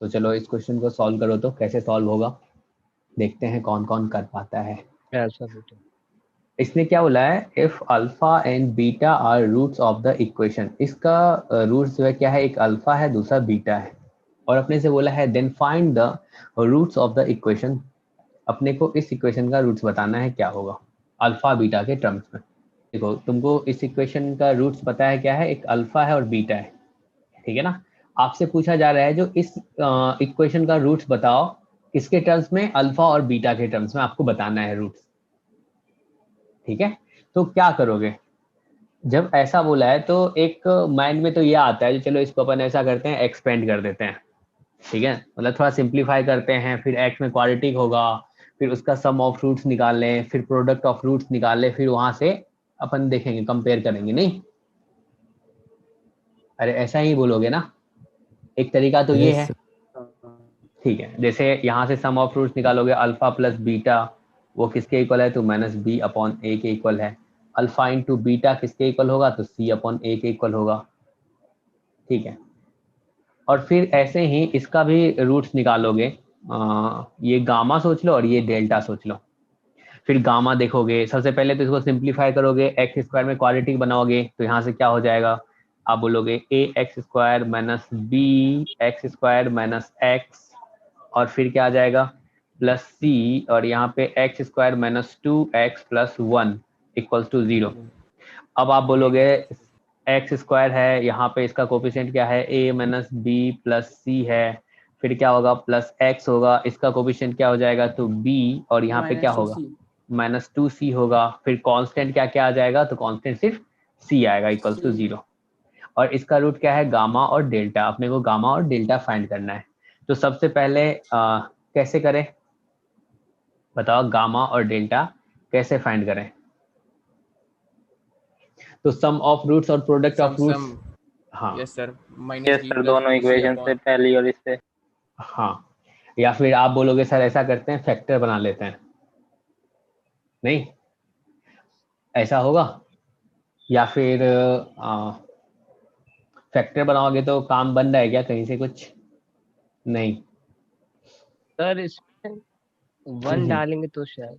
तो चलो इस क्वेश्चन को सॉल्व करो, तो कैसे सॉल्व होगा देखते हैं कौन कौन कर पाता है। ऐसा बेटा, इसने क्या बोला है, if alpha and beta are roots of the equation. इसका रूट्स जो है क्या है, एक अल्फा है दूसरा बीटा है, और अपने से बोला है then find the roots of the equation. अपने को इस इक्वेशन का रूट्स बताना है क्या होगा अल्फा बीटा के टर्म्स में। देखो तुमको इस इक्वेशन का रूट्स पता है क्या है, एक अल्फा है और बीटा है, ठीक है ना। आपसे पूछा जा रहा है जो इस इक्वेशन का रूट्स बताओ, किसके टर्म्स में, अल्फा और बीटा के टर्म्स में आपको बताना है रूट्स, ठीक है। तो क्या करोगे जब ऐसा बोला है, तो एक माइंड में तो ये आता है, चलो इसको अपन ऐसा करते हैं, एक्सपेंड कर देते हैं, ठीक है, मतलब थोड़ा सिंप्लीफाई करते हैं, फिर एक्स में क्वाड्रेटिक होगा, फिर उसका सम ऑफ रूट्स निकाल लें, फिर प्रोडक्ट ऑफ रूट्स निकाल लें, फिर वहां से अपन देखेंगे, कंपेयर करेंगे। नहीं, अरे ऐसा ही बोलोगे ना, एक तरीका तो ये है, ठीक है। जैसे यहाँ से सम ऑफ रूट्स निकालोगे, अल्फा प्लस बीटा वो किसके इक्वल है, तो माइनस बी अपॉन ए के इक्वल है। अल्फा इंटू बीटा किसके इक्वल होगा, तो सी अपॉन ए के इक्वल होगा, ठीक है। और फिर ऐसे ही इसका भी रूट्स निकालोगे, ये गामा सोच लो और ये डेल्टा सोच लो। फिर गामा देखोगे, सबसे पहले तो इसको सिंप्लीफाई करोगे, एक्स स्क्वायर में क्वाड्रेटिक बनाओगे, तो यहाँ से क्या हो जाएगा, आप बोलोगे a x square minus b x square minus x, और फिर क्या आ जाएगा प्लस सी, और यहाँ पे x square minus two x plus one equals to zero. अब आप बोलोगे एक्स स्क्वायर है, यहाँ पे इसका कोफिशिएंट क्या है, ए माइनस बी प्लस सी है, फिर क्या होगा प्लस एक्स होगा, इसका कोफिशिएंट क्या हो जाएगा, तो बी, और यहाँ पे क्या होगा माइनस टू सी होगा, फिर कांस्टेंट क्या क्या आ जाएगा, तो कांस्टेंट सिर्फ सी आएगा इक्वल्स टू जीरो। और इसका रूट क्या है, गामा और डेल्टा, अपने को गामा और डेल्टा फाइंड करना है। तो सबसे पहले कैसे करें बताओ, गामा और डेल्टा कैसे फाइंड करें। तो सम ऑफ रूट्स और प्रोडक्ट ऑफ रूट्स, हाँ yes sir, yes minus b sir, plus दोनों टू सी इक्वेशन से, अपॉन। पहली और इससे। हाँ, या फिर आप बोलोगे सर ऐसा करते हैं फैक्टर बना लेते हैं, नहीं ऐसा होगा, या फिर फैक्टर बनाओगे तो काम बन रहा है क्या कहीं से कुछ, नहीं। सर इसमें वन डालेंगे तो शायद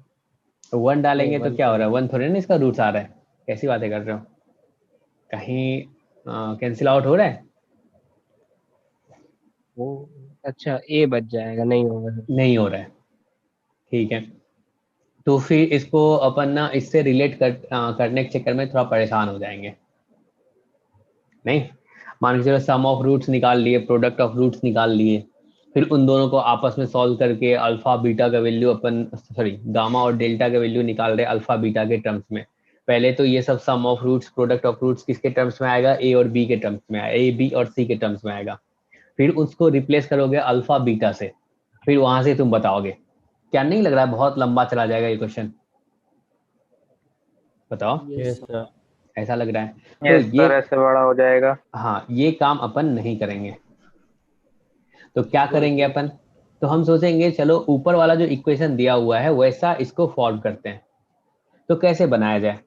वन नहीं, डालेंगे तो वन क्या तो हो रहा है, नहीं, वन थोड़े ना इसका रूट्स आ रहा है, कैसी बातें कर रहे हो, कहीं कैंसिल आउट हो रहा है, वो अच्छा ए बच जाएगा, नहीं होगा सर। नहीं हो रहा है, ठीक है। तो फिर इसको अपन ना इससे रिलेट करने के चक्कर में थोड़ा परेशान हो जाएंगे, नहीं। मान के चलो सम ऑफ रूट्स निकाल लिए, प्रोडक्ट ऑफ रूट्स निकाल लिए, फिर उन दोनों को आपस में सॉल्व करके अल्फा बीटा का वैल्यू अपन, सॉरी गामा और डेल्टा का वैल्यू निकाल रहे अल्फा बीटा के टर्म्स में। पहले तो ये सब sum of roots product of roots किसके टर्म्स में आएगा, ए और बी के टर्म्स में आएगा, ए बी और सी के टर्म्स में आएगा। फिर उसको रिप्लेस करोगे अल्फा बीटा से, फिर वहां से तुम बताओगे। क्या नहीं लग रहा है बहुत लंबा चला जाएगा ये क्वेश्चन, बताओ यस सर। ऐसा लग रहा है। तो यस ये, सर, ऐसे बड़ा हो जाएगा। हाँ ये काम अपन नहीं करेंगे। तो क्या करेंगे अपन, तो हम सोचेंगे चलो ऊपर वाला जो इक्वेशन दिया हुआ है वैसा इसको सॉल्व करते हैं। तो कैसे बनाया जाए,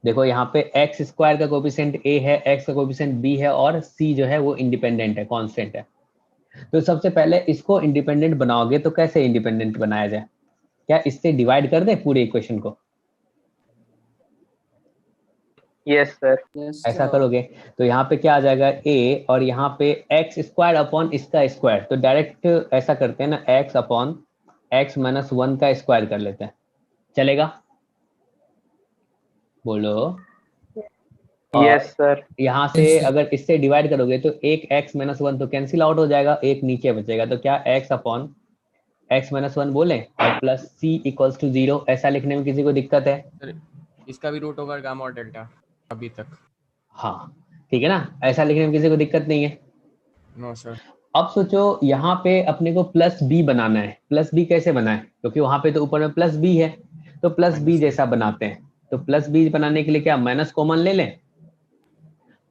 देखो यहाँ पे एक्स स्क्वायर का कोफिशिएंट ए है, एक्स का कोफिशिएंट बी है, और सी जो है वो इंडिपेंडेंट है, कांस्टेंट है। तो सबसे पहले इसको इंडिपेंडेंट बनाओगे, तो कैसे इंडिपेंडेंट बनाया जाए, क्या इससे डिवाइड कर दे पूरे इक्वेशन को, यस सर। ऐसा करोगे तो यहाँ पे क्या आ जाएगा a, और यहाँ पे एक्स स्क्वायर अपॉन इसका स्क्वायर, तो डायरेक्ट ऐसा करते हैं ना, x upon x minus one का स्क्वायर कर लेते हैं, चलेगा, बोलो। यस और सर। यहाँ से अगर इससे डिवाइड करोगे तो एक एक्स माइनस वन तो कैंसिल आउट हो जाएगा, एक नीचे बचेगा, तो क्या x upon x minus one बोले, और plus c equals to zero, ऐसा लिखने में किसी को दिक्कत है, सर इसका भी रूट होगा गामा और डेल्टा अभी तक। हाँ ठीक है ना, ऐसा लिखने में किसी को दिक्कत नहीं है। No sir. अब सोचो यहाँ पे अपने को प्लस बी बनाना है, प्लस बी कैसे बनाए, क्योंकि वहां पे तो ऊपर में प्लस बी है, तो प्लस बी माइनस जैसा बनाते हैं। तो प्लस बी बनाने के लिए क्या माइनस कॉमन ले लें,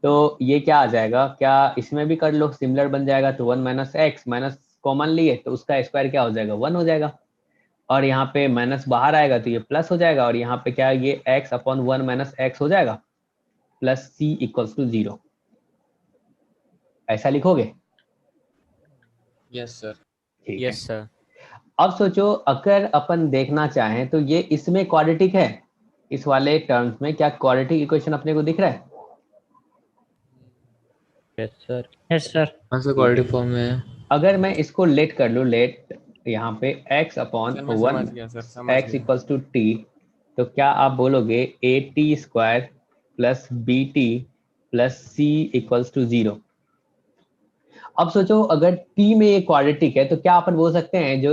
तो ये क्या आ जाएगा, क्या इसमें भी कर लो सिमिलर बन जाएगा, तो one minus x, minus common लिए तो उसका स्क्वायर क्या हो जाएगा, वन हो जाएगा, और यहाँ पे माइनस बाहर आएगा तो ये प्लस हो जाएगा, और यहाँ पे क्या ये x upon one minus x हो जाएगा, plus c equals to zero, ऐसा लिखोगे, यस सर। ठीक है। Yes sir. अब सोचो अगर अपन देखना चाहें तो ये इसमें क्वाड्रेटिक है, इस वाले टर्म्स में क्या क्वाड्रेटिक इक्वेशन अपने को दिख रहा है? Yes sir. Yes sir. कौन सा ठीक है। क्वाड्रेटिक फॉर्म में है? अगर मैं इसको लेट कर लूँ, लेट यहाँ पे x अपॉन सर मैं वन समझ गया सर, समझ एक्स गया। इक्वल्स टू टी, तो क्या आप बोलोगे a t square plus b t plus c equals to 0? अब सोचो अगर t में ये क्वाड्रेटिक है तो क्या अपन बोल सकते हैं जो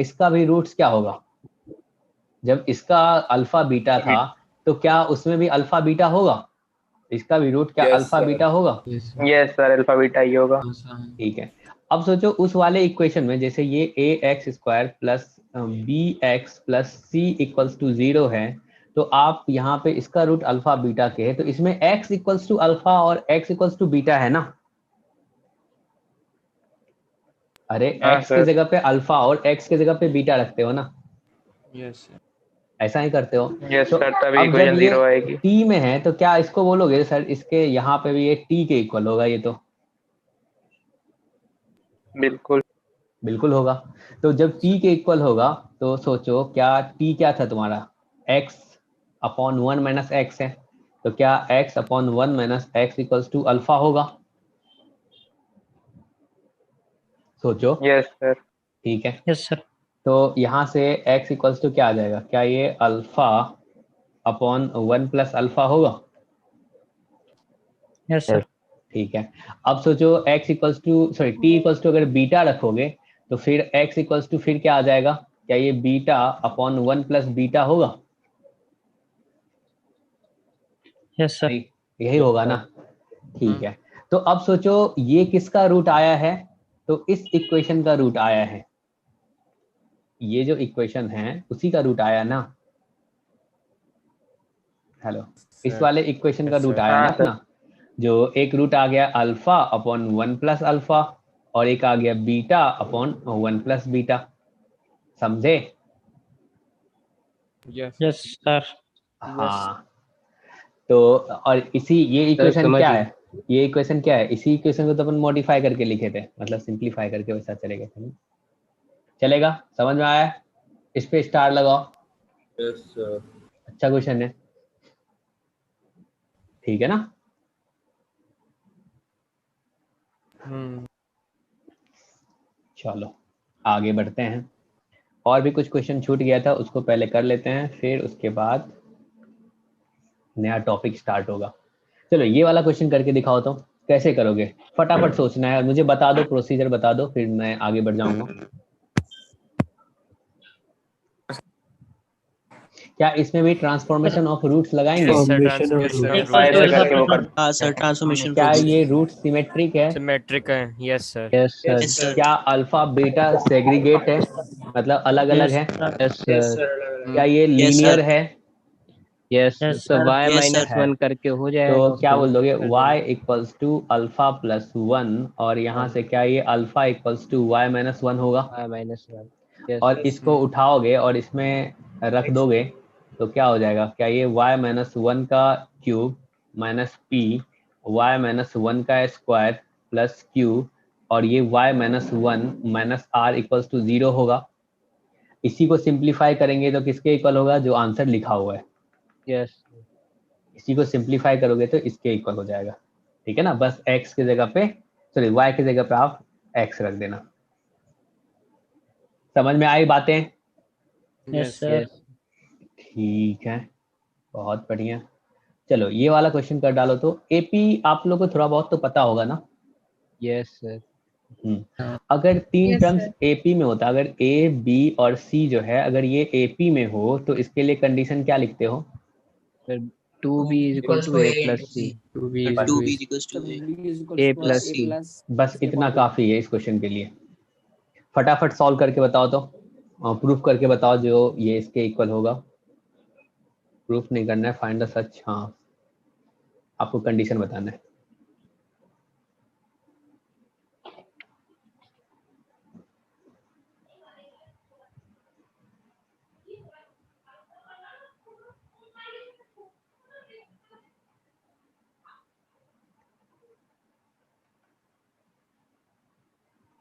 इसका भी रूट्स क्या होगा? जब इसका अल्फा बीटा था तो क्या उसमें भी अल्फा बीटा होगा? इसका भी रूट क्या Yes, अल्फा sir. बीटा होगा? यस सर, अल्फा बीटा ही होगा। ठीक है। अब सोचो उस वाले इक्वेशन में जैसे ये a x square plus b x plus c equals to 0 है, तो आप यहाँ पे इसका रूट अल्फा बीटा के है, तो इसमें x इक्वल्स टू अल्फा और x इक्वल्स टू बीटा है ना? अरे हाँ x की सर। जगह पे अल्फा और x की जगह पे बीटा रखते हो ना, यस सर। ऐसा ही करते हो। यस तो सर, तभी अब जब इक्वेशन ये 0 आएगी। t में है तो क्या इसको बोलोगे सर इसके यहाँ पे भी ये t के इक्वल होगा? ये तो बिल्कुल। बिल्कुल होगा। तो जब t के इक्वल होगा तो सोचो क्या t क्या था तुम्हारा? x अपॉन 1 माइनस एक्स है, तो क्या x upon 1 minus x equals to alpha होगा? सोचो। Yes sir. ठीक है। Yes sir. तो यहाँ से x इक्वल्स टू क्या आ जाएगा? क्या ये अल्फा अपॉन 1 प्लस अल्फा होगा? Yes sir. ठीक है। अब सोचो x equals to sorry t equals to अगर बीटा रखोगे तो फिर x इक्वल्स टू फिर क्या आ जाएगा? क्या ये बीटा अपॉन 1 प्लस बीटा होगा? Yes sir. यही होगा ना? ठीक है। तो अब सोचो ये किसका रूट आया है? तो इस इक्वेशन का रूट आया है, ये जो इक्वेशन है उसी का रूट आया ना? हेलो, इस वाले इक्वेशन का रूट आया ना हाँ सर। अपना, जो एक रूट आ गया अल्फा अपॉन 1 प्लस अल्फा और एक आ गया बीटा अपॉन 1 प्लस बीटा। समझे? Yes yes sir. हाँ। तो और इसी ये सर इक्वेशन समझ क्या गए। है? ये इक्वेशन क्या है? इसी इक्वेशन को तो अपन मॉडिफाई करके लिखे थे, मतलब सिंपलीफाई करके वैसा चलेगा थे ना? चलेगा? समझ में आया? इस पे स्टार लगाओ। Yes sir. अच्छा क्वेश्चन है, ठीक है ना? चलो आगे बढ़ते हैं। और भी कुछ क्वेश्चन छूट गया था, उसको पहले कर लेते हैं, फिर उसके बाद नया टॉपिक स्टार्ट होगा। चलो ये वाला क्वेश्चन करके दिखाओ तो कैसे करोगे? फटाफट सोचना है और मुझे बता दो, प्रोसीजर बता दो, फिर मैं आगे बढ़ जाऊंगा। क्या इसमें भी ट्रांसफॉर्मेशन ऑफ रूट्स लगाएंगे? Yes sir. एक ऐसे मिनट करके वो सर। कर। हाँ सर, ट्रांसफॉर्मेशन क्या रूल्स। ये रूट सिमेट्रिक है? सिमेट्रिक है। Yes sir. Yes sir. Yes sir. क्या अल्फा बीटा सेग्रीगेट है, मतलब अलग अलग यस है? सर। Yes sir. क्या ये यस लीनियर सर। है? यस यस तो sir. y yes minus sir. है। 1 करके हो तो जाएगा क्या उसको बोल दोगे? कर y देना। इक्वल्स टू अल्फा प्लस 1 और यहाँ से क्या ये alpha equals to y minus 1 होगा? y minus 1। यस और इसको उठाओगे और इसमें रख दोगे तो क्या हो जाएगा? क्या ये y माइनस 1 का cube minus p y minus 1 का स्क्वायर प्लस क्यू और ये y minus 1 minus r equals to 0 होगा। इसी को सिंप्लीफाई करेंगे तो किसके इक्वल होगा? जो आंसर लिखा हुआ है। यस इसी को सिंप्लीफाई करोगे तो इसके इक्वल हो जाएगा। ठीक है ना? बस x की जगह पे सॉरी y की जगह पे आप x रख देना। समझ में आई बातें? Yes sir. यस ठीक है, बहुत बढ़िया। चलो ये वाला क्वेश्चन कर डालो तो एपी आप लोग को थोड़ा बहुत तो पता होगा ना? Yes sir. अगर तीन टर्म्स एपी में होता, अगर ए बी और सी जो है अगर ये एपी में हो तो इसके लिए कंडीशन क्या लिखते हो? फिर 2b is equal to a plus c। बस 2b equals to a plus c। बस इतना काफी है इस क्वेश्चन के लिए। फटाफट सॉल्व करके बताओ तो, प्रूफ करके बताओ जो ये इसके इक्वल होगा। प्रूफ नहीं करना है, फाइंड द सच। हाँ, आपको कंडीशन बताना है।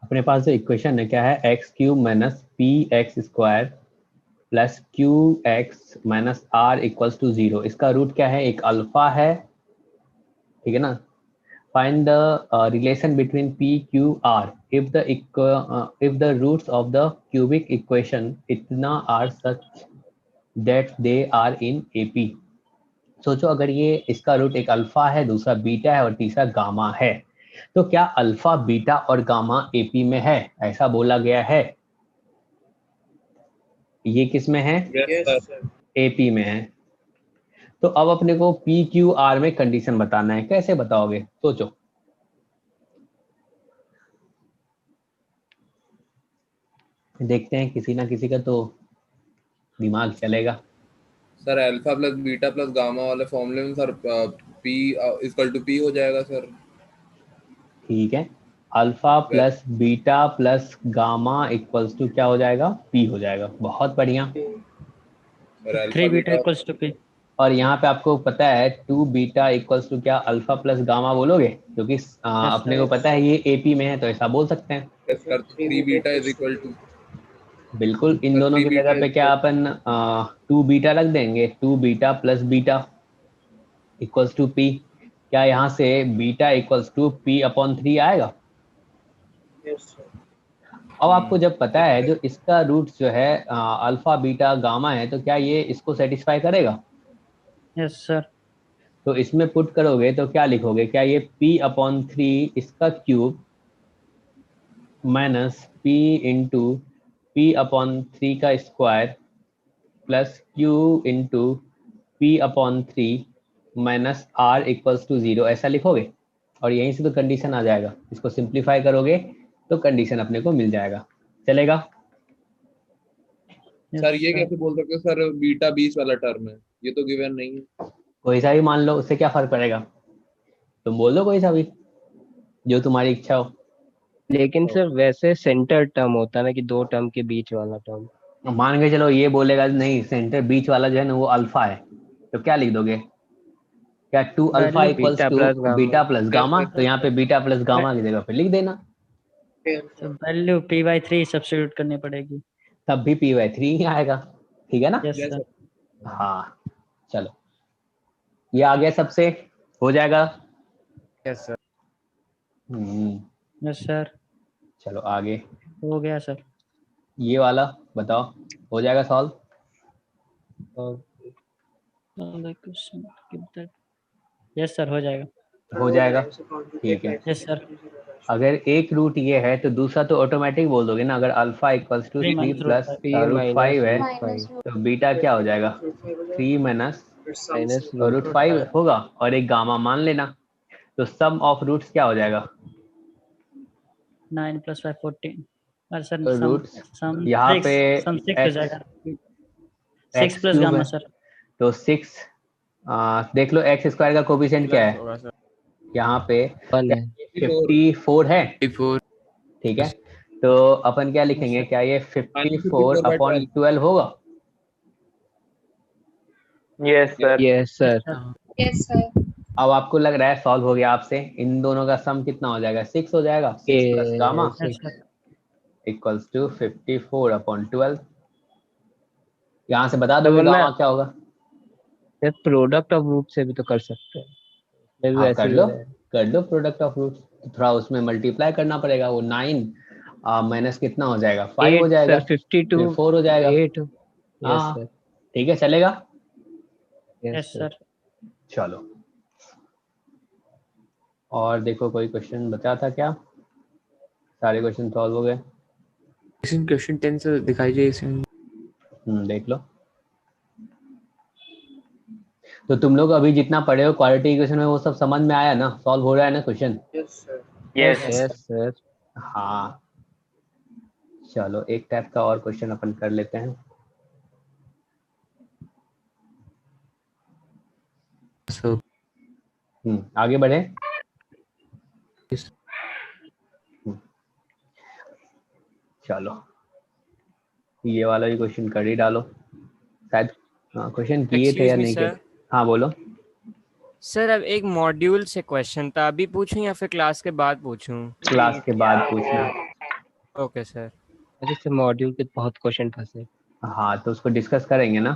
अपने पास जो इक्वेशन है क्या है, x cube minus p x square plus q x minus r equals to 0। इसका रूट क्या है, एक अल्फा है, ठीक है ना। Find the relation between p q r if the roots of the cubic equation इतना are such that they are in AP. सोचो अगर ये इसका रूट एक अल्फा है, दूसरा बीटा है और तीसरा गामा है, तो क्या अल्फा बीटा और गामा एपी में है, ऐसा बोला गया है। ये किस में है, एपी में है। तो अब अपने को पी क्यू आर में कंडीशन बताना है, कैसे बताओगे, सोचो। देखते हैं किसी ना किसी का तो दिमाग चलेगा। Sir alpha plus beta plus gamma वाले फॉर्मूले में sir p equal to p हो जाएगा सर। ठीक है, alpha plus beta plus gamma equals to क्या हो जाएगा, पी हो जाएगा। बहुत बढ़िया। Sir 3 beta equals to p. और यहाँ पे आपको पता है 2 बीटा इक्वल्स टू क्या, अल्फा प्लस गामा बोलोगे, क्योंकि अपने को पता है ये एपी में है, तो ऐसा बोल सकते हैं। Sir 3 beta is equal to, बिल्कुल, इन दोनों की जगह पे क्या अपन 2 बीटा रख देंगे, 2 beta plus beta equals to p. क्या यहाँ से beta equals to p upon 3 आएगा। अब आपको जब पता है जो इसका रूट जो है अल्फा बीटा गामा है, तो क्या ये इसको सेटिस्फाई करेगा। Yes sir. तो इसमें पुट करोगे तो क्या लिखोगे, क्या ये p अपॉन 3 इसका cube minus p into p upon 3 का square plus q into p upon 3 minus r equals to 0, ऐसा लिखोगे। और यहीं से तो कंडीशन आ जाएगा, इसको सिंप्लीफाई करोगे तो कंडीशन अपने को मिल जाएगा। चलेगा। सर ये कैसे बोल सकते हो सर बीटा बीच वाला टर्म है, ये तो गिवन नहीं है। कोई सा भी मान लो, उससे क्या फर्क पड़ेगा, तुम बोल दो कोई सा भी जो तुम्हारी इच्छा हो। लेकिन सर वैसे सेंटर टर्म होता है ना कि दो टर्म के बीच वाला टर्म। मान के चलो ये बोलेगा नहीं सेंटर बीच वाला जो है ना वो अल्फा है, तो क्या लिख दोगे, क्या 2 alpha equals to beta plus gamma, तो यहाँ पे बीटा प्लस गामा की जगह पे लिख देना। तो वैल्यू p/3 सब्स्टिट्यूट करनी पड़ेगी, तब भी p/3 ही आएगा, ठीक है ना। Yes sir. हाँ चलो, ये आ गया, सबसे हो जाएगा। Yes sir. यस सर, चलो आगे, हो गया सर। ये वाला बताओ, हो जाएगा सॉल्व। यस सर, हो जाएगा। हो जाएगा, ठीक है। Yes sir. अगर एक रूट ये है तो दूसरा तो ऑटोमेटिक बोल दोगे ना, अगर alpha equals to 3 plus root 5 है तो बीटा क्या हो जाएगा, 3 माइनस रूट 5 होगा, और एक गामा मान लेना, तो सम ऑफ रूट्स क्या हो जाएगा, 9 + 5 14। अरे सर तो रूट्स यहाँ पे सम 6 हो जाएगा, 6 प्लस क्यूब गामा है, सर। तो 6 देख लो एक्स स्क्वायर का कोफिशिएंट क्या है, होगा सर। यहाँ पे 1 है। 54 है, 54। ठीक है। तो अपन क्या लिखेंगे, क्या ये 54 अपॉन 12 होगा। Yes sir. Yes sir. Yes sir. अब आपको लग रहा है सॉल्व हो गया आपसे, इन दोनों का सम कितना हो जाएगा, 6 हो जाएगा, 6 plus gamma yes sir. Equals to 54 upon 12। यहाँ से बता दोगे गामा क्या होगा। सर प्रोडक्ट ऑफ रूट से भी तो कर सकते हैं। मैं भी हाँ वैसे कर लो प्रोडक्ट ऑफ रूट, थोड़ा उसमें मल्टीप्लाई करना पड़ेगा, वो 9 माइनस कितना हो जाएगा, 5 हो जाएगा, 52 4 हो जाएगा। 8। हाँ ठीक है, चलेगा। Yes sir. चलो, और देखो कोई क्वेश्चन बचा था क्या, सारे क्वेश्चन सॉल्व हो गए। क्वेश्चन 10 से दिखाइए इसमें। देख लो, तो तुम लोग अभी जितना पढ़े हो क्वाड्रेटिक इक्वेशन में वो सब समझ में आया ना, सॉल्व हो रहा है ना क्वेश्चन। Yes sir. हाँ चलो, एक टाइप का और क्वेश्चन अपन कर लेते हैं। आगे बढ़े। चलो, ये वाला भी क्वेश्चन कर ही डालो, शायद क्वेश्चन किए थे या नहीं किए। हाँ बोलो सर। अब एक मॉड्यूल से क्वेश्चन था, अभी पूछूं या फिर क्लास के बाद पूछूं। क्लास के बाद पूछना। Okay sir. अरे इससे मॉड्यूल के बहुत क्वेश्चन फंसे। हाँ तो उसको डिस्कस करेंगे ना।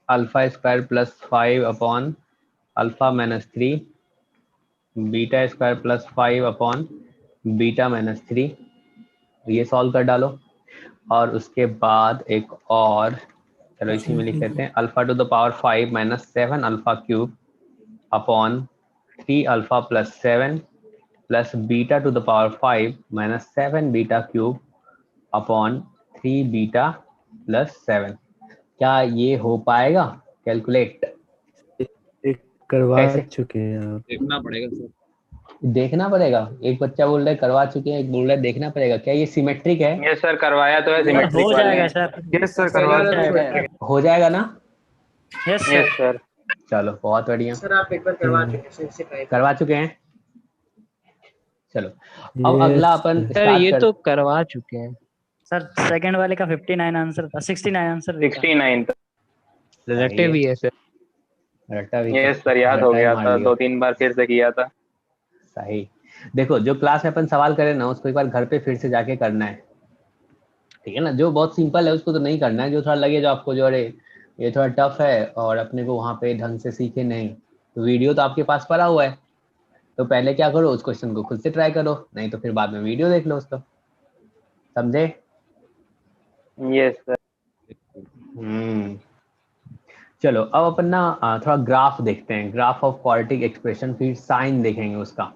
Alpha square plus 5 upon alpha minus 3, beta square plus 5 upon beta minus 3, ये सॉल्व कर डालो। और उसके बाद एक और, चलो इसी में लिख लेते हैं, alpha two the power 5 minus 7 alpha cube upon 3 alpha plus 7 plus beta two the power 5 minus 7 beta cube upon 3 beta plus 7। क्या ये हो पाएगा कैलकुलेट? एक करवा कैसे? चुके हैं आप। देखना पड़ेगा सर। देखना पड़ेगा। एक बच्चा बोल रहा है करवा चुके हैं, एक बोल रहा है देखना पड़ेगा। क्या ये सिमेट्रिक है? यस सर, करवाया तो है सर सिमेट्रिक हो वाले। जाएगा सर। यस सर, करवा चुके हैं। हो जाएगा ना? Yes yes sir. सर। चलो बहुत बढ़िया, सर आप एक बार करवा चुके हैं, फिर से ट्राई करवा चुके हैं। चलो अब अगला अपन सर स्टार्ट ये कर। तो करवा चुके हैं। सर सेकंड वाले का 59 आंसर था, 69 आंसर था। 69 रटे भी है सर। रट्टा भी यस सर, याद हो रट्टा ही गया मार था, लिया। 2-3 बार फिर से किया था। सही। देखो जो क्लास में अपन सवाल करें ना उसको एक बार घर पे फिर से जाके करना है, ठीक है ना। जो बहुत सिंपल है उसको तो नहीं करना है, जो थोड़ा लगे जो आपको जो अरे ये थोड़ा टफ है और अपने को वहाँ पे ढंग से सीखे नहीं, तो वीडियो तो आपके पास पड़ा हुआ है, तो पहले क्या करो उस क्वेश्चन को खुद से ट्राई करो, नहीं तो फिर बाद में वीडियो देख लो उसका। समझे? Yes sir. चलो अब अपन ना थोड़ा ग्राफ देखते हैं, ग्राफ ऑफ क्वाड्रेटिक एक्सप्रेशन, फिर साइन देखेंगे उसका।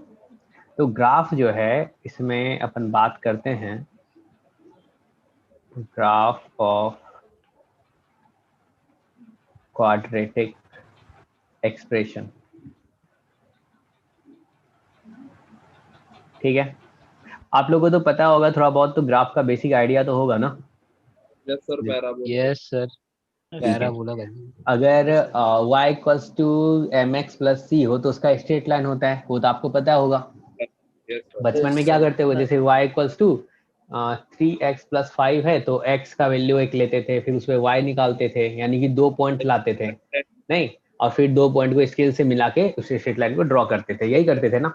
तो ग्राफ जो है इसमें अपन बात करते हैं ग्राफ ऑफ क्वाड्रेटिक एक्सप्रेशन, ठीक है। आप लोगों को तो पता होगा थोड़ा बहुत, तो ग्राफ का बेसिक आइडिया तो होगा ना। Yes sir, parabola. Yes sir, parabola बन। अगर y equals to m x plus c हो तो उसका स्ट्रेट लाइन होता है, वो तो आपको पता होगा। Yes sir. बचपन में क्या करते हो, जैसे y equals to 3x plus 5 है तो x का वैल्यू एक लेते थे, फिर उसमें y निकालते थे, यानी कि 2 पॉइंट लाते थे नहीं, और फिर 2 पॉइंट को स्केल से मिला के उस स्ट्रेट लाइन को ड्रॉ करते थे, यही करते थे ना।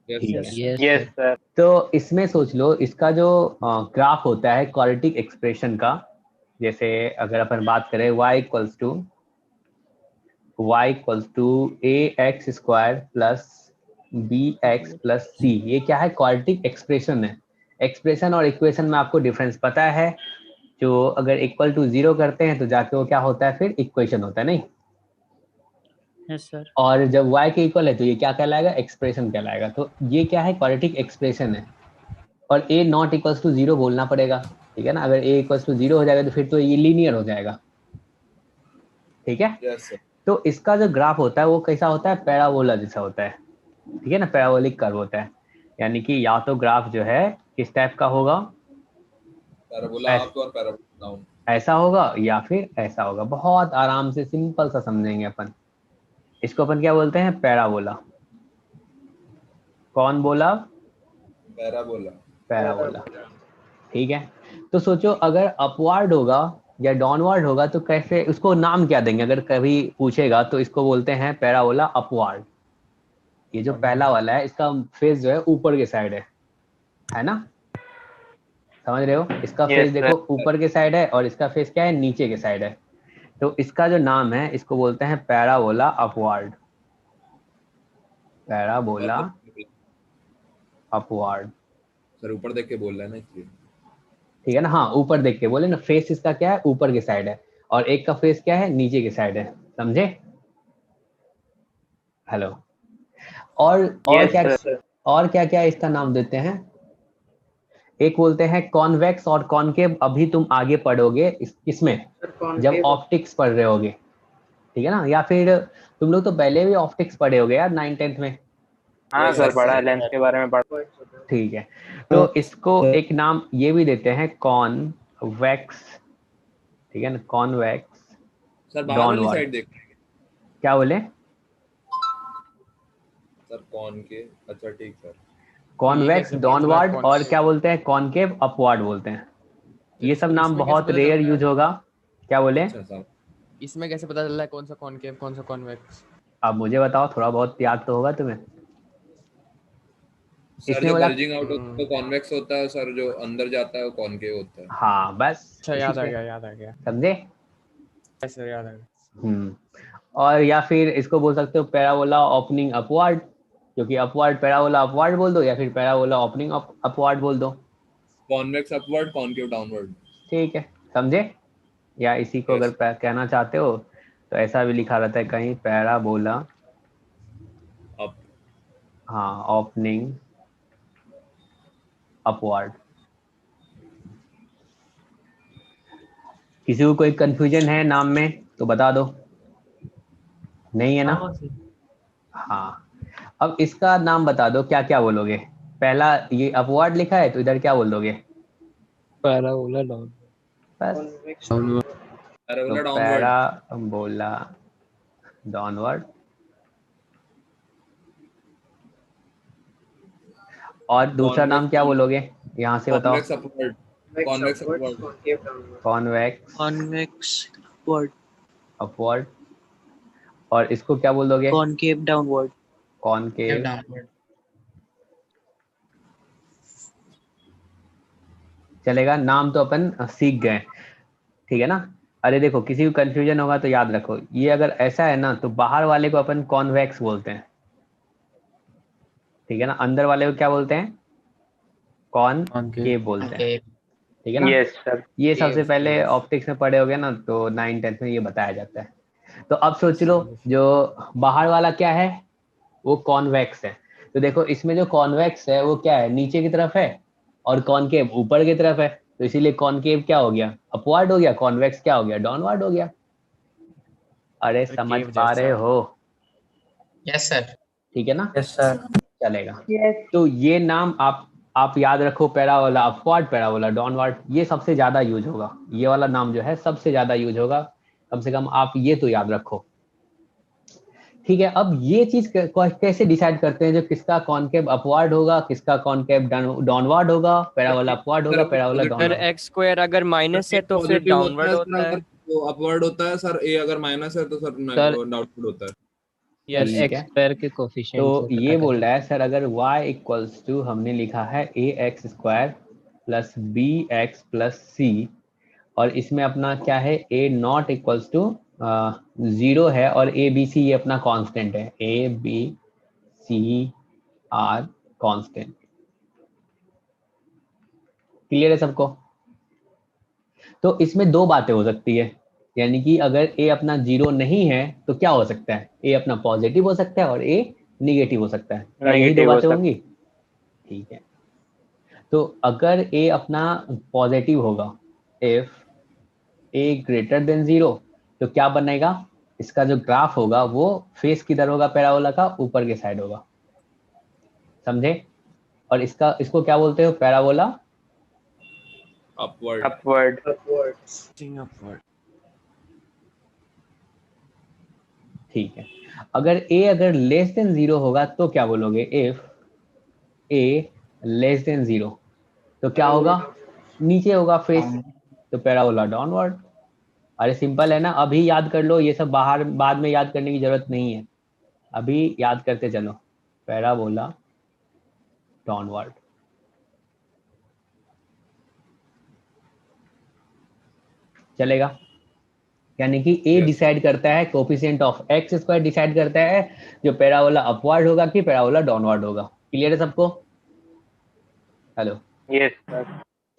यस ठीक है। सर। Yes sir. तो इसमें सोच लो इसका जो ग्राफ होता है क्वाड्रेटिक एक्सप्रेशन का, जैसे अगर अपन बात करें y equals to a x square plus b x plus c, ये क्या है? क्वाड्रेटिक एक्सप्रेशन है। एक्सप्रेशन और इक्वेशन में आपको डिफरेंस पता है, जो अगर इक्वल टू 0 करते हैं तो जाके वो क्या होता है, फिर इक्वेशन होता है नहीं। Yes sir. और जब y के इक्वल है तो ये क्या कहलाएगा? एक्सप्रेशन कहलाएगा। तो ये क्या है? क्वाड्रेटिक एक्सप्रेशन है। और a नॉट इक्वल्स टू 0 बोलना पड़ेगा, ठीक है ना। अगर a इक्वल्स टू 0 हो जाएगा तो फिर तो ये लीनियर हो जाएगा, ठीक है। Yes sir. तो इसका जो ग्राफ होता है वो कैसा होता है? पैराबोला जैसा होता है, ठीक है ना, पैराबोलिक कर्व होता है। यानी कि या तो ग्राफ जो है किस टाइप का होगा, पैराबोला अप और पैराबोला डाउन। ऐसा होगा या फिर ऐसा होगा। बहुत आराम से सिंपल सा समझेंगे अपन। इसको अपन क्या बोलते हैं? पैराबोला। कौन बोला? पैराबोला। पैराबोला, ठीक है। तो सोचो अगर अपवार्ड होगा या डाउनवर्ड होगा तो कैसे, उसको नाम क्या देंगे? अगर कभी पूछेगा तो इसको बोलते हैं पैराबोला अपवार्ड। ये जो पहला वाला है इसका फेस जो है ऊपर के साइड है ना, समझ रहे हो? इसका Yes, फेस sir. देखो ऊपर के साइड है और इसका फेस क्या है? नीचे के साइड है। तो इसका जो नाम है इसको बोलते हैं parabola upward. Parabola upward, sir ऊपर देख के बोल रहा है ना इसलिए। ठीक है ना। हाँ ऊपर देख के बोले ना, फेस इसका क्या है? ऊपर के साइड है, और एक का फेस क्या है? नीचे के साइड है। समझे? हेलो। और Yes, क्या sir. और क्या क्या इसका नाम देते हैं? एक बोलते हैं कॉन्वेक्स और कॉनकेव। अभी तुम आगे पढ़ोगे किसमें? जब ऑप्टिक्स पढ़ रहे होगे, ठीक है ना। या फिर तुम लोग तो पहले भी ऑप्टिक्स पढ़े होगे यार 9th-10th में। हाँ सर, पढ़ा है, लेंस के बारे में पढ़ा। ठीक है। तो इसको एक नाम ये भी देते हैं कॉन्वेक्स, ठीक है ना, कॉन्वेक्स। सर बाहर वाली Downward. साइड देख रहे हैं क्या बोले? सर कौन के? अच्छा ठीक सर। कॉन्वेक्स कैसे डाउनवर्ड, कौन और से? क्या बोलते हैं? कॉनकेव अपवर्ड बोलते हैं। ये सब नाम इसमें बहुत कैसे पता रेयर चलता है? यूज होगा। क्या बोले? अच्छा सर। इसमें कैसे पता चल रहा है कौन सा कॉनकेव कौन सा कॉन्वेक्स? अब मुझे बताओ, थोड़ा बहुत याद तो होगा तुम्हें। सर इसने जो बोला बल्जिंग आउट होता है वो कॉन्वेक्स होता है सर, जो अंदर जाता है वो कॉनकेव होता है। हाँ बस अच्छा इसी याद आ से, गया, याद आ गया, समझे? ऐसे याद आ गया। और या फिर इसको बोल सकते हो पैराबोला ओपनिंग अपवर्ड, क्योंकि अपवर्ड पैराबोला अपवर्ड बोल दो, या फिर पैराबोला ओपनिंग अपवर्ड बोल दो। Convex upward, concave downward. ठीक है, समझे? या इसी को अगर यस। कहना चाहते हो तो ऐसा भी लिखा रहता है कहीं, पैराबोला अप। हाँ ओपनिंग अपवर्ड। किसी को कोई कंफ्यूजन है नाम में तो बता दो, नहीं है ना? हाँ, अब इसका नाम बता दो, क्या क्या बोलोगे? पहला ये अपवर्ड लिखा है तो इधर क्या बोल दोगे? Parabola down. बस, कॉन्वेक्स तो पैराबोला डाउनवर्ड। Parabola downward. और दूसरा नाम क्या बोलोगे यहाँ से बताओ? Convex upward. Convex upward. Concave downward. Convex convex upward, upward. और इसको क्या बोल दोगे? Concave downward, concave downward. चलेगा, नाम तो अपन सीख गए, ठीक है ना? अरे देखो, किसी को कंफ्यूजन होगा तो याद रखो, ये अगर ऐसा है ना तो बाहर वाले को अपन कॉन्वेक्स बोलते हैं, ठीक है ना? अंदर वाले को क्या बोलते हैं? कॉनकेव बोलते हैं, ठीक है ना? Yes sir. ये सबसे पहले ऑप्टिक्स में पढ़े होगे ना, तो 9th-10th में ये बताया जाता है। तो अब सोच लो, जो बाहर वाला क्या है, वो कॉन्वेक्स है। तो देखो इसमें जो कॉन्वेक्स है वो क्या है, नीचे की तरफ है, और कॉनकेव ऊपर की तरफ है, तो इसीलिए कॉनकेव क्या हो गया? अपवर्ड हो गया। कॉन्वेक्स क्या हो गया? डाउनवर्ड हो गया। अरे समझ केव पा जैसा। रहे हो? Yes sir. ठीक है ना? Yes sir. चलेगा। तो ये नाम आप याद रखो, पैराबोला अपवर्ड, पैराबोला डाउनवर्ड, ये सबसे ज्यादा यूज होगा। ये वाला नाम जो है सबसे ज्यादा यूज होगा, कम से कम आप ये तो याद रखो, ठीक है? अब ये चीज कैसे डिसाइड करते हैं जो किसका कॉनकेव अपवर्ड होगा, किसका कॉनकेव डाउनवर्ड होगा? पैराबोला अपवर्ड होगा, parabola sir downward. X square अगर माइनस है तो फिर पॉजिटिव डाउनवर्ड सर, होता है। अगर वो अपवर्ड होता है सर, ए अगर माइनस है तो सर डाउनवर्ड होता है। सर ठीक एक्स है, स्क्वायर के कोफिशिएंट तो से पता ये बोल करें। रहा है सर, अगर y इक्वल्स टू हमने लिखा है ax² प्लस bx+c, और इसमें अपना क्या है, a नॉट इक्वल्स टू 0 है, और a b c ये अपना कांस्टेंट है, a b c r constant. Clear है सबको? तो इसमें दो बातें हो सकती है, यानी कि अगर a अपना 0 नहीं है तो क्या हो सकता है? a अपना पॉजिटिव हो सकता है और a निगेटिव हो सकता है। क्या यही दो नेगेटिव हो बातें सकता होंगी? ठीक है, तो अगर a अपना पॉजिटिव होगा, इफ a ग्रेटर देन 0, तो क्या बनेगा? इसका जो ग्राफ होगा वो फेस किधर होगा? पैराबोला का ऊपर के साइड होगा, समझे? और इसको क्या बोलते हो? Parabola upward. अपवर्ड। अपवर्ड्स। ठीक है। अगर अगर लेस देन 0 होगा तो क्या बोलोगे? इफ a लेस देन 0, तो क्या होगा? नीचे होगा फेस, तो पैराबोला डाउनवर्ड। अरे सिंपल है ना, अभी याद कर लो, ये सब बाहर बाद में याद करने की जरूरत नहीं है, अभी याद करते चलो, पैराबोला डाउनवर्ड। चलेगा? यानी कि a डिसाइड करता है, कोफिशिएंट ऑफ x² डिसाइड करता है जो पैराबोला अपवर्ड होगा कि पैराबोला डाउनवर्ड होगा। क्लियर है सबको? हेलो? Yes sir.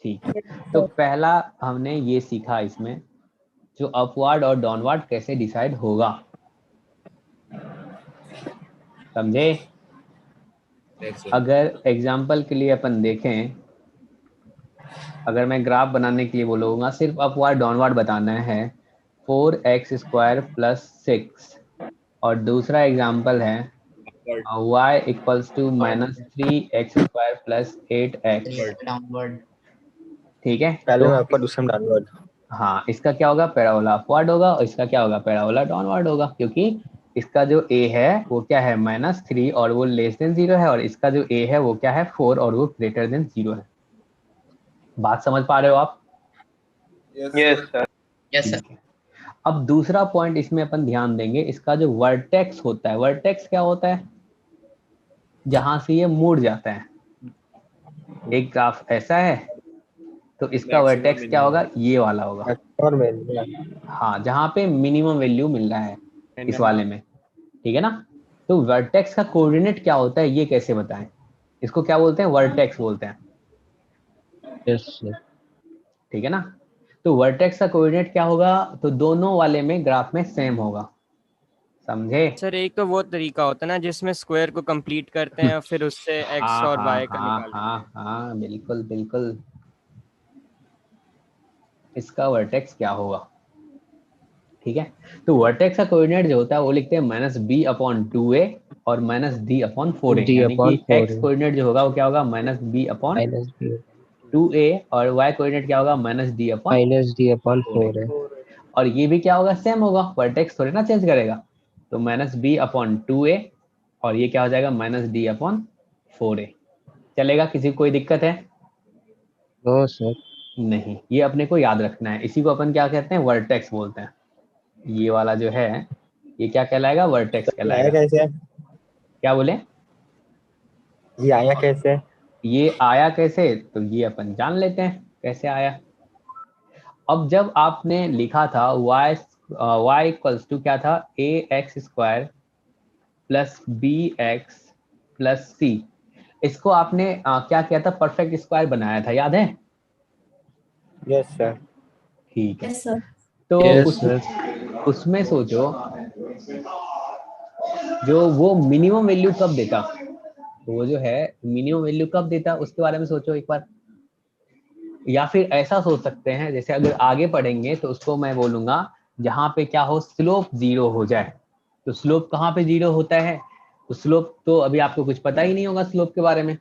ठीक है, तो पहला हमने ये सीखा इसमें, जो अपवर्ड और डाउनवर्ड कैसे डिसाइड होगा, समझे? Yes, sir. अगर एग्जाम्पल के लिए अपन देखें, अगर मैं ग्राफ बनाने के लिए बोलूँगा, सिर्फ अपवर्ड डाउनवर्ड बताना है, 4x² + 6, और दूसरा एग्जाम्पल है y equals to -3x² + 8x, downward. ठीक है? पहले तो में अपवर्ड, दूसरे में डाउनवर्ड। हाँ, इसका क्या होगा? पैराबोला अपवर्ड होगा, और इसका क्या होगा? पैराबोला डाउनवर्ड होगा, क्योंकि इसका जो a है वो क्या है? -3 और वो लेस देन 0 है, और इसका जो a है वो क्या है? 4 और वो ग्रेटर देन 0 है। बात समझ पा रहे हो आप? Yes, yes sir. Sir. Yes ठीक सर। है। अब दूसरा पॉइंट इसमें अपन ध्यान देंगे, इसका जो वर्टेक्स होता है, वर्टेक्स क्या होता है, जहां से ये मुड़ जाता है। एक ग्राफ ऐसा है तो इसका वर्टेक्स क्या होगा, ये वाला होगा। और मिनिमम। हाँ, जहां पे मिनिमम वैल्यू मिल रहा है इस वाले में, ठीक है ना। तो वर्टेक्स का कोऑर्डिनेट क्या होता है ये कैसे बताएं, इसको क्या बोलते हैं, वर्टेक्स बोलते हैं, यस सर। ठीक है ना। तो वर्टेक्स का कोऑर्डिनेट क्या होगा, तो दोनों वाले में ग्राफ में सेम होगा, समझे। सर एक तो वो तरीका होता है ना जिसमें स्क्वायर को कंप्लीट करते हैं और फिर उससे एक्स हाँ और हाँ वाई का हाँ निकालते हैं। हाँ हाँ, बिल्कुल बिल्कुल। इसका वर्टेक्स क्या होगा, ठीक है। तो वर्टेक्स का कोऑर्डिनेट जो होता है वो लिखते हैं -b/2a और -d/4a, डी यानी कि अपॉन 4 x कोऑर्डिनेट जो होगा वो क्या होगा, -b/2a, माइनस बी और y कोऑर्डिनेट क्या होगा, -d/4a। माइनस डी अपॉन 4 है। और ये भी क्या होगा, सेम होगा, वर्टेक्स थोड़ी ना चेंज करेगा। तो -b/2a और ये क्या हो जाएगा, -d/4a। चलेगा, किसी को कोई दिक्कत है? No sir. नहीं, ये अपने को याद रखना है, इसी को अपन क्या कहते हैं, वर्टेक्स बोलते हैं। ये वाला जो है ये क्या कहलाएगा, वर्टेक्स कहलाएगा। कैसे क्या बोले, ये आया कैसे? ये आया कैसे, तो ये अपन जान लेते हैं कैसे आया। अब जब आपने लिखा था y इक्वल्स टू क्या था, ax² plus bx plus c, इसको आपने क्या किया था, परफेक्ट स्क्वायर बनाया था, याद है। Yes sir. ठीक है, यस सर। तो यस उसमें सोचो जो वो मिनिमम वैल्यू कब देता, तो वो जो है मिनिमम वैल्यू कब देता, उसके बारे में सोचो एक बार। या फिर ऐसा सोच सकते हैं, जैसे अगर आगे पढ़ेंगे तो उसको मैं बोलूंगा जहां पे क्या हो, स्लोप 0 हो जाए। तो स्लोप कहाँ पे 0 होता है, तो स्लोप तो अभी आपको कुछ पता ही नहीं होगा, स्लोप के बारे में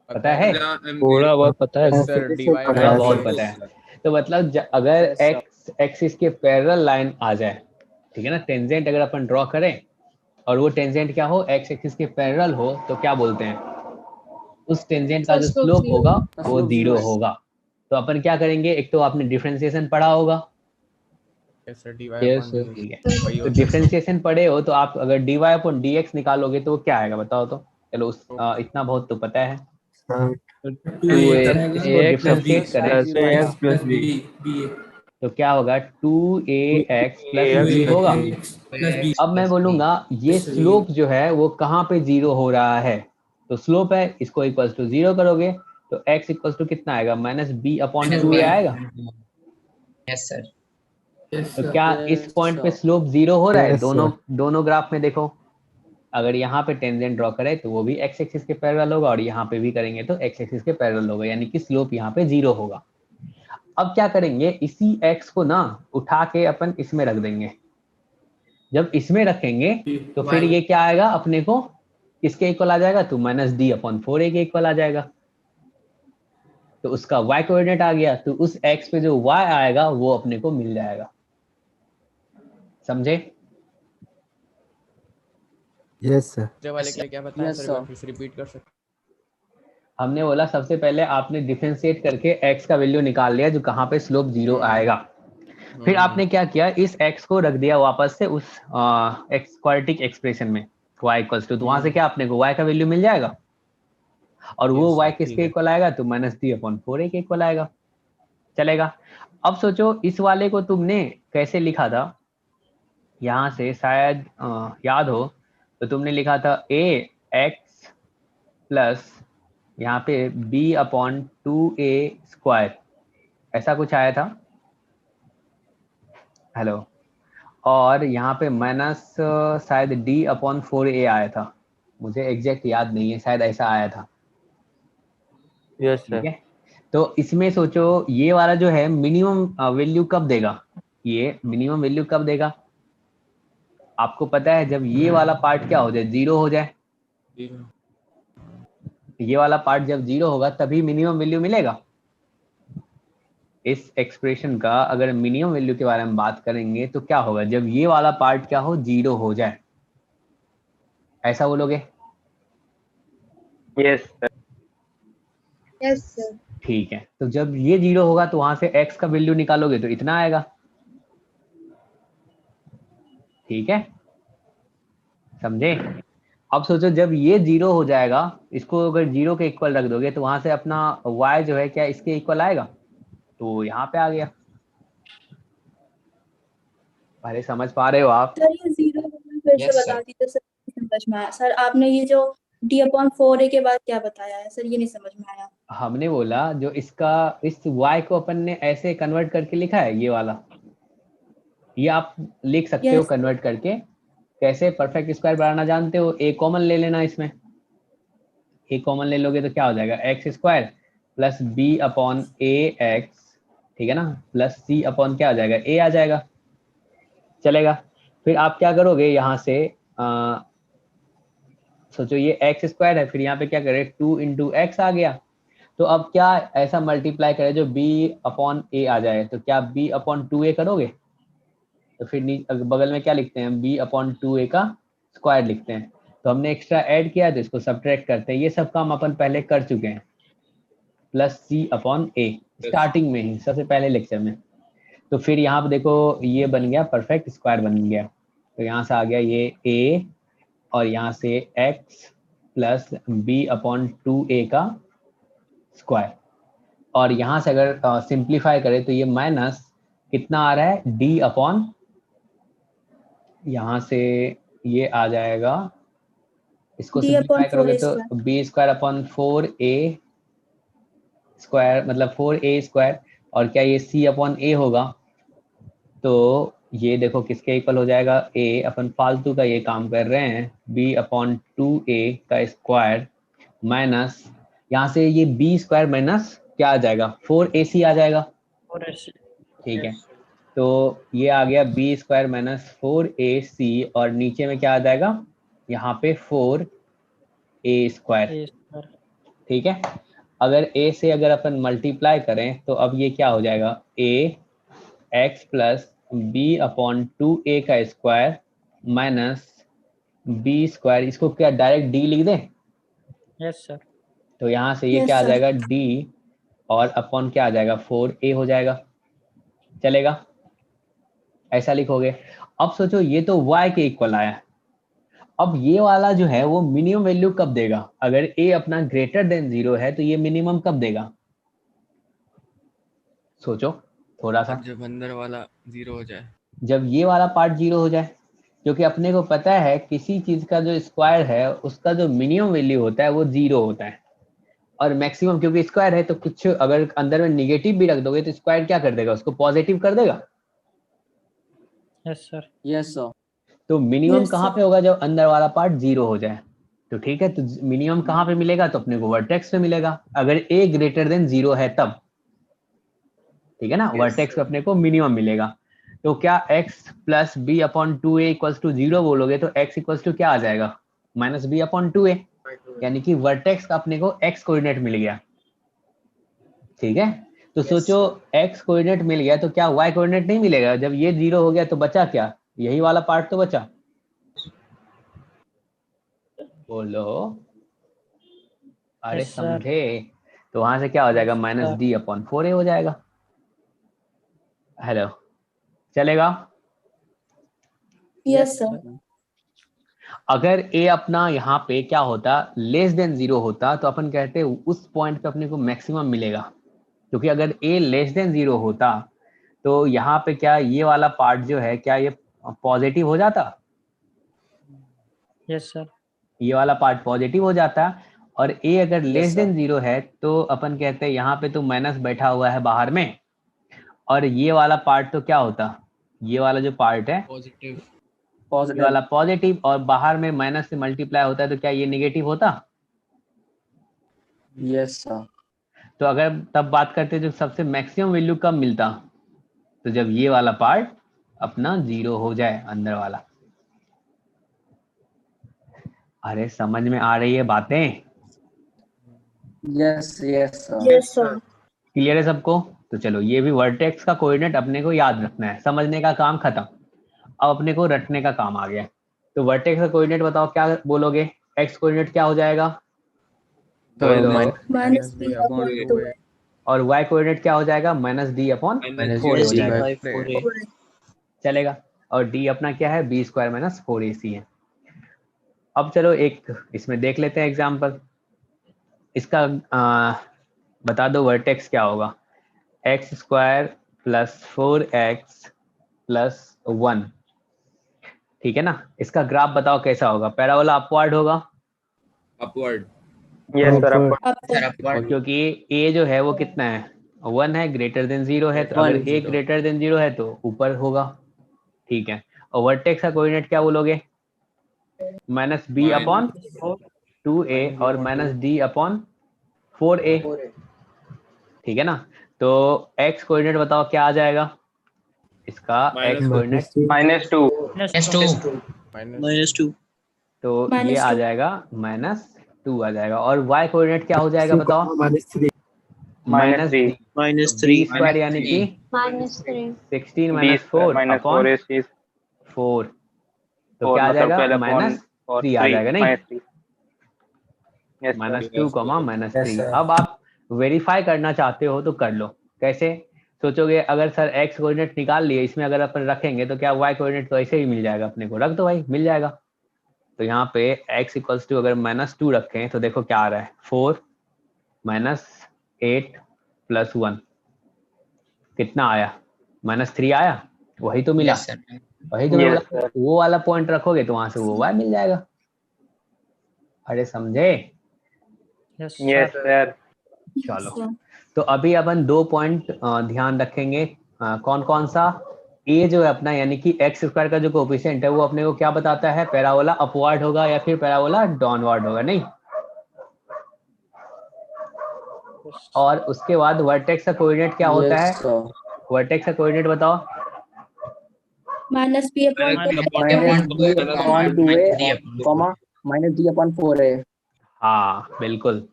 पता है, थोड़ा बहुत पता है। सर डीवाई थोड़ा बहुत पता है। तो मतलब अगर एक्स एक्सिस के पैरेलल लाइन आ जाए, ठीक है ना, टेंजेंट अगर अपन ड्रॉ करें और वो टेंजेंट क्या हो, एक्स एक्सिस के पैरेलल हो, तो क्या बोलते हैं, उस टेंजेंट का जो स्लोप होगा वो 0 होगा। तो अपन क्या करेंगे, एक तो आपने डिफरेंशिएशन पढ़ा होगा, yes sir dy yes upon ठीक है। वही तो होता है। डिफरेंशिएशन पढ़े हो तो आप अगर dy/dx निकालोगे तो वो क्या आएगा बताओ तो। चलो इतना बहुत तो पता है। इसको डिफरेंशिएट करें प्लस बी तो क्या होगा, 2ax प्लस b होगा। अब मैं बोलूंगा ये स्लोप जो है वो कहाँ पे 0 हो रहा है, तो स्लोप है, इसको इक्वल्स टू 0 करोगे तो x इक्वल्स टू कितना आएगा, -b/2a आएगा। Yes sir. तो क्या इस पॉइंट पे स्लोप 0 हो रहा है, Yes, दोनों sir. दोनों ग्राफ में देखो। अगर यहाँ पे टेंजेंट ड्रॉ करें तो वो भी x एक्सिस के पैरेलल होगा और यहाँ पे भी करेंगे तो x एक्सिस के पैरेलल होगा, यानी कि स्लोप यहाँ पे 0 होगा। अब क्या करेंगे, इसी x को ना उठा के अपन इसमें रख देंगे। जब इसमें रखेंगे तो फिर ये क्या आएगा अपने को, किसके इक्वल आ जाएगा, तो -d/4a के इक्वल आ जाएगा। तो उसका y कोऑर्डिनेट आ गया, तो उस x पे जो y आएगा वो अपने को मिल जाएगा, समझे। Yes, sir. दूसरे वाले के लिए क्या बताया सर, एक बार फिर से रिपीट कर सकते हमने बोला सबसे पहले आपने डिफरेंशिएट करके x का वैल्यू निकाल लिया जो कहाँ पे स्लोप 0 आएगा। फिर आपने क्या किया, इस x को रख दिया वापस से उस क्वाड्रेटिक एक्सप्रेशन में y इक्वल्स टू, तो वहां से क्या अपने को y का वैल्यू मिल जाएगा और वो y किसके इक्वल आएगा, तो -d/4a के इक्वल आएगा। चलेगा। अब सोचो इस वाले को तुमने कैसे लिखा था, यहाँ से शायद याद हो तो तुमने लिखा था ax प्लस यहाँ पे b/2a², ऐसा कुछ आया था, हेलो। और यहाँ पे माइनस शायद d/4a आया था, मुझे एग्जैक्ट याद नहीं है, शायद ऐसा आया था। यस ठीक सर। है, तो इसमें सोचो ये वाला जो है मिनिमम वैल्यू कब देगा, ये मिनिमम वैल्यू कब देगा, आपको पता है जब ये वाला पार्ट क्या हो जाए, 0 हो जाए। ये वाला पार्ट जब 0 होगा तभी मिनिमम वैल्यू मिलेगा। इस एक्सप्रेशन का अगर मिनिमम वैल्यू के बारे में बात करेंगे तो क्या होगा, जब ये वाला पार्ट क्या हो, 0 हो जाए, ऐसा बोलोगे। Yes sir. Yes sir. ठीक है, तो जब ये 0 होगा तो वहां से x का वैल्यू निकालोगे तो इतना आएगा, ठीक है, समझे? अब सोचो जब ये 0 हो जाएगा, इसको अगर 0 के इक्वल रख दोगे तो वहां से अपना y जो है क्या इसके इक्वल आएगा, तो यहाँ पे आ गया। अरे समझ पा रहे हो आप? सर ये जीरो फिर से बता दीजिए सर, नहीं समझ में आया सर। आपने ये जो d/4a के बाद क्या बताया है सर, ये नहीं समझ में आया। हमने बोला जो इसका इस y को अपन ने ऐसे कन्वर्ट करके लिखा है, ये वाला, ये आप लिख सकते हो Yes. कन्वर्ट करके। कैसे? परफेक्ट स्क्वायर बनाना जानते हो, a कॉमन ले लेना, इसमें a कॉमन ले लोगे तो क्या हो जाएगा, x square plus b upon a x, ठीक है ना, प्लस सी अपॉन क्या आ जाएगा, a आ जाएगा। चलेगा? फिर आप क्या करोगे यहाँ से, सोचो ये एक्स स्क्वायर है, फिर यहाँ पे क्या करें, 2 इंटू एक्स आ गया। तो अब क्या ऐसा मल्टीप्लाई करें जो b अपॉन ए आ जाए, तो क्या b अपॉन 2a करोगे, तो फिर बगल में क्या लिखते हैं, b अपॉन 2a का स्क्वायर लिखते हैं। तो हमने एक्स्ट्रा ऐड किया तो इसको सब्ट्रैक्ट करते हैं, ये सब काम अपन पहले कर चुके हैं। Plus c upon a starting में ही, सबसे पहले लेक्चर में। तो फिर यहाँ पे देखो ये बन गया, परफेक्ट स्क्वायर बन गया। तो यहाँ से आ गया ये a और यहाँ से x plus b upon 2a का स्क्वायर, और यहाँ से अगर सिंप्लीफाई करें तो ये माइनस कितना आ रहा है, d अपॉन, यहाँ से ये आ जाएगा, इसको सिंप्लीफाई करोगे तो b square upon 4a square, मतलब 4a स्क्वायर, और क्या ये c अपॉन a होगा, तो ये देखो किसके इक्वल हो जाएगा, a, अपन फालतू का ये काम कर रहे हैं, b अपॉन 2a का स्क्वायर माइनस, यहाँ से ये b स्क्वायर माइनस क्या आ जाएगा, 4ac आ जाएगा। ठीक है, तो ये आ गया b स्क्वायर माइनस 4ac, और नीचे में क्या आ जाएगा, यहाँ पे 4a स्क्वायर। ठीक है, अगर a से अगर अपन मल्टीप्लाई करें तो अब ये क्या हो जाएगा, a x plus b upon 2a का स्क्वायर माइनस b स्क्वायर, इसको क्या डायरेक्ट d लिख दें? Yes sir. तो यहाँ से ये क्या आ जाएगा, d और अपॉन क्या आ जाएगा, 4a हो जाएगा। चलेगा? ऐसा लिखोगे। अब सोचो ये तो y के इक्वल आया, अब ये वाला जो है वो मिनिमम वैल्यू कब देगा, अगर a अपना ग्रेटर देन 0 है तो ये मिनिमम कब देगा, सोचो थोड़ा सा। जब अंदर वाला 0 हो जाए, जब ये वाला पार्ट 0 हो जाए, क्योंकि अपने को पता है किसी चीज का जो स्क्वायर है उसका जो मिनिमम वैल्यू होता है वो 0 होता है, और मैक्सिमम क्योंकि स्क्वायर है तो कुछ अगर अंदर में निगेटिव भी रख दोगे तो स्क्वायर क्या कर देगा, उसको पॉजिटिव कर देगा। Yes sir. Yes sir. तो मिनिमम कहाँ पे होगा, जब अंदर वाला पार्ट 0 हो जाए। तो ठीक है, तो मिनिमम कहाँ पे मिलेगा, तो अपने को वर्टेक्स पे मिलेगा, अगर a ग्रेटर देन 0 है तब। ठीक है ना, वर्टेक्स पे अपने को मिनिमम मिलेगा। तो क्या x प्लस b upon 2a equals to 0 बोलोगे तो x इक्वल्स टू क्या आ जाएगा, माइनस बी अपॉन 2a, यानी कि वर्टेक्स का अपने को x कोऑर्डिनेट मिल गया। ठीक है, तो सोचो x कोऑर्डिनेट मिल गया तो क्या y कोऑर्डिनेट नहीं मिलेगा, जब ये 0 हो गया तो बचा क्या, यही वाला पार्ट तो बचा। बोलो, अरे Yes, sir. समझे? तो वहां से क्या हो जाएगा, माइनस d अपॉन 4a हो जाएगा। हेलो, चलेगा? Yes sir. अगर a अपना यहाँ पे क्या होता, लेस देन 0 होता, तो अपन कहते उस पॉइंट पे अपने को मैक्सिमम मिलेगा, क्योंकि अगर a लेस देन 0 होता तो यहाँ पे क्या ये वाला पार्ट जो है क्या ये पॉजिटिव हो जाता, यस सर। ये वाला पार्ट पॉजिटिव हो जाता, और a अगर लेस देन 0 है तो अपन कहते हैं यहाँ पे तो माइनस बैठा हुआ है बाहर में, और ये वाला पार्ट तो क्या होता, ये वाला जो पार्ट है पॉजिटिव, ये वाला पॉजिटिव, और बाहर में माइनस से मल्टीप्लाई होता है तो क्या ये नेगेटिव होता। Yes sir. तो अगर तब बात करते जब सबसे मैक्सिमम वैल्यू कब मिलता, तो जब ये वाला पार्ट अपना 0 हो जाए, अंदर वाला। अरे समझ में आ रही है बातें? Yes yes sir. Yes sir. Clear है सबको? तो चलो ये भी वर्टेक्स का कोऑर्डिनेट अपने को याद रखना है, समझने का काम खत्म, अब अपने को रटने का काम आ गया। तो वर्टेक्स का कोऑर्डिनेट बताओ क्या बोलोगे, एक्स कोऑर्डिनेट क्या हो जाएगा, माइनस बी अपॉन 2a और वाई कोऑर्डिनेट क्या हो जाएगा, माइनस डी अपॉन 4 हो जाएगा। चलेगा? और डी अपना क्या है, बी स्क्वायर माइनस 4ac है। अब चलो एक इसमें देख लेते हैं एग्जाम्पल। इसका बता दो वर्टेक्स क्या होगा, x square plus 4x plus 1, ठीक है ना। इसका ग्राफ बताओ कैसा होगा, पैराबोला अपवर्ड होगा, अपवर्ड। Yes sir Upward. आपको क्योंकि a जो है वो कितना है, 1 है, ग्रेटर देन 0 है, तो अगर a ग्रेटर देन 0 है तो ऊपर होगा, ठीक है। और वर्टेक्स का कोऑर्डिनेट क्या बोलोगे, माइनस बी अपॉन 2a और माइनस डी अपॉन 4a, ठीक है ना। तो x कोऑर्डिनेट बताओ क्या आ जाएगा, इसका x कोऑर्डिनेट -2 -2 तो ये -2 आ जाएगा -2 आ जाएगा। और y कोऑर्डिनेट क्या हो जाएगा बताओ, -3. -3 -3 स्क्वायर यानी कि -3 16 माइनस 4 अपॉन 4ac 4, तो क्या आ जाएगा, -3 आ जाएगा, नहीं -2 -3। अब आप वेरीफाई करना चाहते हो तो कर लो, कैसे सोचोगे, अगर सर x कोऑर्डिनेट निकाल लिए, इसमें अगर अपन रखेंगे तो क्या y कोऑर्डिनेट तो ऐसे ही मिल जाएगा अपने को, रख दो भाई मिल जाएगा। तो यहाँ पे x इक्वल्स टू अगर -2 रखें तो देखो क्या आ रहा है, 4 -8 प्लस 1 कितना आया, -3 आया, वही तो मिला, वही तो मैं Yes, बोला, वो वाला पॉइंट रखोगे तो वहां से वो y मिल जाएगा। अरे समझे, यस यस सर चलो। तो अभी अपन 2 पॉइंट ध्यान रखेंगे, कौन कौन सा, ए जो है अपना यानी कि एक्स स्क्वायर का जो कोएफिशिएंट है वो अपने को क्या बताता है, पैराबोला अपवर्ड होगा या फिर पैराबोला डाउनवर्ड होगा, नहीं। और उसके बाद वर्टेक्स का कोऑर्डिनेट क्या होता है, वर्टेक्स का कोऑर्डिनेट बताओ, -b अपॉन -2a, हाँ बिल्कुल।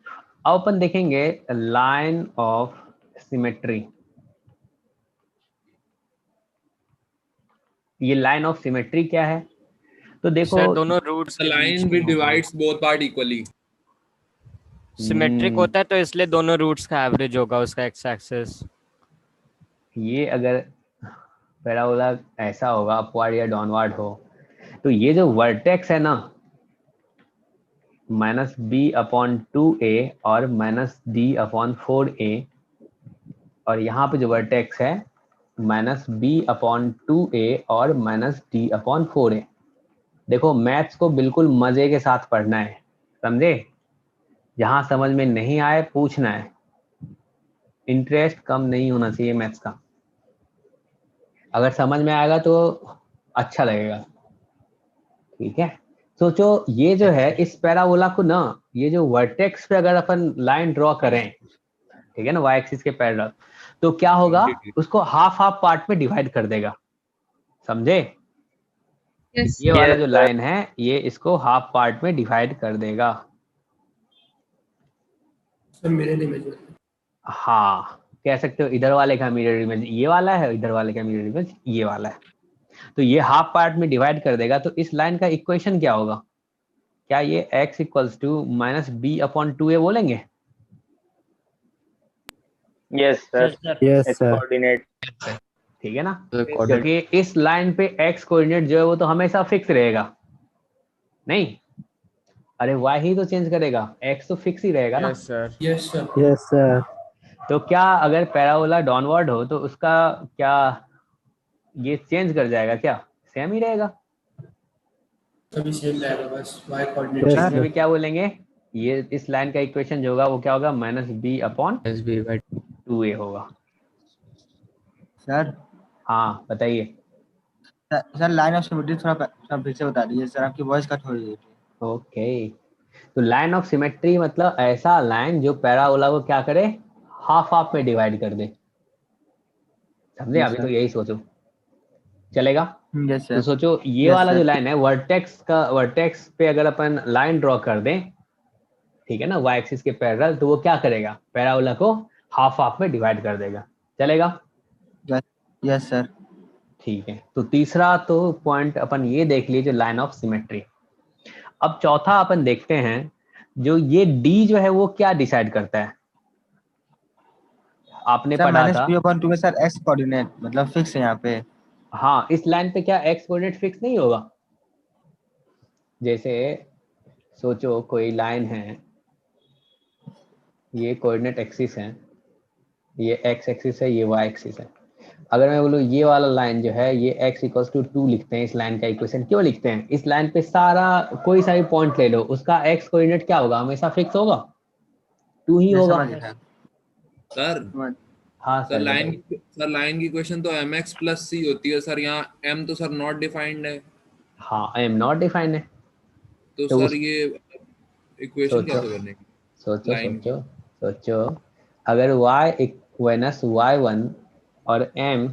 अब अपन देखेंगे लाइन ऑफ सिमेट्री, ये लाइन ऑफ सिमेट्री क्या है, तो देखो सर दोनों roots The line which divides both part equally. Symmetric होता है तो इसलिए दोनों रूट्स का एवरेज होगा उसका एक्स एक्सिस। ये अगर पैराबोला ऐसा होगा अपवर्ड या डाउनवर्ड हो, तो ये जो वर्टेक्स है ना -b/2a और -d/4a, और यहाँ पे जो वर्टेक्स है -b/2a और -d/4a। देखो मैथ्स को बिल्कुल मजे के साथ पढ़ना है, समझे, जहाँ समझ में नहीं आए पूछना है, इंटरेस्ट कम नहीं होना चाहिए मैथ्स का, अगर समझ में आएगा तो अच्छा लगेगा, ठीक है। सोचो ये जो है इस पैराबोला को ना, ये जो वर्टेक्स पे अगर अपन लाइन ड्रॉ करें, ठीक है ना, वाई एक्सिस के पैरेलल, तो क्या होगा, उसको हाफ हाफ पार्ट में डिवाइड कर देगा, समझे। ये वाला जो लाइन है ये इसको हाफ पार्ट में डिवाइड कर देगा, हाँ कह सकते हो, इधर वाले का मिरर इमेज ये वाला है, इधर वाले का मिरर इमेज ये वाला है, तो ये हाफ पार्ट में डिवाइड कर देगा। तो इस लाइन का इक्वेशन क्या होगा, क्या ये x इक्वल्स टू -b/2a बोलेंगे, yes sir Yes, sir. Coordinate ठीक है ना, क्योंकि इस लाइन पे x कोऑर्डिनेट जो है वो तो हमेशा फिक्स रहेगा, नहीं, अरे y ही तो चेंज करेगा, x तो फिक्स ही रहेगा ना। Sir Yes, sir. तो क्या अगर पैराबोला डाउनवर्ड हो तो उसका क्या ये चेंज कर जाएगा, क्या सेम ही रहेगा, तभी सेम रहेगा, बस y तो कोऑर्डिनेट इसमें भी क्या बोलेंगे, ये इस लाइन का इक्वेशन जो होगा वो क्या होगा, -b/2a होगा। सर हाँ बताइए। सर लाइन ऑफ सिमेट्री थोड़ा फिर से बता दीजिए सर, आपकी वॉइस कट हो रही है। ओके, तो लाइन ऑफ सिमेट्री मतलब ऐसा लाइन जो पैराबोला को क्या करे, हाफ हाफ में डिवाइड कर दे, समझे। अभी तो यही सोचो, चलेगा। यस तो सर। सोचो ये Yes, वाला sir. जो लाइन है वर्टेक्स पे अगर अपन लाइन ड्रॉ कर दें, ठीक है ना, वाई एक्सिस के पैरेलल, तो वो क्या करेगा, पैराबोला को हाफ हाफ में डिवाइड कर देगा, चलेगा। Yes sir. ठीक है, तो तीसरा तो पॉइंट अपन ये देख लिए जो लाइन ऑफ सिमेट्री। अब चौथा अपन देखते हैं, जो ये डी जो है वो क्या डिसाइड करता है, आपने सर पढ़ा था -b/2 में सर x कोऑर्डिनेट मतलब फिक्स है यहाँ पे। हाँ, इस लाइन पे क्या x कोऑर्डिनेट फिक्स नहीं होगा? जैसे सोचो कोई लाइन है, ये कोऑर्डिनेट एक्सिस है, ये x एक्सिस है, ये y एक्सिस है। अगर मैं बोलूँ ये वाला लाइन जो है ये x इक्वल्स टू 2 लिखते हैं, इस लाइन का इक्वेशन क्यों लिखते हैं? इस लाइन पे सारा कोई सा भी पॉइंट ले लो, उसका x कोऑर्डिनेट क्या होगा? हमेशा फिक्स होगा, 2 ही होगा। समझ गया सर हाँ सर सर, लाइन बताइए। सर लाइन की इक्वेशन तो mx प्लस c होती है सर, यहाँ m तो सर नॉट डिफाइंड है, हाँ, आई एम नॉट डिफाइंड है। तो तो सर ये इक्वेशन सोचो कैसे करने की? सोचो लाइन सोचो सोचो, अगर y माइनस y1 और m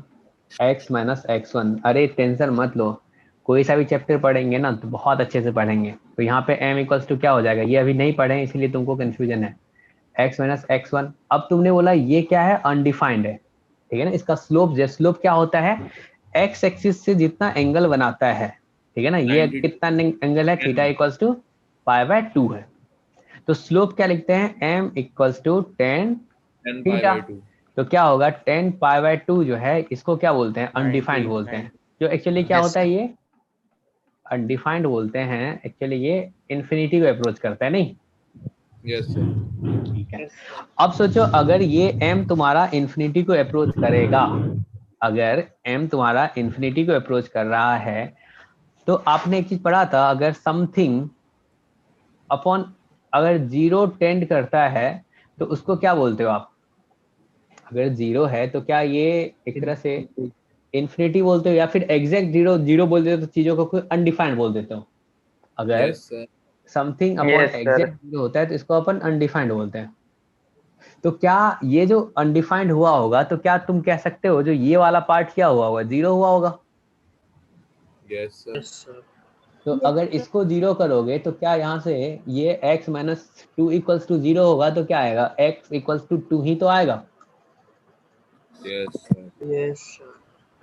x माइनस x1, अरे टेंशन मत लो, कोई सा भी चैप्टर पढ़ेंगे ना तो बहुत अच्छे से पढ़ेंगे। तो यहाँ पे m इक्वल्स टू क्या हो जाएगा, ये अभी नहीं पढ़े इसलिए तुमको कंफ्यूजन है, x माइनस x1। अब तुमने बोला ये क्या है, अनडिफाइंड है, ठीक है ना। इसका स्लोप, स्लोप क्या होता है, x एक्सिस से जितना एंगल बनाता है, ठीक है ना, ये 90 कितना एंगल है, थीटा इक्वल्स टू π/2 है। तो स्लोप क्या लिखते हैं, m इक्वल्स टू 10 10 थीटा। π/2। तो क्या होगा, 10 π/2 जो है इसको क्या बोलते हैं, अनडिफाइंड बोलते हैं। जो एक्चुअली क्या होता है, ये अनडिफाइंड बोलते हैं, एक्चुअली ये इन्फिनिटी को अप्रोच करता है, नहीं? Yes sir. ठीक है। अब सोचो अगर ये m तुम्हारा इन्फिनिटी को अप्रोच करेगा, अगर m तुम्हारा इन्फिनिटी को अप्रोच कर रहा है, तो आपने एक चीज पढ़ा था, अगर समथिंग अपॉन अगर 0 टेंड करता है तो उसको क्या बोलते हो आप? अगर 0 है तो क्या ये एक तरह से इन्फिनिटी बोलते हो, या फिर एग्जैक्ट 0 बोल देते हो तो चीजों को कोई अनडिफाइंड बोल देते हो? अगर yes sir. Something upon Yes, sir. Exact 0 होता है तो इसको अपन अनडिफाइंड बोलते हैं। तो क्या ये जो अनडिफाइंड हुआ होगा, तो क्या तुम कह सकते हो जो ये वाला पार्ट क्या हुआ होगा, 0 हुआ होगा? Yes sir. Yes, sir. तो अगर इसको 0 करोगे तो क्या यहाँ से ये x माइनस 2 इक्वल्स टू 0 होगा, तो क्या आएगा, x इक्वल्स टू 2 ही तो आएगा। Yes sir. Yes, sir.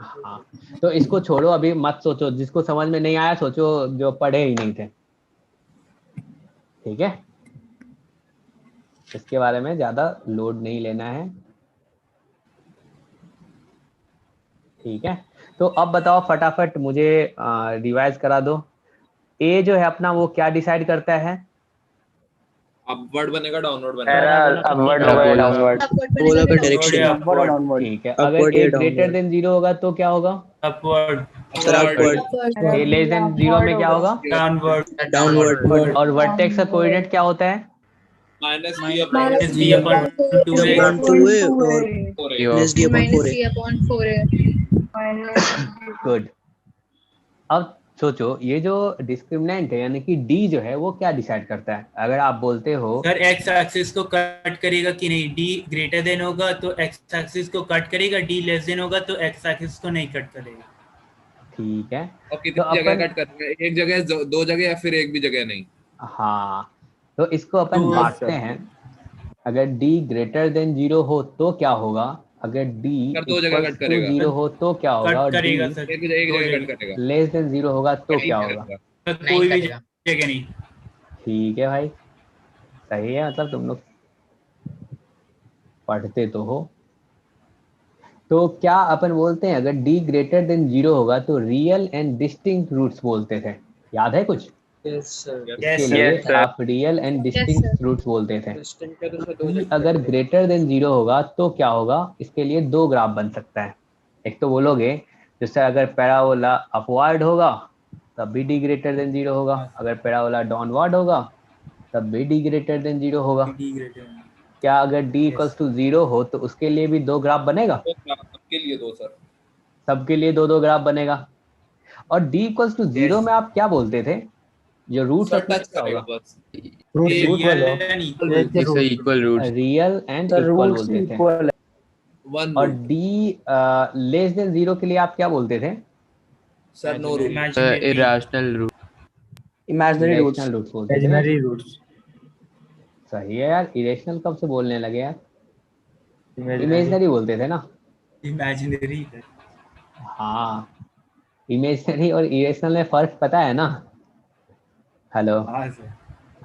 हाँ, तो इसको छोड़ो, अभी मत सोचो, जिसको समझ में नहीं आया सोचो जो पढ़े ही नहीं थे, ठीक है। इसके बारे में ज्यादा लोड नहीं लेना है, ठीक है। तो अब बताओ फटाफट मुझे रिवाइज करा दो। ए जो है अपना वो क्या डिसाइड करता है, अपवर्ड बनेगा डाउनवर्ड सर बनेगा? अपवर्ड होगा डाउनवर्ड? पोलर का डायरेक्शन Upward. ठीक है। Upward अगर या ए ग्रेटर downward? देन 0 होगा तो क्या होगा, Upward. सर अपवर्ड, ए लेस देन 0 में क्या होगा, Downward. डाउनवर्ड, और वर्टेक्स का कोऑर्डिनेट क्या होता है, minus Minus b upon 2a. Upon 2a और minus d upon 4a। Good. अब सोचो ये जो डिस्क्रिमिनेंट है यानी कि डी जो है वो क्या डिसाइड करता है? अगर आप बोलते हो सर x एक्सिस को कट करेगा कि नहीं, d ग्रेटर देन होगा तो x एक्सिस को कट करेगा, d लेस देन होगा तो x एक्सिस को नहीं कट करेगा। ठीक है, और तो कितनी जगह अपन कट करना है, एक जगह, दो जगह, या फिर एक भी जगह नहीं? हाँ, तो इसको अपन तो- बांटते हैं। अगर d ग्रेटर देन 0 हो तो क्या होगा, अगर d सर दो जगह कट करेगा। 0 हो तो क्या होगा, कट और करेगा d सर, एक जगह कट करेगा। लेस देन 0 होगा तो क्या होगा? सर कोई भी जगह नहीं। ठीक है भाई, सही है, मतलब तुम लोग पढ़ते तो हो। तो क्या अपन बोलते हैं अगर d ग्रेटर देन 0 होगा तो रियल एंड डिस्टिंक्ट रूट्स बोलते थे, याद है कुछ? Yes, sir. इसके लिए Yes, sir. आप रियल एंड डिस्टिंक्ट रूट्स बोलते थे। d अगर ग्रेटर देन 0 होगा तो क्या होगा, इसके लिए दो ग्राफ बन सकता है। एक तो बोलोगे जैसे अगर पैराबोला अपवर्ड होगा तब भी d ग्रेटर देन 0 होगा, अगर पैराबोला डाउनवर्ड होगा तब भी d ग्रेटर देन 0 होगा। D greater. क्या अगर d इक्वल्स टू 0 हो तो उसके लिए भी दो ग्राफ बनेगा? सबके लिए दो सर। सबके लिए दो दो ग्राफ बनेगा। और d इक्वल्स टू 0 में आप क्या बोलते थे, जो रूट सर टच करेगा बस। रूट Real नहीं। Equal root. Real and equal बोलते थे। वन और रूट। d लेस देन 0 के लिए आप क्या बोलते थे, sir no root. Imaginary. Irrational root. Imaginary roots, irrational roots बोलते थे। इमेजिनरी रूट्स, सही है यार, इरेशनल कब से बोलने लगे यार, इमेजिनरी बोलते थे ना। Imaginary. हाँ, इमेजिनरी और इरेशनल में फर्क पता है ना? हेलो, हाँ सर।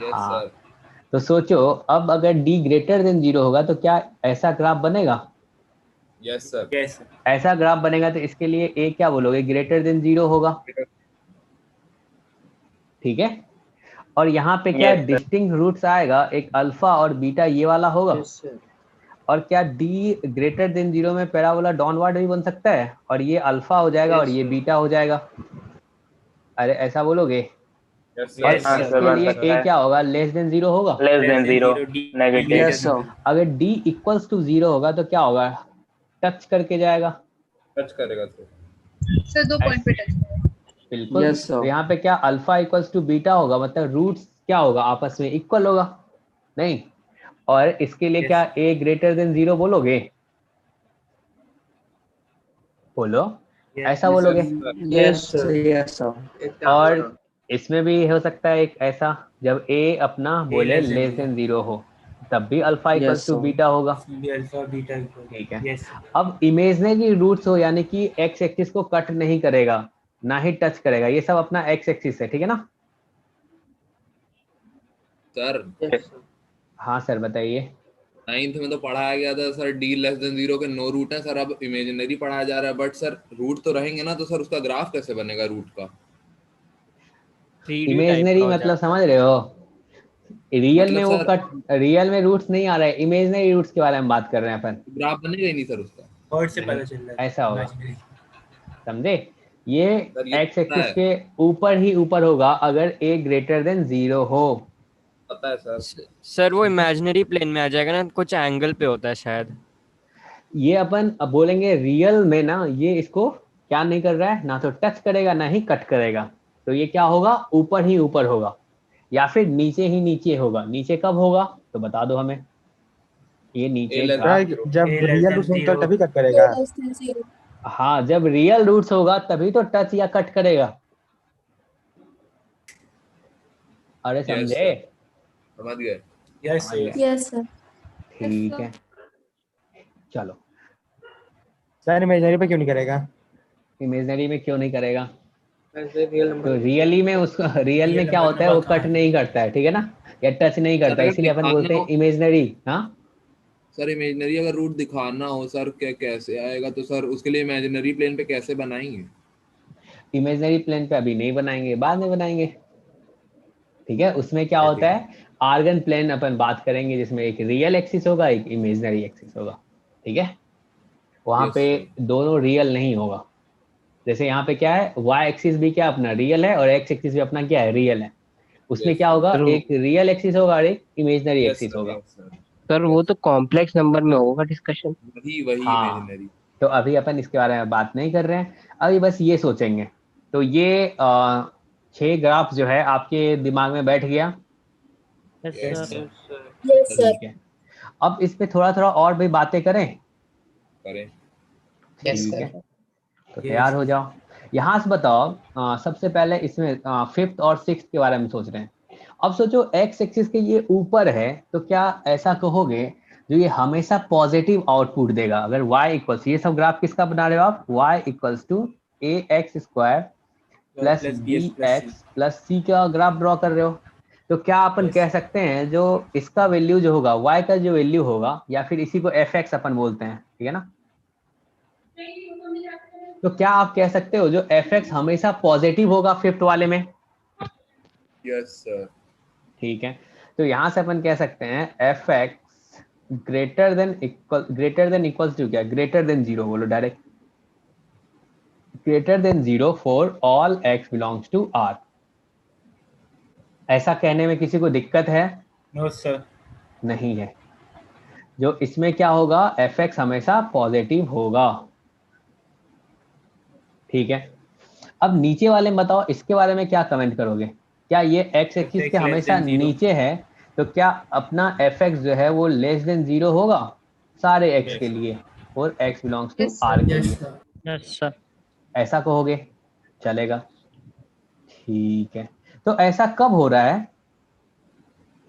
यस हाँ। सर। तो सोचो अब अगर d ग्रेटर देन 0 होगा तो क्या ऐसा ग्राफ बनेगा? Yes sir. Yes sir. ऐसा ग्राफ बनेगा तो इसके लिए ए क्या बोलोगे, ग्रेटर देन 0 होगा, ठीक है। और यहाँ पे क्या Yes, sir. डिस्टिंक्ट रूट्स आएगा, एक अल्फा और बीटा ये वाला होगा। और क्या डी ग्रेटर देन 0 में पैराबोला डाउनवर्ड भी बन सकता है, और ये अल्फा हो जाएगा और ये बीटा हो जाएगा। अरे ऐसा बोलोगे। यस और Yes, sir. इसके लिए ए क्या होगा, लेस देन 0 होगा। Less than 0. Negative. Yes sir. अगर डी इक्वल्स टू 0 होगा तो क्या होगा, टच करके जाएगा। टच करेगा सर। सर 2 पॉइंट पे टच करेगा। बिल्कुल। Yes, sir. तो यहाँ पे क्या अल्फा इक्वल्स टू बीटा होगा, मतलब रूट्स क्या होगा, आपस में इक्वल होगा, नहीं। और इसके लिए Yes. क्या ए ग्रेटर देन 0 बोलोगे, बोलो, ऐसा बोलोगे। Yes sir. और इसमें भी हो सकता है एक ऐसा, जब ए अपना बोले less than लेस देन 0 हो, तब भी alpha equals to sir. Beta होगा। इसमें भी अल्फा बीटा ठीक है। यस अब इमेजनरी रूट्स हो, यानी कि एक्स एक्सिस को कट नहीं करेगा, ना ही टच करेगा, ये सब अपना एक्स एक्सिस है, ठीक है ना। सर हाँ सर बताइए। 9th में तो पढ़ाया गया था सर डी लेस देन 0 के नो रूट है सर, अब इमेजिनरी पढ़ाया जा रहा है, बट सर रूट तो रहेंगे ना, तो सर उसका ग्राफ कैसे बनेगा रूट का। 3D इमेजनरी टाइप का हो मतलब समझ रहे हो, रियल मतलब में वो सर- कट, रियल में रूट्स नहीं आ रहा है, इमेजनरी रूट्स के बारे में बात कर रहे हैं अपन। ग्राफ बनेगा ही नहीं सर उसका। वर्ड से पता चल रहा है ऐसा होगा। Imaginary. समझे, ये सर, ये एक्स पता एक्सिस है। के ऊपर ही ऊपर होगा अगर ए ग्रेटर देन 0 हो। पता है सर। सर वो इमेजिनरी प्लेन में आ जाएगा ना, कुछ एंगल पे होता है शायद। ये अपन अब बोलेंगे रियल में ना, ये इसको क्या नहीं कर रहा है, ना तो टच करेगा ना ही कट करेगा, तो ये क्या होगा, ऊपर ही ऊपर होगा, या फिर नीचे ही नीचे होगा। नीचे कब होगा तो बता दो हमें, ये नीचे A less का, than 0. जब A less real than root होगा 0. तभी कट करेगा। less than 0. हाँ जब रियल रूट्स होगा तभी तो टच या कट करेगा। अरे Yes, समझे, sir. समझ गए। Yes Yes, sir. ठीक है। चलो, सर इमेजिनरी पे क्यों नहीं करेगा? इमेजनरी में क्यों नहीं करेगा, तो रियली में उसको, रियल में क्या नंबर होता है, वो कहाँ कट नहीं करता है, ठीक है ना, या टच नहीं करता है, अगर इसीलिए अपन दिखाना बोलते हैं हो- इमेजनरी। हाँ सर इमेजिनरी अगर रूट दिखाना हो सर क्या कैसे आएगा, तो सर उसके लिए इमेजिनरी प्लेन पे कैसे बनाएंगे। इमेजनरी प्लेन पे अभी नहीं बनाएंगे, बाद में बनाएंगे, ठीक है। उसमें क्या होता है, आर्गन प्लेन अपन बात करेंगे, जिसमें एक रियल एक्सिस होगा, एक इमेजनरी एक्सिस होगा, ठीक है। वहां Yes, पे sir. दोनों रियल नहीं होगा। जैसे यहाँ पे क्या है, वाई एक्सिस भी क्या अपना रियल है, और एक्स एक्सिस भी अपना क्या है, रियल है। उसमें Yes, क्या sir. होगा, True. एक रियल एक्सिस होगा और एक इमेजनरी Yes, एक्सिस sir. होगा। Yes, sir. सर वो तो कॉम्प्लेक्स नंबर में होगा डिस्कशन। वही हाँ। इमेजिनरी। तो अभी अपन इसके बारे में बात नहीं कर रहे हैं, अभी बस ये सोचेंगे। तो ये 6 ग्राफ जो है आपके दिमाग में बैठ गया, Yes, Yes, sir. sir. Yes, sir. ठीक है। अब इस पे थोड़ा थोड़ा और भी बातें करें, करें। ठीक है। तो तैयार हो जाओ। यहाँ से बताओ, सबसे पहले इसमें 5th और 6th के बारे में सोच रहे हैं। अब सोचो एक्स एक्सिस के ये ऊपर है, तो क्या ऐसा कहोगे जो ये हमेशा पॉजिटिव आउटपुट देगा, अगर y इक्वल्स, ये सब ग्राफ किसका बना रहे हो आप, y equals to a x square plus b x plus c का ग्राफ ड्रॉ कर रहे हो, तो क्या अपन Yes. कह सकते हैं जो इसका वैल्यू जो होगा, y का जो वैल्यू होगा, या फिर इसी को एफ एक्स अपन बोलते हैं, ठीक है ना। तो क्या आप कह सकते हो जो एफ एक्स हमेशा पॉजिटिव होगा 5th वाले में, यस सर। ठीक है। तो यहां से अपन कह सकते हैं f x greater than equals to क्या, ग्रेटर देन 0 बोलो डायरेक्ट, greater than 0 for all x belongs to r. ऐसा कहने में किसी को दिक्कत है? No sir. नहीं है। जो इसमें क्या होगा, एफ एक्स हमेशा पॉजिटिव होगा, ठीक है। अब नीचे वाले में बताओ, इसके बारे में क्या कमेंट करोगे, क्या ये एक्स एक्सिस के हमेशा नीचे है, तो क्या अपना एफ एक्स जो है वो लेस देन 0 होगा सारे एक्स के लिए, और एक्स बिलोंग्स टू आर के लिए, Yes, sir. ऐसा कहोगे, चलेगा, ठीक है। तो ऐसा कब हो रहा है,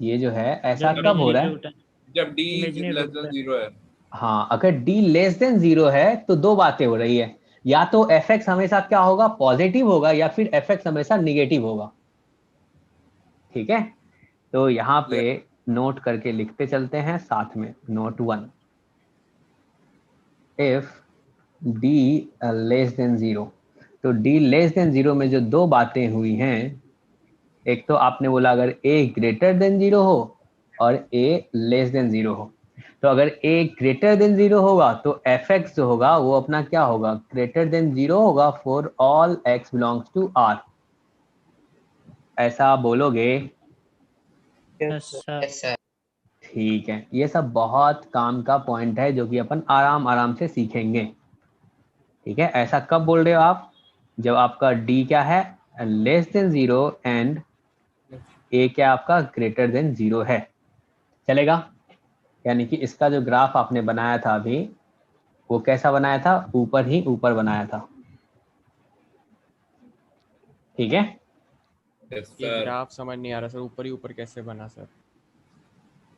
ये जो है ऐसा जब कब हो रहा है, root है। जब d Imaginary less root than है। 0 है। हाँ अगर d लेस देन 0 है तो दो बातें हो रही है, या तो एफ एक्स हमेशा क्या होगा, पॉजिटिव होगा, या फिर एफ एक्स हमेशा निगेटिव होगा, ठीक है। तो यहाँ पे नोट करके लिखते चलते हैं साथ में, note 1, if D less than 0। तो डी लेस देन 0 में जो दो बातें हुई हैं, एक तो आपने बोला अगर ए ग्रेटर देन 0 हो और ए लेस देन 0 हो। तो अगर ए ग्रेटर देन 0 होगा तो एफ एक्स जो होगा वो अपना क्या होगा, ग्रेटर देन 0 होगा for all x belongs to r. ऐसा आप बोलोगे? Yes sir. ठीक है, ये सब बहुत काम का पॉइंट है जो कि अपन आराम आराम से सीखेंगे। ठीक है, ऐसा कब बोल रहे हो आप? जब आपका डी क्या है, लेस देन 0 एंड ए क्या आपका ग्रेटर देन 0 है। चलेगा? यानी कि इसका जो ग्राफ आपने बनाया था अभी, वो कैसा बनाया था, ऊपर ही ऊपर बनाया था। ठीक है, ये ग्राफ समझ नहीं आ रहा सर, ऊपर ही ऊपर कैसे बना सर?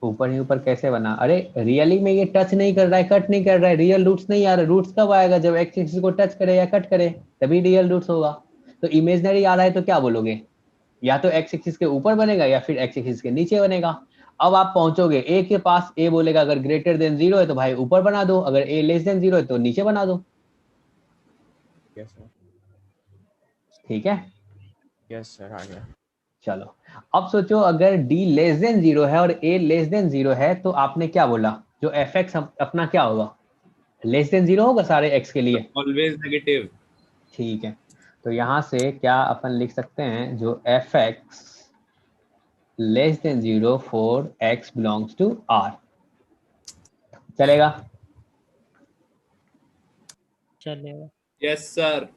ऊपर ही ऊपर कैसे बना? अरे रियली में ये टच नहीं कर रहा है, कट नहीं कर रहा है, रियल रूट्स नहीं आ रहे। रूट्स कब आएगा? जब एक्स एक्सिस को टच करे या कट करे, तभी रियल रूट्स होगा। तो इमेजिनरी आ रहा है तो क्या बोलोगे, या तो एक्स एक्सिस के ऊपर बनेगा या फिर एक्स एक्सिस के नीचे बनेगा। अब आप पहुंचोगे ए के पास, ए बोलेगा अगर ग्रेटर देन 0 है तो भाई ऊपर बना दो, अगर ए लेस देन 0 है तो नीचे बना दो। Yes sir. ठीक है, यस सर, आ गया। चलो अब सोचो अगर d लेस देन 0 है और a लेस देन 0 है तो आपने क्या बोला, जो एफ एक्स अपना क्या होगा, लेस देन 0 होगा सारे x के लिए, ऑलवेज नेगेटिव। ठीक है, तो यहां से क्या अपन लिख सकते हैं, जो f x less than 0 for x belongs to r। चलेगा? चलेगा। Yes sir.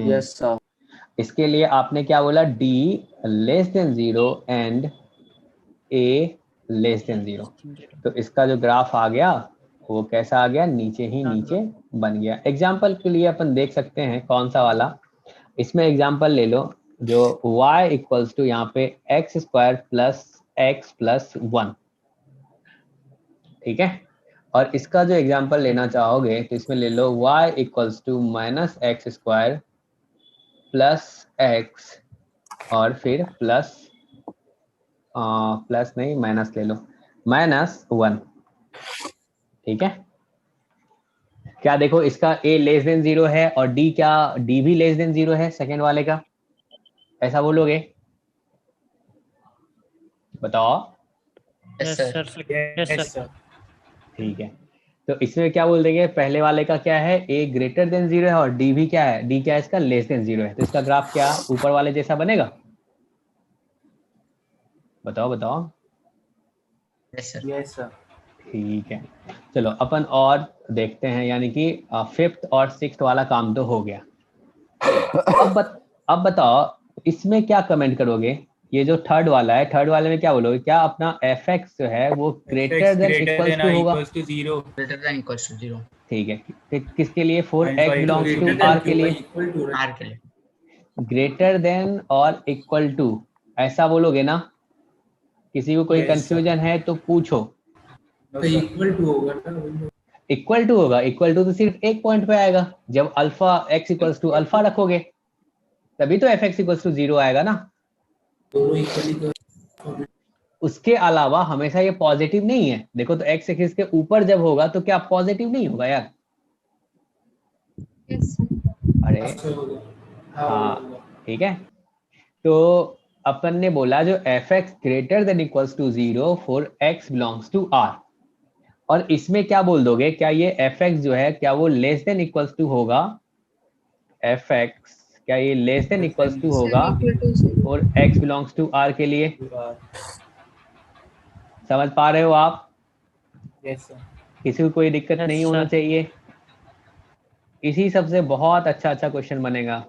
Yes sir. इसके लिए आपने क्या बोला, d less than 0 and a less than 0। तो इसका जो ग्राफ आ गया वो कैसा आ गया, नीचे ही नीचे बन गया। एग्जाम्पल के लिए अपन देख सकते हैं कौन सा वाला, इसमें एग्जाम्पल ले लो जो y इक्वल्स टू यहाँ पे x square plus x plus 1। ठीक है, और इसका जो एग्जाम्पल लेना चाहोगे तो इसमें ले लो y equals to minus x square plus x और फिर प्लस नहीं माइनस ले लो, -1। ठीक है, क्या देखो इसका a लेस देन 0 है और d क्या, d भी लेस देन 0 है सेकेंड वाले का, ऐसा बोलोगे? बताओ। Yes sir. ठीक है, तो इसमें क्या बोल देंगे, पहले वाले का क्या है, a ग्रेटर देन 0 है और d भी क्या है, d क्या है इसका, लेस देन 0 है। तो इसका ग्राफ क्या ऊपर वाले जैसा बनेगा? बताओ बताओ। Yes sir. ठीक है, चलो अपन और देखते हैं, यानी कि 5th और 6th वाला काम तो हो गया। अब बताओ इसमें क्या कमेंट करोगे, ये जो थर्ड वाला है, थर्ड वाले में क्या बोलोगे, क्या अपना एफ एक्स जो है वो ग्रेटर देन इक्वल्स टू होगा? Greater than equals to 0। ठीक है, किसके लिए, for x belongs to r के लिए, आर के लिए ग्रेटर देन और इक्वल टू, ऐसा बोलोगे ना? किसी को कोई कंफ्यूजन है तो पूछो। इक्वल टू होगा ना, इक्वल टू होगा, इक्वल टू तो सिर्फ एक पॉइंट पे आएगा, जब alpha x equals to alpha रखोगे तभी तो एफ एक्स इक्वल्स टू 0 आएगा ना। उसके अलावा हमेशा ये पॉजिटिव नहीं है, देखो तो एक्स एक्सिस के ऊपर जब होगा तो क्या पॉजिटिव नहीं होगा यार? अरे हाँ, ठीक है, तो अपन ने बोला जो f x greater than equals to 0 for x belongs to r, और इसमें क्या बोल दोगे, क्या ये एफ एक्स जो है क्या वो लेस देन इक्वल्स टू होगा, एफ एक्स क्या ये लेस देन इक्वल्स टू होगा और x बिलोंग्स टू r के लिए? समझ पा रहे हो आप? Yes sir. किसी को कोई दिक्कत नहीं होना चाहिए। इसी सबसे बहुत अच्छा क्वेश्चन बनेगा,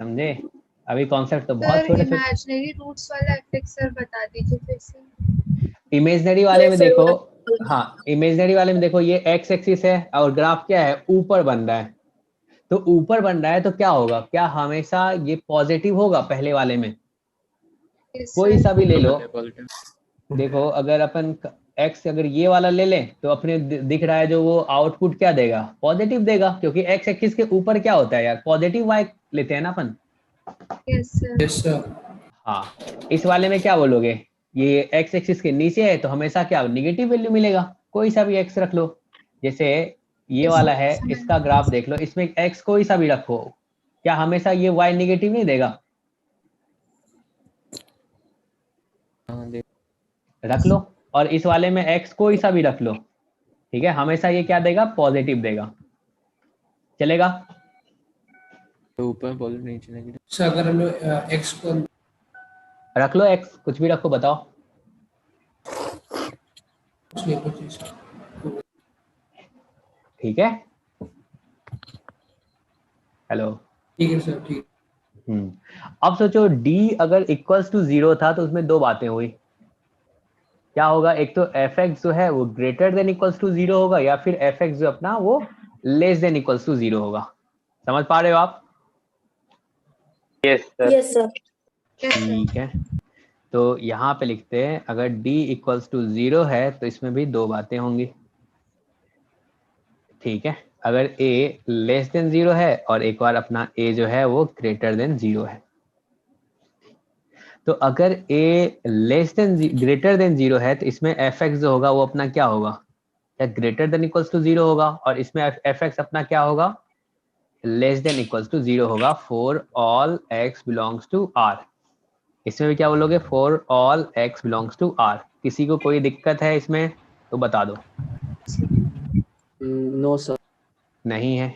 समझे? अभी कॉन्सेप्ट तो बहुत छोटे छोटे। इमेजिनरी रूट्स वाला एफएक्स सर बता दीजिए फिर से। इमेजिनरी वाले में देखो, हाँ इमेजिनरी वाले में देखो ये x एक्सिस है और ग्राफ क्या है, ऊपर बन रहा है, तो ऊपर बन रहा है तो क्या होगा, क्या हमेशा ये पॉजिटिव होगा? पहले वाले में कोई सा भी ले लो, देखो अगर अपन x अगर ये वाला ले लें तो अपने दिख रहा है जो वो आउटपुट क्या देगा, पॉजिटिव देगा, क्योंकि x एक्सिस के ऊपर क्या होता है यार, पॉजिटिव y लेते हैं ना अपन। Yes sir. हाँ, इस वाले में क्या बोलोगे, ये x एक्सिस के नीचे है तो हमेशा क्या नेगेटिव वैल्यू मिलेगा, कोई सा भी x रख लो। जैसे ये वाला है, इसका ग्राफ देख लो, इसमें x कोई सा भी रखो, क्या हमेशा ये y नेगेटिव नहीं देगा? रख लो। और इस वाले में x कोई सा भी रख लो, ठीक है, हमेशा ये क्या देगा? पॉजिटिव देगा। चलेगा? तो ऊपर पॉजिटिव नीचे नेगेटिव। सर अगर हम लोग x को रख लो, x कुछ भी रखो, बताओ। ठीक है, हेलो, ठीक है सर, ठीक। अब सोचो d अगर इक्वल्स टू 0 था तो उसमें दो बातें हुई। क्या होगा? एक तो fx जो है वो ग्रेटर देन इक्वल्स टू 0 होगा, या फिर fx जो अपना वो लेस देन इक्वल्स टू 0 होगा। समझ पा रहे हो आप? Yes sir. Yes sir. ठीक है, तो यहाँ पे लिखते हैं अगर d इक्वल्स टू 0 है तो इसमें भी दो बातें होंगी। ठीक है, अगर a लेस देन 0 है और एक बार अपना a जो है वो ग्रेटर देन 0 है। तो अगर a less then greater than 0 है तो इसमें fx जो होगा वो अपना क्या होगा? क्या ग्रेटर देन इक्वल्स टू 0 होगा, और इसमें fx अपना क्या होगा? लेस देन इक्वल्स टू 0 होगा for all x belongs to r। इसमें भी क्या बोलोगे? For all x belongs to r। किसी को कोई दिक्कत है इसमें तो बता दो। No sir. नहीं है?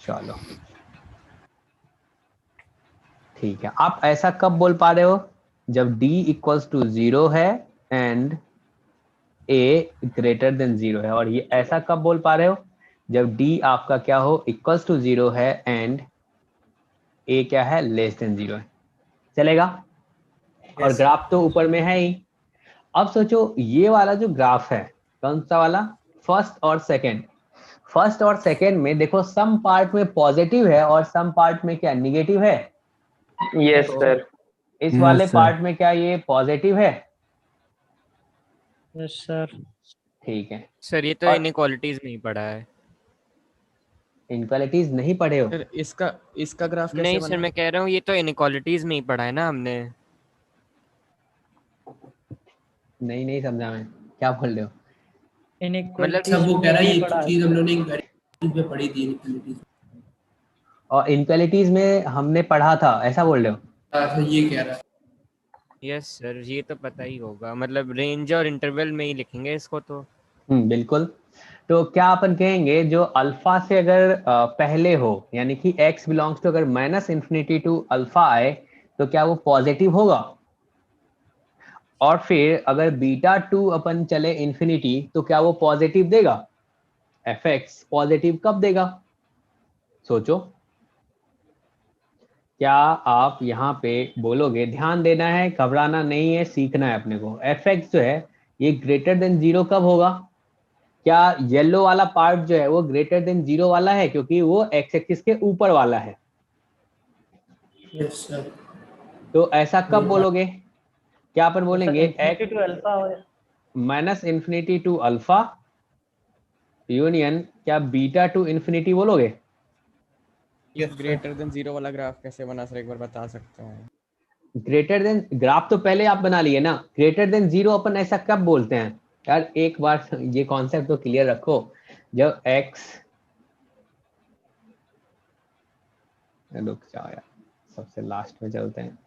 चलो ठीक है। आप ऐसा कब बोल पा रहे हो? जब d इक्वल्स टू 0 है एंड a ग्रेटर देन 0 है। और ये ऐसा कब बोल पा रहे हो? जब d आपका क्या हो? इक्वल्स टू 0 है एंड a क्या है? लेस देन 0 है। चलेगा? और ग्राफ तो ऊपर में है ही। अब सोचो ये वाला जो ग्राफ है, कौन सा वाला? फर्स्ट और सेकंड। फर्स्ट और सेकंड में देखो सम पार्ट में पॉजिटिव है और सम पार्ट में क्या निगेटिव है? Yes sir. इस वाले पार्ट में क्या ये पॉजिटिव है? Yes sir. ठीक है सर ये तो इनइक्वालिटीज नहीं पढ़ा है। इनक्वालिटीज नहीं पढ़े हो? सर इसका ग्राफ कैसे नहीं बना? सर, मैं कह रहा हूँ ये तो इनइक्वालिटीज में ही पढ़ा है ना हमने। नहीं समझा मैं, क्या बोल रहे हो? मतलब सब वो कह रहा है ये चीज हम लोगों ने पे पढ़ी थी इनक्वालिटीज। और इनक्वालिटीज में हमने पढ़ा था, ऐसा बोल रहे हो? हाँ, ये कह रहा है। यस सर, ये तो पता ही होगा, मतलब रेंज और इंटरवल में ही लिखेंगे इसको तो। बिल्कुल। तो क्या अपन कहेंगे जो अल्फा से अगर पहले हो, यानी कि x बिलोंग्स टू अगर -∞ टू अल्फा आए तो क्या वो पॉजिटिव होगा? और फिर अगर बीटा 2 अपन चले इंफिनिटी तो क्या वो पॉजिटिव देगा? fx पॉजिटिव कब देगा? सोचो, क्या आप यहाँ पे बोलोगे? ध्यान देना है, घबराना नहीं है, सीखना है अपने को। fx जो है ये ग्रेटर देन 0 कब होगा? क्या येलो वाला पार्ट जो है वो ग्रेटर देन 0 वाला है? क्योंकि वो x एक्सिस के ऊपर वाला है। Yes sir. तो ऐसा कब बोलोगे? क्या अपन बोलेंगे? x to alpha -∞ to alpha union क्या बीटा टू इंफिनिटी बोलोगे? ये ग्रेटर देन 0 वाला ग्राफ कैसे बना सर, एक बार बता सकते हैं? ग्रेटर देन ग्राफ तो पहले आप बना लिए ना। ग्रेटर देन 0 अपन ऐसा कब बोलते हैं यार? एक बार ये कॉन्सेप्ट तो क्लियर रखो। जब x, रुक जाओ यार, सबसे लास्ट में चलते हैं।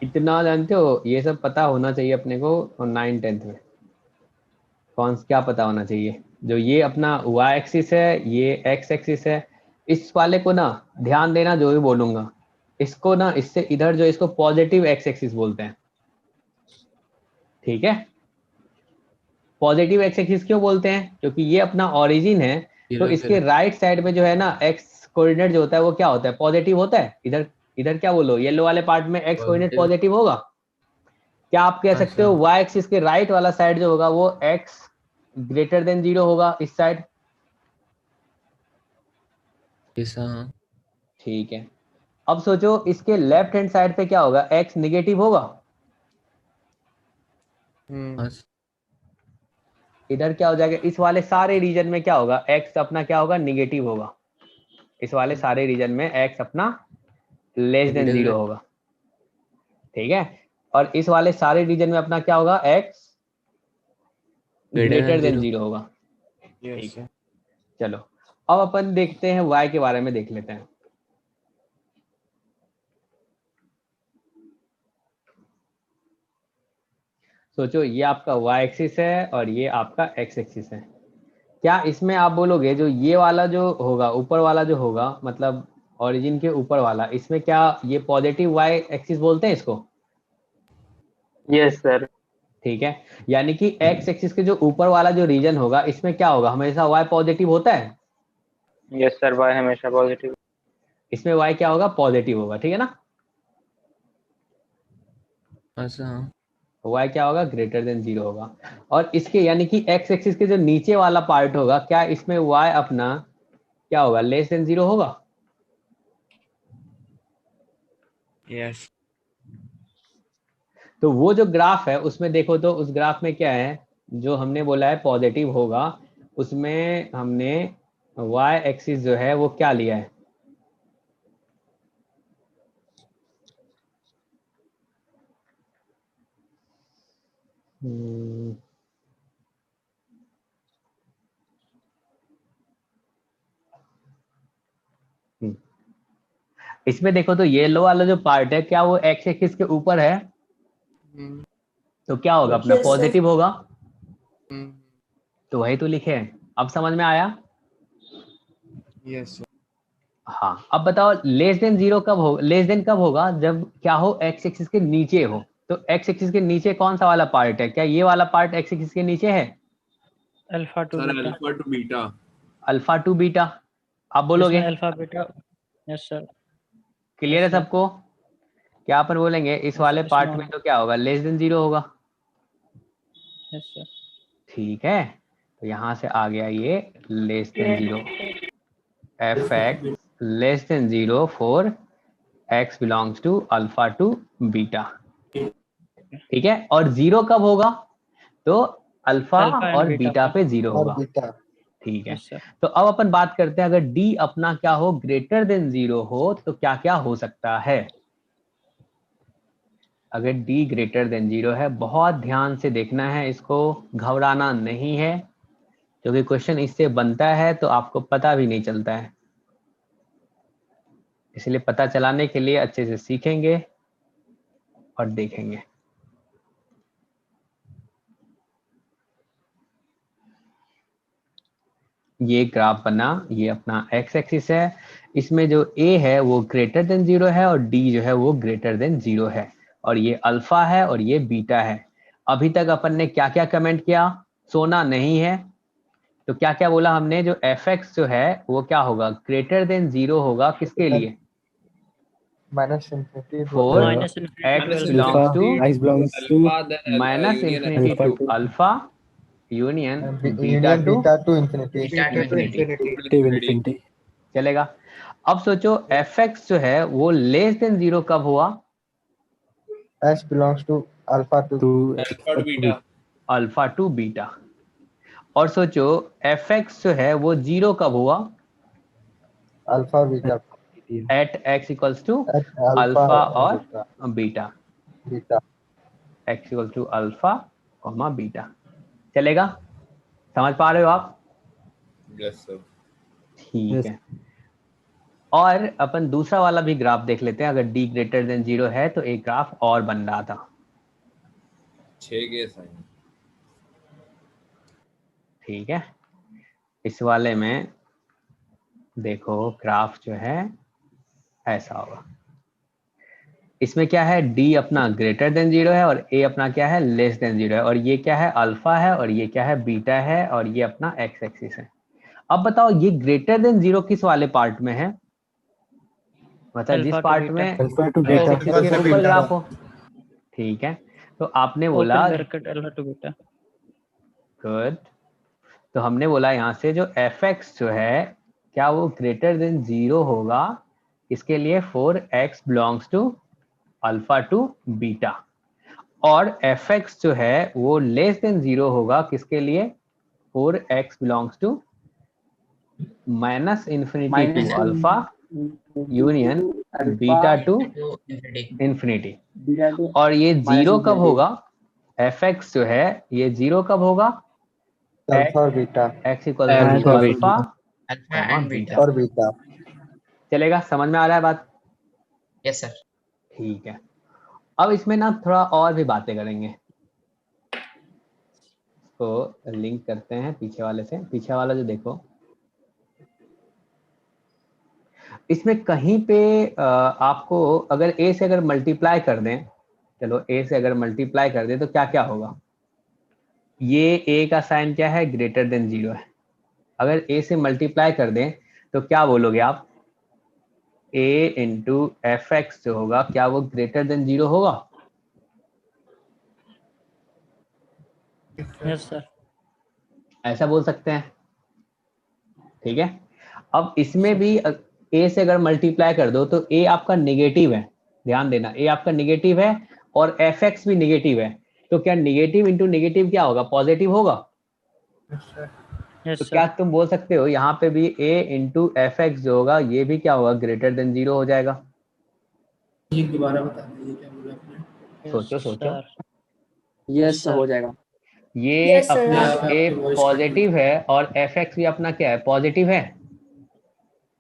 इतना जानते हो, ये सब पता होना चाहिए अपने को। और 9th-10th में क्या पता होना चाहिए? जो ये अपना y एक्सिस है, ये x एक्सिस है, इस वाले को ना ध्यान देना जो भी बोलूंगा। इसको ना इससे इधर जो इसको पॉजिटिव x एक्सिस बोलते हैं। ठीक है, पॉजिटिव x एक्सिस क्यों बोलते हैं? क्योंकि ये अपना ओरिजिन है, तो इसके राइट साइड में जो है ना x कोऑर्डिनेट जो होता है वो क्या होता है? पॉजिटिव होता है। इधर क्या बोलो? येलो वाले पार्ट में x कोऑर्डिनेट पॉजिटिव होगा। क्या आप कह सकते हो y एक्सिस के राइट वाला साइड जो होगा वो x ग्रेटर देन 0 होगा इस साइड? ठीक है। अब सोचो इसके लेफ्ट हैंड साइड पे क्या होगा? x निगेटिव होगा। इधर क्या हो जाएगा? इस वाले सारे रीजन में क्या होगा? x अपना क्या होगा? निगेटिव होगा। इस वाले सारे रीजन में x अपना लेस देन 0 होगा, ठीक है। और इस वाले सारे रीजन में अपना क्या होगा, x ग्रेटर देन 0 होगा, ठीक है। चलो अब अपन देखते हैं y के बारे में, देख लेते हैं। सोचो ये आपका y एक्सिस है और ये आपका x एक्सिस है। क्या इसमें आप बोलोगे जो ये वाला जो होगा, ऊपर वाला जो होगा, मतलब ओरिजिन के ऊपर वाला, इसमें क्या ये पॉजिटिव y एक्सिस बोलते हैं इसको? Yes sir. ठीक है, यानी कि x एक्सिस के जो ऊपर वाला जो रीजन होगा, इसमें क्या होगा, हमेशा y पॉजिटिव होता है। यस सर, y हमेशा पॉजिटिव। इसमें y क्या होगा, पॉजिटिव होगा, ठीक है ना। अच्छा, y क्या होगा, ग्रेटर देन 0 होगा। और इसके यानी कि x एक्सिस के जो नीचे वाला पार्ट होगा, क्या इसमें y अपना क्या होगा, लेस देन 0 होगा। यस। तो वो जो ग्राफ है उसमें देखो, तो उस ग्राफ में क्या है, जो हमने बोला है पॉजिटिव होगा, उसमें हमने y एक्सिस जो है वो क्या लिया है, इसमें देखो तो येलो वाला जो पार्ट है, क्या वो x एक्सिस के ऊपर है, तो क्या होगा अपना, पॉजिटिव होगा। तो वही तो लिखे हैं, अब समझ में आया। यस। हाँ, अब बताओ लेस देन 0 कब हो, लेस देन कब होगा, जब क्या हो, x एक्सिस के नीचे हो। तो x एक्सिस के नीचे कौन सा वाला पार्ट है, क्या ये वाला पार्ट x एक्सिस के नीचे है? Alpha to beta. Alpha to beta, आप बोलोगे alpha beta. Yes sir. Clear है सबको? क्या अपन बोलेंगे इस वाले पार्ट में तो क्या होगा, लेस देन 0 होगा। Yes sir. ठीक है, तो यहां से आ गया ये less than 0, f x less than 0 for x belongs to alpha to beta, ठीक है। और 0 कब होगा, तो अल्फा और बीटा पे 0 होगा, ठीक है। तो अब अपन बात करते हैं, अगर d अपना क्या हो, ग्रेटर देन 0 हो, तो क्या क्या हो सकता है। अगर d ग्रेटर देन 0 है, बहुत ध्यान से देखना है इसको, घबराना नहीं है, क्योंकि क्वेश्चन इससे बनता है तो आपको पता भी नहीं चलता है, इसलिए पता चलाने के लिए अच्छे से सीखेंगे और देखेंगे। ये ग्राफ बना, ये अपना x एक्सिस है, इसमें जो a है वो ग्रेटर देन 0 है और d जो है वो ग्रेटर देन 0 है, और ये अल्फा है और ये बीटा है। अभी तक अपन ने क्या क्या कमेंट किया, सोना नहीं है, तो क्या क्या बोला हमने, जो fx जो है वो क्या होगा, ग्रेटर देन 0 होगा, किसके लिए, minus infinity for x belongs to minus infinity to alpha union beta to infinity, चलेगा। अब सोचो fx जो है वो लेस देन 0 कब हुआ, x belongs to alpha to beta. और सोचो fx जो है वो 0 कब हुआ, alpha beta, at x equals to alpha और beta, x equals to alpha comma beta, चलेगा। समझ पा रहे हो आप? Yes sir. ठीक है, और अपन दूसरा वाला भी ग्राफ देख लेते हैं। अगर d ग्रेटर देन 0 है तो एक ग्राफ और बन रहा था, 6 के साइन, ठीक है। इस वाले में देखो ग्राफ जो है ऐसा होगा, इसमें क्या है, d अपना ग्रेटर देन 0 है और a अपना क्या है, लेस देन 0 है, और ये क्या है, अल्फा है, और ये क्या है, बीटा है, और ये अपना x एक्सिस है। अब बताओ ये ग्रेटर देन 0 किस वाले पार्ट में है, मतलब जिस पार्ट में x एक्सिस के ऊपर ग्राफ हो, ठीक है। तो आपने बोला गुड, तो हमने बोला यहाँ से जो fx जो है क्या वो ग्रेटर देन 0 होगा, इसके लिए for x belongs to alpha to beta, और fx जो है वो लेस देन 0 होगा, किसके लिए, for x belongs to minus infinity to alpha union beta to infinity. Infinity. और ये जीरो कब होगा? एफ एक्स जो है ये जीरो कब होगा? अल्फा और beta x equal Alpha, to beta. Alpha and beta. और बीटा। चलेगा, समझ में आ रहा है बात? Yes sir. ठीक है, अब इसमें ना थोड़ा और भी बातें करेंगे, तो लिंक करते हैं पीछे वाले से। पीछे वाला जो देखो, इसमें कहीं पे आपको अगर ए से अगर मल्टीप्लाई कर दें, चलो ए से अगर मल्टीप्लाई कर दें तो क्या क्या होगा? ये ए का साइन क्या है? ग्रेटर देन जीरो है। अगर ए से मल्टीप्लाई कर दें तो क्या बोलोगे आप? ए इंटू एफ एक्स जो होगा क्या वो ग्रेटर देन जीरो होगा? Yes sir. ऐसा बोल सकते हैं, ठीक है। अब इसमें भी ए से अगर मल्टीप्लाई कर दो तो ए आपका नेगेटिव है, ध्यान देना, ए आपका नेगेटिव है और एफ एक्स भी नेगेटिव है, तो क्या नेगेटिव इंटू नेगेटिव क्या होगा? पॉजिटिव होगा। तो क्या तुम बोल सकते हो यहाँ पे भी ए इंटू एफ एक्स जो होगा ये भी क्या होगा? ग्रेटर देन जीरो हो जाएगा। ये दोबारा बता दीजिए क्या बोला आपने। सोचो सोचो। यस हो जाएगा। ये Yes, sir. अपना आपकी ए voice पॉजिटिव है और एफ एक्स भी अपना क्या है? पॉजिटिव है।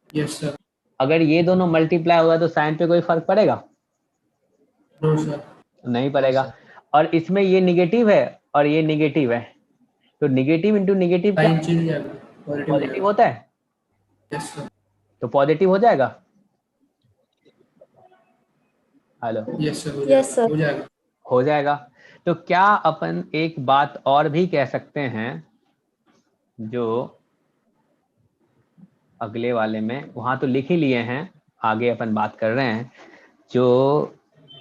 Yes sir. अगर ये दोनों मल्टीप्लाई होगा तो साइन पे कोई फर्क पड़ेगा? No sir. नहीं पड़ेगा। और इसमें ये निगेटिव है और ये निगेटिव है, तो निगेटिव इंटू निगेटिव क्या साइन चेंज हो जाएगा, पॉजिटिव हो पॉजिटिव जाएगा। होता है? Yes sir. तो पॉजिटिव हो जाएगा। Hello, yes sir. Yes, sir. हो जाएगा। हो जाएगा। तो क्या अपन एक बात और भी कह सकते हैं, जो अगले वाले में वहां तो लिख ही लिए हैं, आगे अपन बात कर रहे हैं, जो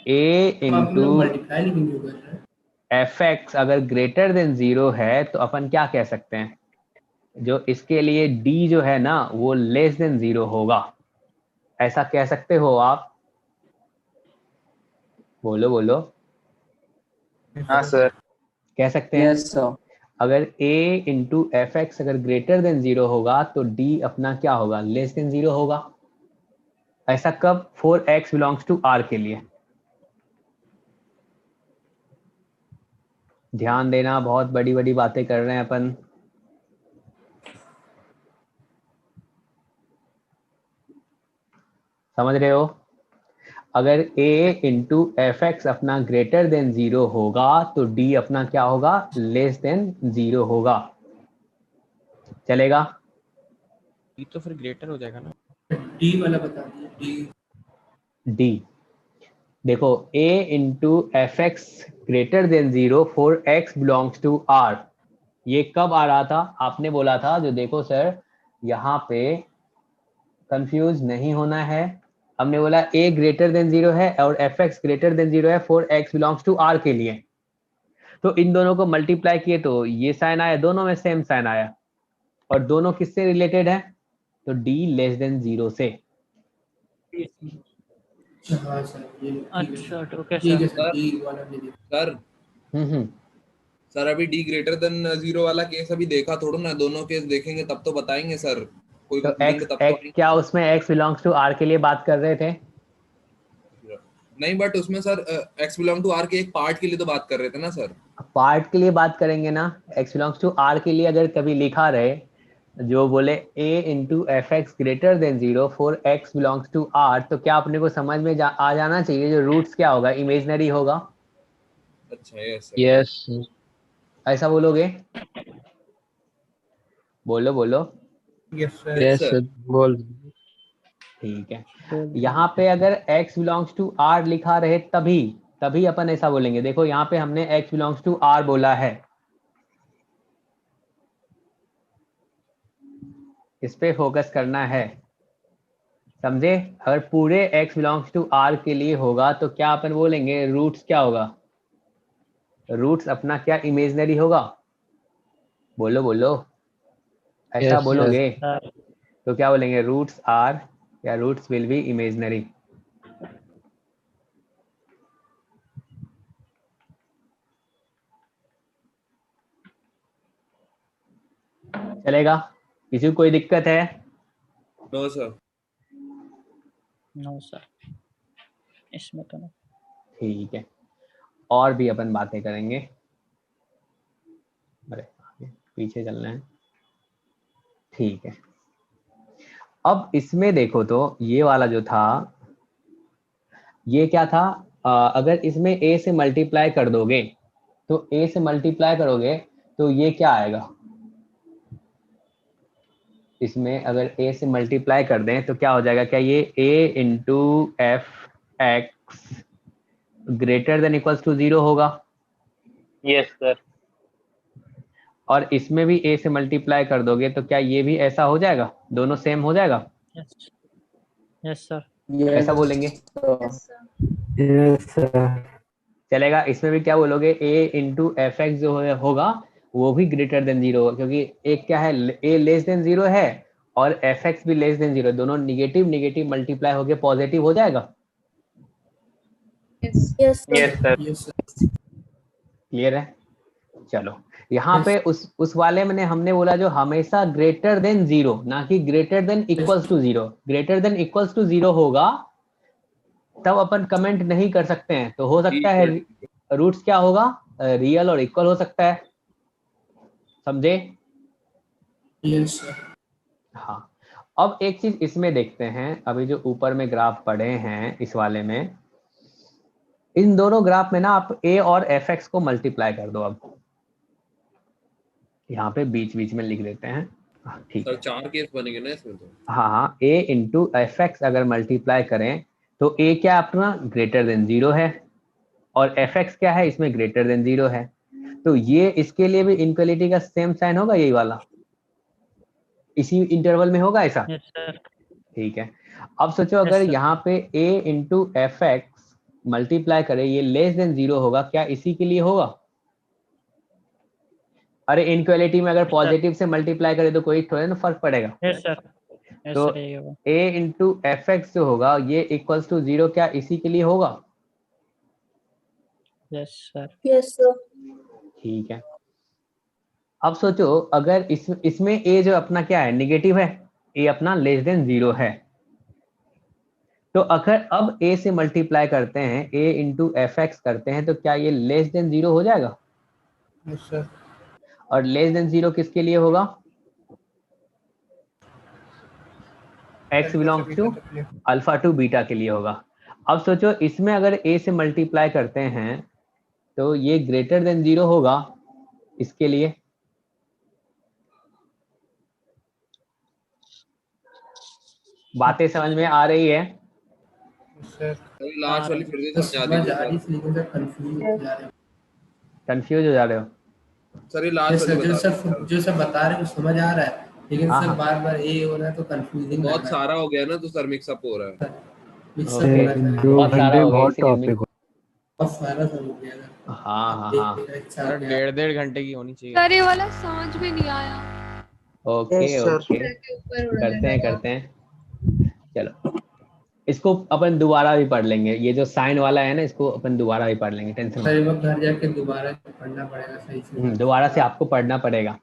ए इंटू मल्टीप्लाई नहीं क्यों कर रहे हैं? एफ एक्स अगर ग्रेटर देन जीरो है तो अपन क्या कह सकते हैं? जो इसके लिए डी जो है ना वो लेस देन जीरो होगा, ऐसा कह सकते हो आप? बोलो बोलो। हाँ सर। कह सकते हैं। Yes sir. अगर a इंटू एफ एक्स अगर ग्रेटर देन जीरो होगा तो d अपना क्या होगा? लेस देन जीरो होगा। ऐसा कब? For x belongs to r के लिए। ध्यान देना, बहुत बड़ी बड़ी बातें कर रहे हैं अपन। समझ रहे हो? अगर a इंटू एफ एक्स अपना ग्रेटर देन जीरो होगा तो d अपना क्या होगा? लेस देन जीरो होगा। चलेगा? ये तो फिर ग्रेटर हो जाएगा ना। डी वाला बता दीजिए। d देखो, a into f x greater than zero for x belongs to r, ये कब आ रहा था? आपने बोला था, जो देखो सर यहाँ पे कंफ्यूज नहीं होना है, हमने बोला a ग्रेटर देन जीरो है और f x greater than zero है for x belongs to r के लिए। तो इन दोनों को मल्टीप्लाई किए तो ये साइन आया, दोनों में सेम साइन आया, और दोनों किससे रिलेटेड है? तो d लेस देन जीरो से। हाँ सर, ये अच्छा ओके ठीक है सर। सर। डी वाला भी देखिए। सर सर अभी डी ग्रेटर देन जीरो वाला केस अभी देखा थोड़ा ना, दोनों केस देखेंगे तब तो बताएंगे सर। कोई तो कंफ्यूजन तब तो क्या उसमें x बिलोंग्स टू r के लिए बात कर रहे थे? नहीं, बट उसमें sir x belong to r के एक पार्ट के लिए तो बात कर रहे थे ना सर। पार्ट के लिए बात करेंगे ना। x बिलोंग्स टू r के लिए अगर कभी लिखा रहे, जो बोले a into f x greater than zero for x belongs to r, तो क्या अपने को समझ में आ जाना चाहिए जो रूट्स क्या होगा? इमेजनरी होगा। अच्छा यस सर। यस ऐसा बोलोगे? बोलो बोलो। Yes sir. यस सर बोल। ठीक है, यहाँ पे अगर x बिलोंग्स टू r लिखा रहे तभी तभी अपन ऐसा बोलेंगे। देखो यहाँ पे हमने x बिलोंग्स टू r बोला है, इस पे फोकस करना है, समझे? अगर पूरे x बिलोंग्स टू r के लिए होगा तो क्या अपन बोलेंगे? रूट्स क्या होगा? रूट्स अपना क्या इमेजनरी होगा? बोलो बोलो। ऐसा Yes, बोलोगे सर। तो क्या बोलेंगे? रूट्स आर या रूट्स विल बी इमेजनरी। चलेगा? किसी को कोई दिक्कत है? No sir. नो सर, इसमें तो नहीं। ठीक है, और भी अपन बातें करेंगे। अरे आगे पीछे चलना है। ठीक है, अब इसमें देखो तो ये वाला जो था, ये क्या था, अगर इसमें a से मल्टीप्लाई कर दोगे तो a से मल्टीप्लाई करोगे तो ये क्या आएगा, इसमें अगर a से मल्टीप्लाई कर दें तो क्या हो जाएगा, क्या ये a into f x greater than equals to 0 होगा? Yes sir. और इसमें भी a से मल्टीप्लाई कर दोगे तो क्या ये भी ऐसा हो जाएगा, दोनों सेम हो जाएगा? Yes sir. ऐसा बोलेंगे? Yes sir. चलेगा। इसमें भी क्या बोलोगे, a इंटू एफ एक्स जो होगा वो भी ग्रेटर देन 0 होगा, क्योंकि एक क्या है, a लेस देन 0 है और एफ एक्स भी लेस देन 0, दोनों निगेटिव निगेटिव मल्टीप्लाई होके पॉजिटिव हो जाएगा। Yes sir. क्लियर है? चलो, यहाँ पे उस वाले में हमने बोला जो हमेशा ग्रेटर देन 0, ना कि greater than equals to 0। Greater than equals to 0 होगा तब अपन कमेंट नहीं कर सकते हैं, तो हो सकता है रूट्स क्या होगा, रियल और इक्वल हो सकता है। समझे? Yes sir. हाँ, अब एक चीज इसमें देखते हैं, अभी जो ऊपर में ग्राफ पढ़े हैं इस वाले में, इन दोनों ग्राफ में ना आप a और एफ एक्स को मल्टीप्लाई कर दो। अब यहाँ पे बीच बीच में लिख देते हैं। ठीक है, 4 केस बनेंगे ना इसमें तो। हाँ, a इंटू एफ एक्स अगर मल्टीप्लाई करें तो a क्या अपना ग्रेटर देन 0 है और एफ एक्स क्या है, इसमें ग्रेटर देन 0 है, तो ये इसके लिए भी इनक्वलिटी का सेम साइन होगा, यही वाला इसी इंटरवल में होगा ऐसा। Yes sir. ठीक है, अब सोचो अगर यहाँ पे a into f x multiply करे, ये लेस देन 0 होगा, क्या इसी के लिए होगा? अरे इनक्वलिटी में अगर पॉजिटिव से मल्टीप्लाई करे तो कोई थोड़ा ना फर्क पड़ेगा। Yes sir. तो a इंटू एफ एक्स जो होगा ये इक्वल्स टू 0, क्या इसी के लिए होगा? Yes sir. Yes sir. ठीक है, अब सोचो अगर इसमें a जो अपना क्या है, निगेटिव है, a अपना लेस देन 0 है, तो अगर अब a से मल्टीप्लाई करते हैं, a इंटू एफ एक्स करते हैं, तो क्या ये लेस देन 0 हो जाएगा? Yes sir. और लेस देन 0 किसके लिए होगा? x belongs to alpha to beta के लिए होगा। अब सोचो इसमें अगर a से मल्टीप्लाई करते हैं तो ये ग्रेटर देन 0 होगा इसके लिए। बातें समझ में आ रही है? लास्ट वाली फिर से समझा दीजिए। कंफ्यूज हो जा रहे हो? सर ये लास्ट वाली बता सर जो सब बता रहे हैं वो समझ आ रहा है, लेकिन हाँ, सर हाँ। बार बार ए हो रहा है तो कंफ्यूजिंग बहुत सारा हो गया ना, तो सर मिक्सअप हो रहा है। बहुत सारा हो गया इसीलिए बहुत सारा सब हो गया। हाँ। सर 1.5 घंटे की होनी चाहिए। सर ये वाला समझ में नहीं आया। ओके करते हैं। चलो इसको अपन दोबारा भी पढ़ लेंगे, ये जो साइन वाला है ना इसको अपन दोबारा भी पढ़ लेंगे, टेंशन मत। सर घर जाके दोबारा पढ़ना पड़ेगा सही से। दोबारा से आपको पढ़ना पड़ेगा।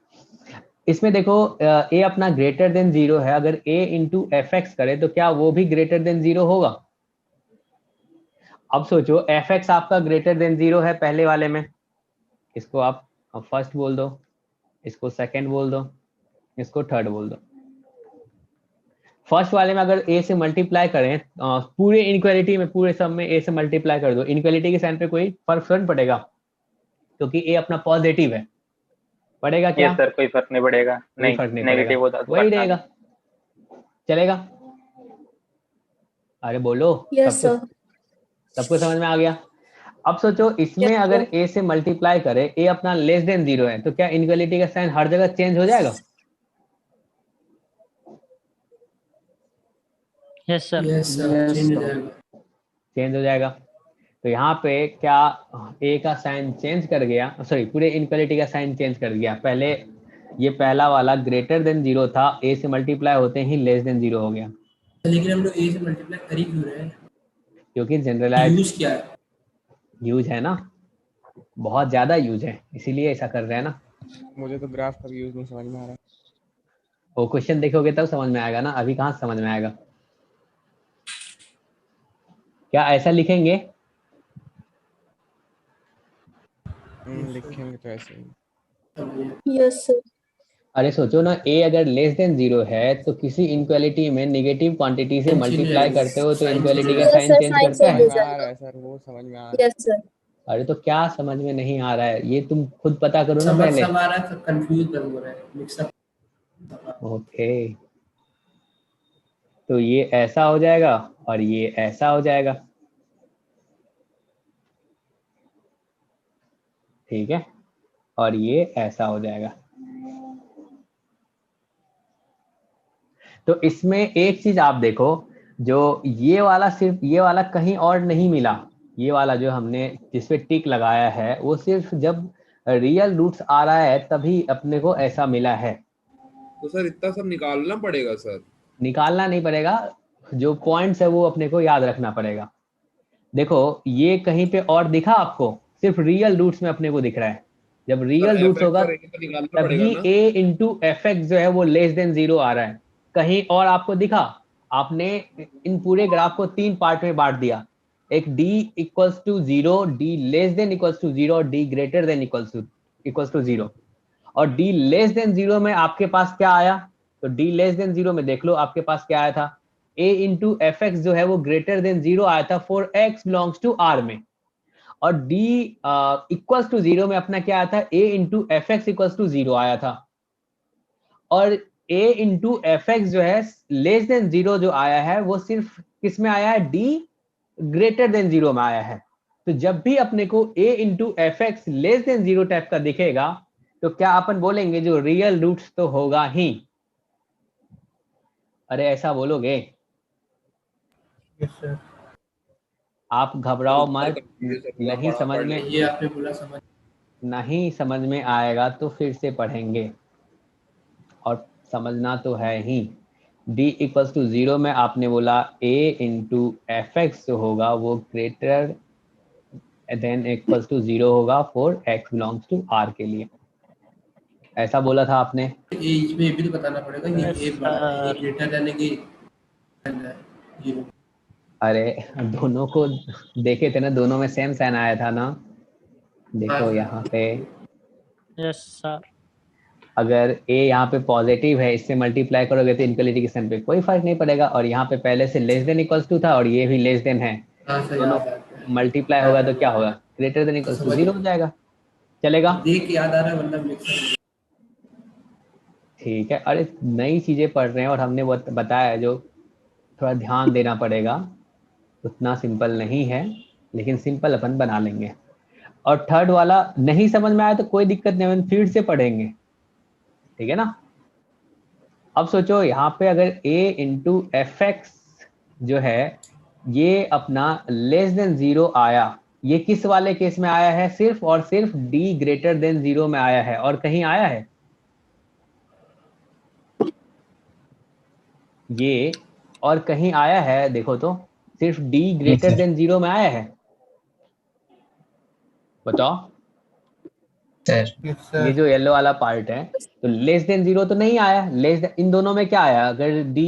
इसमें देखो a अपना ग्रेटर देन 0 है, अगर a इंटू एफ एक्स करे तो क्या वो भी ग्रेटर देन 0 होगा? अब सोचो एफ एक्स आपका ग्रेटर देन 0 है पहले वाले में, इसको आप फर्स्ट बोल दो, इसको सेकंड बोल दो, इसको थर्ड बोल दो। फर्स्ट वाले में अगर a से मल्टीप्लाई करें, पूरे इनक्वालिटी में पूरे सब में a से मल्टीप्लाई कर दो, इनक्वालिटी के साइन पे कोई फर्क नहीं पड़ेगा क्योंकि a अपना पॉजिटिव है। पड़ेगा क्या? यस सर, कोई फर्क नहीं पड़ेगा। नहीं, फर्क नहीं नेगेटिव होता तो वही रहेगा। चलेगा? अरे बोलो। Yes sir. सबको समझ में आ गया? अब सोचो इसमें अगर a से मल्टीप्लाई करे, a अपना लेस देन 0 है, तो क्या इनक्वालिटी का साइन हर जगह चेंज हो जाएगा? Yes sir. चेंज हो जाएगा। तो यहाँ पे क्या a का साइन चेंज कर गया, सॉरी पूरे इनक्वालिटी का साइन चेंज कर गया। पहले ये पहला वाला ग्रेटर देन 0 था, a से मल्टीप्लाई होते ही लेस देन 0 हो गया। लेकिन हम लोग a से मल्टीप्लाई कर ही क्यों रहे हैं? क्योंकि जनरलाइज यूज क्या है? यूज है ना, बहुत ज्यादा यूज है, इसीलिए ऐसा कर रहे हैं ना। मुझे तो ग्राफ का यूज नहीं समझ में आ रहा। वो क्वेश्चन देखोगे तब समझ में आएगा ना, अभी कहाँ समझ में आएगा। क्या ऐसा लिखेंगे? लिखेंगे तो ऐसे ही। Yes sir. अरे सोचो ना, a अगर लेस देन 0 है तो किसी इनक्वालिटी में नेगेटिव क्वांटिटी से मल्टीप्लाई करते हो तो इनक्वालिटी का साइन चेंज करता है। समझ में आ रहा है सर, वो समझ में आ रहा है। Yes sir. अरे तो क्या समझ में नहीं आ रहा है, ये तुम खुद पता करो ना समझ पहले। सब आ रहा है, सब कंफ्यूज हो रहा है, मिक्सअप। ओके, तो ये ऐसा हो जाएगा और ये ऐसा हो जाएगा, ठीक है, और ये ऐसा हो जाएगा। तो इसमें एक चीज आप देखो, जो ये वाला सिर्फ ये वाला कहीं और नहीं मिला, ये वाला जो हमने जिसपे टिक लगाया है वो सिर्फ जब रियल रूट्स आ रहा है तभी अपने को ऐसा मिला है। तो सर इतना सब निकालना पड़ेगा सर? निकालना नहीं पड़ेगा, जो पॉइंट्स है वो अपने को याद रखना पड़ेगा। देखो ये कहीं पे और दिखा आपको, सिर्फ रियल रूट्स में अपने को दिख रहा है। जब रियल रूट्स होगा तभी a इंटू एफ एक्स जो है वो लेस देन 0 आ रहा है। कहीं और आपको दिखा? आपने इन पूरे ग्राफ को 3 पार्ट में बांट दिया, एक d equals to 0, d less than equals to 0 और d greater than equals to 0। और d लेस देन 0 में आपके पास क्या आया? तो d लेस देन 0 में देख लो आपके पास क्या आया था, a इंटू एफ एक्स जो है वो ग्रेटर देन 0 आया था for x belongs to r में। और d इक्वल्स टू 0 में अपना क्या आया था, a into f x equals to 0 आया था। और a इंटू एफ एक्स जो है लेस देन 0 जो आया है वो सिर्फ किस में आया है, d ग्रेटर देन 0 में आया है। तो जब भी अपने को a into f x less than 0 type का दिखेगा तो क्या अपन बोलेंगे जो रियल रूट्स तो होगा ही। अरे ऐसा बोलोगे? Yes sir. आप घबराओ मत, नहीं समझ में, ये आपने बोला समझ नहीं समझ में आएगा तो फिर से पढ़ेंगे, और समझना तो है ही। d इक्वल्स टू 0 में आपने बोला a इंटू एफ एक्स जो होगा वो ग्रेटर देन इक्वल्स टू 0 होगा for x belongs to r के लिए, ऐसा बोला था आपने। इसमें ये भी तो बताना पड़ेगा कि a बड़ा है, a ग्रेटर देन कि जीरो। अरे दोनों को देखे थे ना, दोनों में सेम साइन आया था ना। देखो यहाँ पे यस सर। अगर a यहाँ पे पॉजिटिव है, इससे मल्टीप्लाई करोगे तो इनक्वालिटी के साइन पे कोई फर्क नहीं पड़ेगा, और यहाँ पे पहले से लेस देन इक्वल्स टू था और ये भी लेस देन है, दोनों मल्टीप्लाई होगा तो क्या होगा, ग्रेटर देन इक्वल्स टू 0 हो जाएगा। चलेगा? देख याद आ रहा है मतलब मिक्सअप। ठीक है, अरे नई चीजें पढ़ रहे हैं और हमने वो बताया, जो थोड़ा ध्यान देना पड़ेगा, उतना सिंपल नहीं है लेकिन सिंपल अपन बना लेंगे। और थर्ड वाला नहीं समझ में आया तो कोई दिक्कत नहीं, अपन फिर से पढ़ेंगे, ठीक है ना। अब सोचो यहाँ पे अगर a इंटू एफ एक्स जो है ये अपना लेस देन 0 आया, ये किस वाले केस में आया है, सिर्फ और सिर्फ d ग्रेटर देन 0 में आया है, और कहीं आया है ये, और कहीं आया है देखो तो, सिर्फ d ग्रेटर देन 0 में आया है, बताओ। ये जो येलो वाला पार्ट है तो लेस देन 0 तो नहीं आया, इन दोनों में क्या आया, अगर d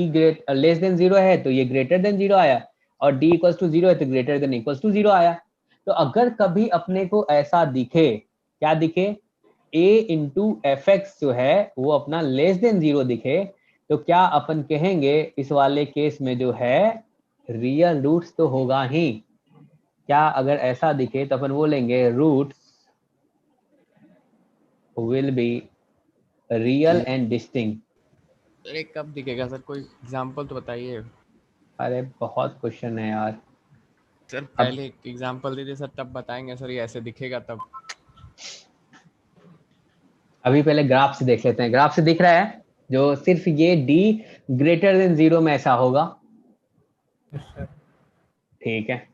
लेस देन 0 है तो ये ग्रेटर देन 0 आया, और d इक्वल्स टू 0 है तो ग्रेटर देन इक्वल्स टू 0 आया। तो अगर कभी अपने को ऐसा दिखे, क्या दिखे, a इंटू एफ एक्स जो है वो अपना लेस देन 0 दिखे, तो क्या अपन कहेंगे इस वाले केस में जो है रियल रूट्स तो होगा ही। क्या अगर ऐसा दिखे तो अपन बोलेंगे roots will be real and distinct। अरे कब दिखेगा सर, कोई एग्जांपल तो बताइए। अरे बहुत क्वेश्चन है यार सर, पहले एक एग्जांपल दीजिए सर, तब बताएंगे सर ये ऐसे दिखेगा तब। अभी पहले ग्राफ से देख लेते हैं, ग्राफ से दिख रहा है जो सिर्फ ये d ग्रेटर देन 0 में ऐसा होगा, ठीक है,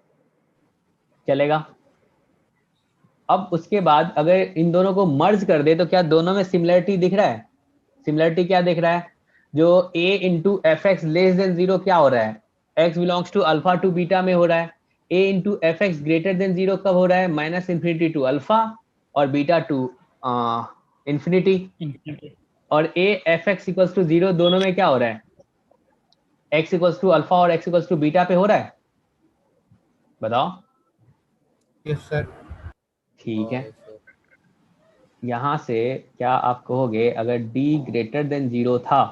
चलेगा। अब उसके बाद अगर इन दोनों को मर्ज कर दे तो क्या दोनों में सिमिलरिटी दिख रहा है, सिमिलरिटी क्या दिख रहा है, जो a into f x less than 0 क्या हो रहा है, x belongs to alpha to beta में हो रहा है, a into f x greater than 0 कब हो रहा है, माइनस इन्फिनिटी टू अल्फा और बीटा टू इन्फिनिटी, और a f x equals to 0 दोनों में क्या हो रहा है, x इक्वल्स टू अल्फा और x इक्वल्स टू बीटा पे हो रहा है, बताओ। Yes sir. ठीक है, यहाँ से क्या आप कहोगे अगर d ग्रेटर देन 0 था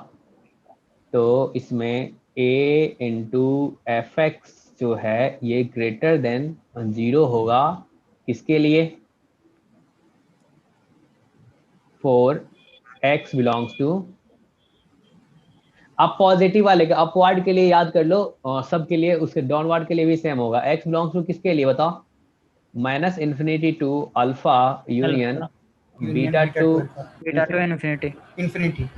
तो इसमें a इंटू एफ एक्स जो है ये ग्रेटर देन 0 होगा किसके लिए? फॉर x बिलोंग्स टू, अब पॉजिटिव वाले का अपवर्ड के लिए याद कर लो, सब के लिए, उसके डाउनवर्ड के लिए भी सेम होगा। x बिलोंग्स टू किसके लिए बताओ? Minus infinity to alpha union beta to infinity.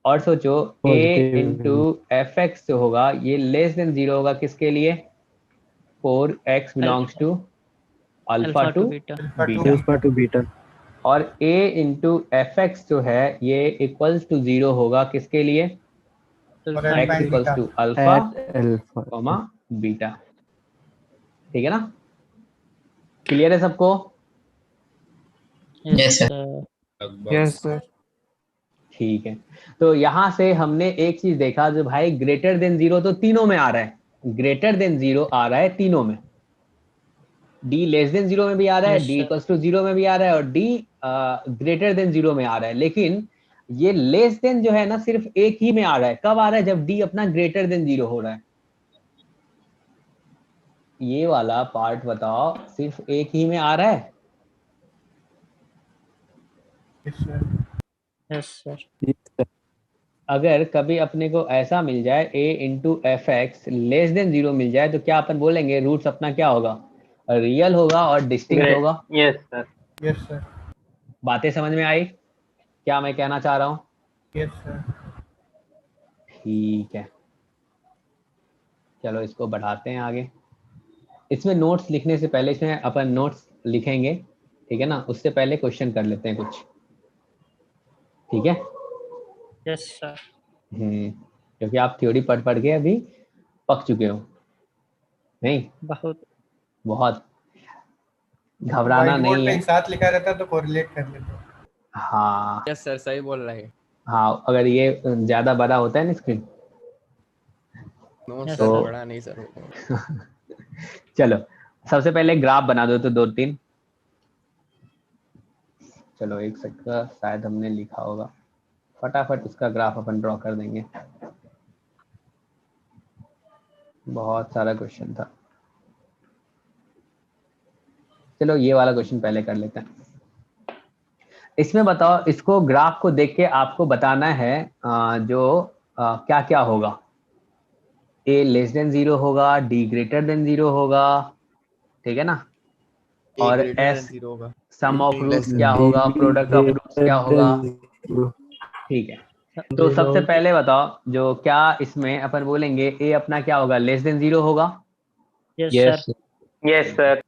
और सोचो a इंटू एफ एक्स जो होगा ये लेस देन 0 होगा किसके लिए? For x belongs to alpha to beta. और a इंटू एफ एक्स जो है ये इक्वल्स टू 0 होगा किसके लिए? x equals to alpha comma beta. ठीक है ना? क्लियर है सबको? Yes sir. Yes sir. ठीक है, तो यहाँ से हमने एक चीज देखा जो भाई ग्रेटर देन 0 तो तीनों में आ रहा है, ग्रेटर देन 0 आ रहा है तीनों में, d लेस देन 0 में भी आ रहा है, d इक्वल्स टू 0 में भी आ रहा है और d ग्रेटर देन 0 में आ रहा है। लेकिन ये लेस देन जो है ना सिर्फ एक ही में आ रहा है। कब आ रहा है? जब d अपना ग्रेटर देन 0 हो रहा है। ये वाला पार्ट बताओ सिर्फ एक ही में आ रहा है? Yes sir. अगर कभी अपने को ऐसा मिल जाए a into f x less than 0 मिल जाए तो क्या अपन बोलेंगे रूट्स अपना क्या होगा? रियल होगा और डिस्टिंक्ट होगा। Yes sir. Yes sir. बातें समझ में आई क्या मैं कहना चाह रहा हूँ? Yes sir. ठीक है, चलो इसको बढ़ाते हैं आगे। इसमें नोट्स लिखने से पहले, इसमें अपन नोट्स लिखेंगे ठीक है ना, उससे पहले क्वेश्चन कर लेते हैं कुछ। ठीक है? Yes sir. क्योंकि आप थ्योरी पढ़ पढ़ के अभी पक चुके हो। नहीं बहुत घबराना नहीं है। एक साथ लिखा रहता तो कोरिलेट कर लेते। हाँ यस सर, सही बोल रहे हैं। हाँ, अगर ये ज्यादा बड़ा होता है ना स्क्रीन नो तो सर, बड़ा नहीं सर। चलो सबसे पहले ग्राफ बना दो तो 2-3। चलो एक सेकंड का, शायद हमने लिखा होगा, फटाफट उसका ग्राफ अपन ड्रॉ कर देंगे। बहुत सारा क्वेश्चन था, चलो ये वाला क्वेश्चन पहले कर लेते हैं। इसमें बताओ, इसको ग्राफ को देख के आपको बताना है जो क्या क्या होगा। a लेस देन 0 होगा, d ग्रेटर देन 0 होगा, ठीक है ना, और s सम ऑफ रूट्स क्या होगा, प्रोडक्ट ऑफ रूट्स क्या होगा। ठीक है, तो सबसे पहले बताओ जो क्या इसमें अपन बोलेंगे a अपना क्या होगा, लेस देन 0 होगा। Yes sir.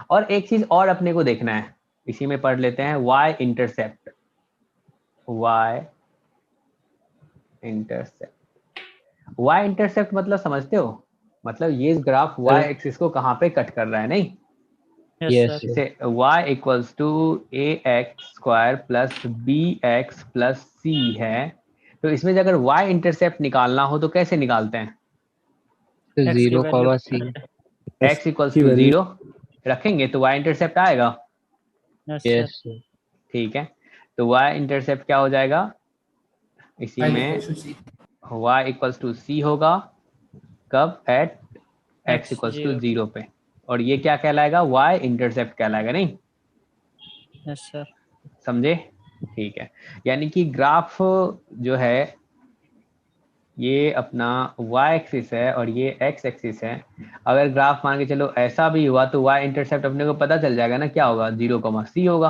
और एक चीज और अपने को देखना है, इसी में पढ़ लेते हैं, y इंटरसेप्ट। y इंटरसेप्ट मतलब समझते हो? मतलब ये ग्राफ y एक्सिस को कहाँ पे कट कर रहा है, नहीं? जैसे y equals to ax² plus bx plus c है, तो इसमें अगर y इंटरसेप्ट निकालना हो तो कैसे निकालते हैं? 0, x इक्वल्स टू 0 रखेंगे तो y इंटरसेप्ट आएगा। यस। ठीक है, तो y इंटरसेप्ट क्या हो जाएगा इसी में, y इक्वल्स टू c होगा, कब? एट x इक्वल्स टू 0 पे, और ये क्या कहलाएगा? y इंटरसेप्ट कहलाएगा, नहीं? Yes sir. समझे? ठीक है, यानी कि ग्राफ जो है ये अपना y एक्सिस है और ये x एक्सिस है। अगर ग्राफ मान के चलो ऐसा भी हुआ तो y इंटरसेप्ट अपने को पता चल जाएगा ना, क्या होगा? 0,c होगा।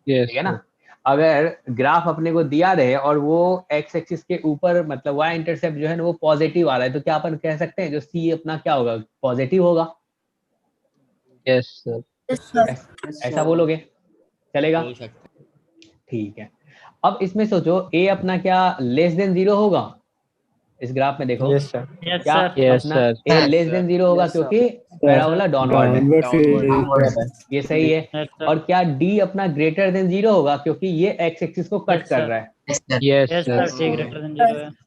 ठीक है ना? अगर ग्राफ अपने को दिया रहे और वो x एक्सिस के ऊपर, मतलब y इंटरसेप्ट जो है ना वो पॉजिटिव आ रहा है, तो क्या अपन कह सकते हैं जो c अपना क्या होगा? पॉजिटिव होगा। Yes sir. ऐसा बोलोगे चलेगा? ठीक है, अब इसमें सोचो a अपना क्या लेस देन 0 होगा? इस ग्राफ में देखो, क्या अपना a लेस देन 0 होगा क्योंकि पैराबोला डाउनवर्ड है, ये सही है। और क्या d अपना ग्रेटर देन 0 होगा क्योंकि ये x एक्सिस को कट कर रहा है। यस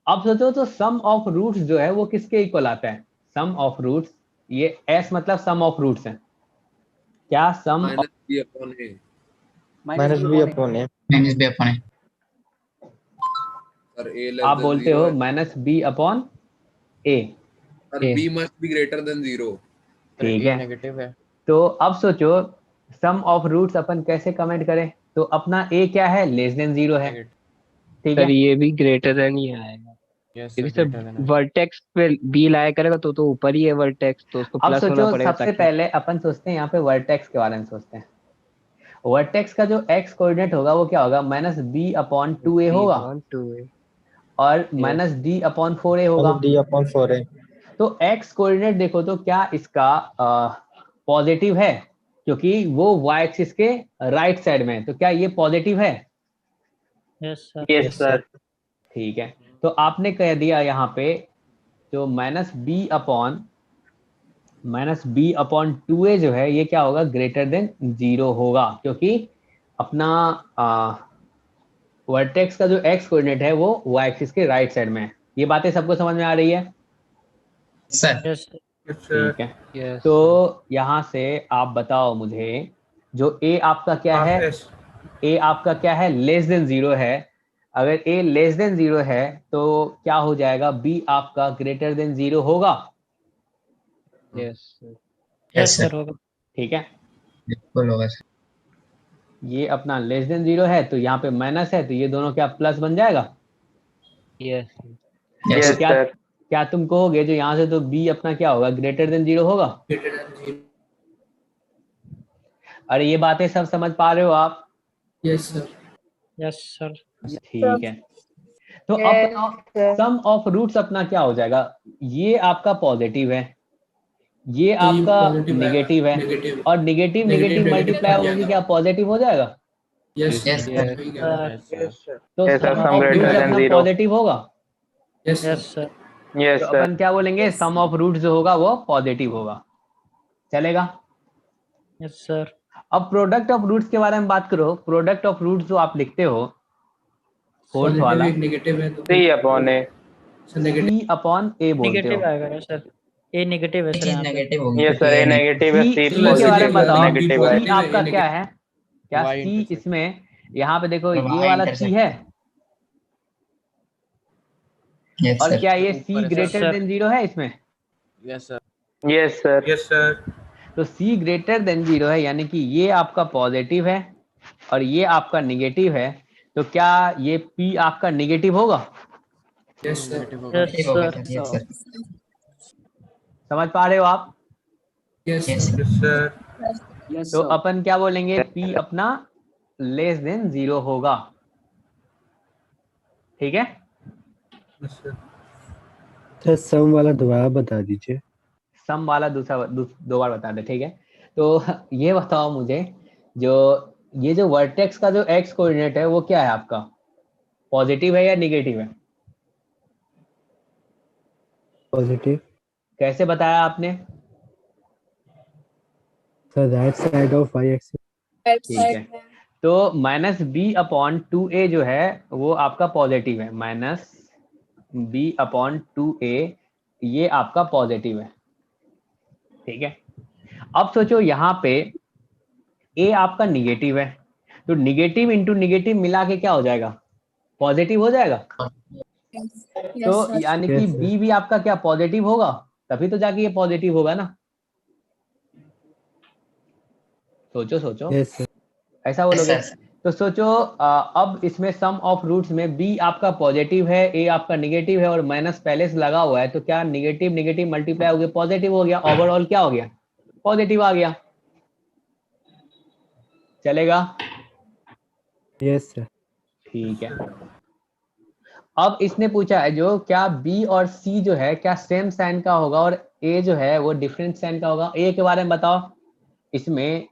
अब सोचो तो सम ऑफ रूट्स जो है वो किसके इक्वल आता है? सम ऑफ रूट्स ये s मतलब सम ऑफ रूट्स है क्या? Sum minus B upon A. Minus B upon A. Minus B upon A. Sir A less आप देन बोलते 0 हो है। Minus B upon A. Sir B must be greater than 0। ठीक ए है, negative है। तो अब सोचो सम ऑफ रूट्स अपन कैसे कमेंट करें? तो अपना ए क्या है? लेस देन 0 है, ठीक सर है। ये भी ग्रेटर देन ही आएगा यस क्योंकि sir, sir greater than. Vertex पे बी लाया करेगा तो ऊपर ही है वर्टेक्स, तो उसको अब प्लस होना सोचो पड़ेगा सबसे ताकि पहले अपन सोचते हैं यहाँ पे वर्टेक्स के बारे में सोचते हैं। वर्टेक्स का जो एक्स कोऑर्डिनेट होगा वो क्या होगा? माइनस बी अपॉन 2a होगा B/2a। और माइनस डी अपॉन 4a होगा। D upon 4a। तो एक्स कोऑर्डिनेट देखो तो क्या इसका पॉजिटिव है? क्योंकि वो वाई एक्सिस के राइट साइड में है, तो क्या ये पॉजिटिव है? Yes sir. Yes sir. ठीक है, तो आपने कह दिया यहाँ पे जो माइनस बी अपॉन 2a जो है ये क्या होगा? ग्रेटर देन 0 होगा, क्योंकि अपना वर्टेक्स का जो एक्स कोऑर्डिनेट है वो वाई एक्सिस के राइट साइड में है। ये बातें सबको समझ में आ रही है? सर यस ठीक है, तो यहाँ से आप बताओ मुझे, जो ए आपका क्या है? ए आपका क्या है? लेस देन 0 है। अगर ए लेस देन 0 है तो क्या हो जाएगा? बी आपका ग्रेटर देन 0 होगा। यस सर होगा। ठीक है, बिल्कुल होगा सर। ये अपना लेस देन 0 है तो यहाँ पे माइनस है, तो ये दोनों क्या प्लस बन जाएगा? यस यस क्या तुम कहोगे जो यहाँ से तो बी अपना क्या होगा? ग्रेटर देन 0 होगा। Greater than 0। अरे ये बातें सब समझ पा रहे हो आप? Yes sir. Yes sir. ठीक है, तो अब सम ऑफ रूट्स अपना क्या हो जाएगा? ये आपका पॉजिटिव है, ये तो ये आपका positive आएगा, नेगेटिव है, negative। और नेगेटिव Negative मल्टीप्लाई बन होगी जाएगा। क्या पॉजिटिव हो जाएगा? Yes Yes, sir. sir. वही कह रहा हूँ। तो सम ऑफ रूट्स अपना पॉजिटिव होगा। Yes yes sir. सर। तो अपन क्या बोलेंगे? सम ऑफ रूट्स जो होगा वो पॉजिटिव होगा, चलेगा? Yes sir. अब प्रोडक्ट ऑफ रूट्स के बारे में बात करो। प्रोडक्ट ऑफ रूट्स जो आप लिखते हो फोर्थ पॉजिटिव वाला, एक नेगेटिव है तो C upon A. Sir negative. C upon a बोलते नेगेटिव हो। आएगा यस सर। ए नेगेटिव है सर चीज यहाँ पे। नेगेटिव होगी। यस सर, ए नेगेटिव है, C C के बारे में बताओ, नेगेटिव है। C आपका क्या है? क्या Y C इंटरसेक्ट। इसमें यहाँ पे देखो ये Y वाला C इंटरसेक्ट। है, यस और सर। क्या ये ऊपर C है, ग्रेटर सर। देन 0 है इसमें? Yes sir. Yes sir. Yes sir. तो C ग्रेटर देन 0 है, यानी कि ये आपका पॉजिटिव है और ये आपका निगेटिव है, तो क्या ये P आपका निगेटिव होगा? Yes sir. नेगेटिव होगा। यस नेगेटिव होगा सर। सर। Yes sir. समझ पा रहे हो आप? Yes yes sir. सर। तो अपन क्या बोलेंगे? P अपना लेस देन 0 होगा, ठीक है? सर सम वाला दोबारा बता दीजिए। सम वाला दो बार बता दे, ठीक है? तो ये बताओ मुझे, जो ये जो वर्टेक्स का जो एक्स कोऑर्डिनेट है वो क्या है आपका? पॉजिटिव है या निगेटिव है? पॉजिटिव। कैसे बताया आपने? Sir right side of Y axis. ठीक है, तो माइनस बी अपॉन 2a जो है वो आपका पॉजिटिव है। माइनस बी अपॉन 2a ये आपका पॉजिटिव है, ठीक है? अब सोचो यहाँ पे a आपका निगेटिव है, तो निगेटिव इंटू निगेटिव मिला के क्या हो जाएगा? पॉजिटिव हो जाएगा। तो यानी कि Yes, sir. b भी आपका क्या पॉजिटिव होगा, तभी तो जाके ये पॉजिटिव होगा ना। सोचो सोचो, यस सर। ऐसा बोलोगे? Yes, sir. तो सोचो अब इसमें सम ऑफ रूट्स में b आपका पॉजिटिव है, a आपका निगेटिव है और माइनस पहले से लगा हुआ है, तो क्या निगेटिव निगेटिव मल्टीप्लाई हो गया, पॉजिटिव हो गया, ओवरऑल क्या हो गया? पॉजिटिव आ गया, चलेगा? Yes sir. ठीक है, अब इसने पूछा है जो क्या b और c जो है क्या सेम साइन का होगा और a जो है वो डिफरेंट साइन का होगा। a के बारे में बताओ। इसमें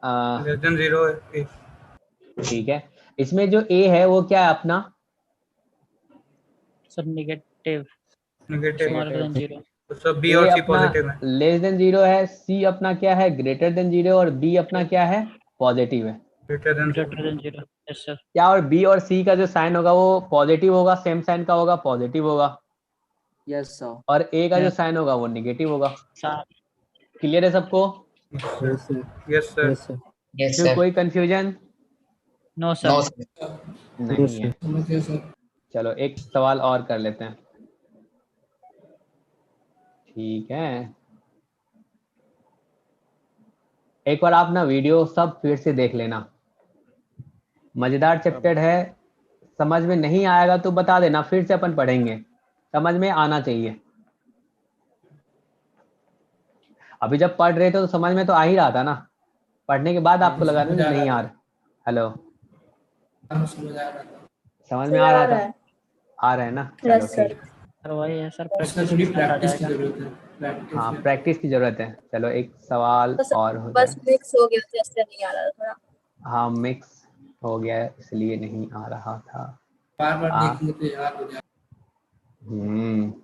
लेस देन 0 है। ठीक है, इसमें जो a है वो क्या है अपना? Sir negative negative. Smaller than 0। तो सब बी a और सी अपना पॉजिटिव है। लेस देन 0 है, c अपना क्या है? ग्रेटर देन 0, और b अपना क्या है? पॉजिटिव है। Greater than greater than 0। Yes sir. क्या और b और c का जो साइन होगा वो पॉजिटिव होगा, सेम साइन का होगा, पॉजिटिव होगा। Yes sir. और a का जो Yes. साइन होगा वो निगेटिव होगा। क्लियर है सबको? Yes, sir. Yes sir Yes, sir. Yes, फिर sir. कोई confusion no No, sir sir. No, नहीं है? sir. समझ गया सर चलो एक सवाल और कर लेते हैं। ठीक है, एक बार आप ना वीडियो सब फिर से देख लेना, मजेदार चैप्टर है। समझ में नहीं आएगा तो बता देना, फिर से अपन पढ़ेंगे, समझ में आना चाहिए। अभी जब पढ़ रहे थे तो समझ में तो आ ही रहा था ना, पढ़ने के बाद आपको लगा ना नहीं यार। हेलो, समझ आ रहा था समझ में आ रहा था? आ रहा है ना? चलो यस सर। ठीक। सर वही है सर, इसका प्रैक्टिस थोड़ी के साथ आ प्रैक्टिस की जाएगा। जरूरत है प्रैक्टिस हाँ, प्रैक्टिस की जरूरत है। चलो एक सवाल तो सर और हो बस जाए। मिक्स हो गया था इसलिए नहीं आ रहा था थोड़ा। हाँ, मिक्स हो गया है, इसलिए नहीं आ रहा था। बार बार हाँ, देखेंगे तो याद हो जाएगा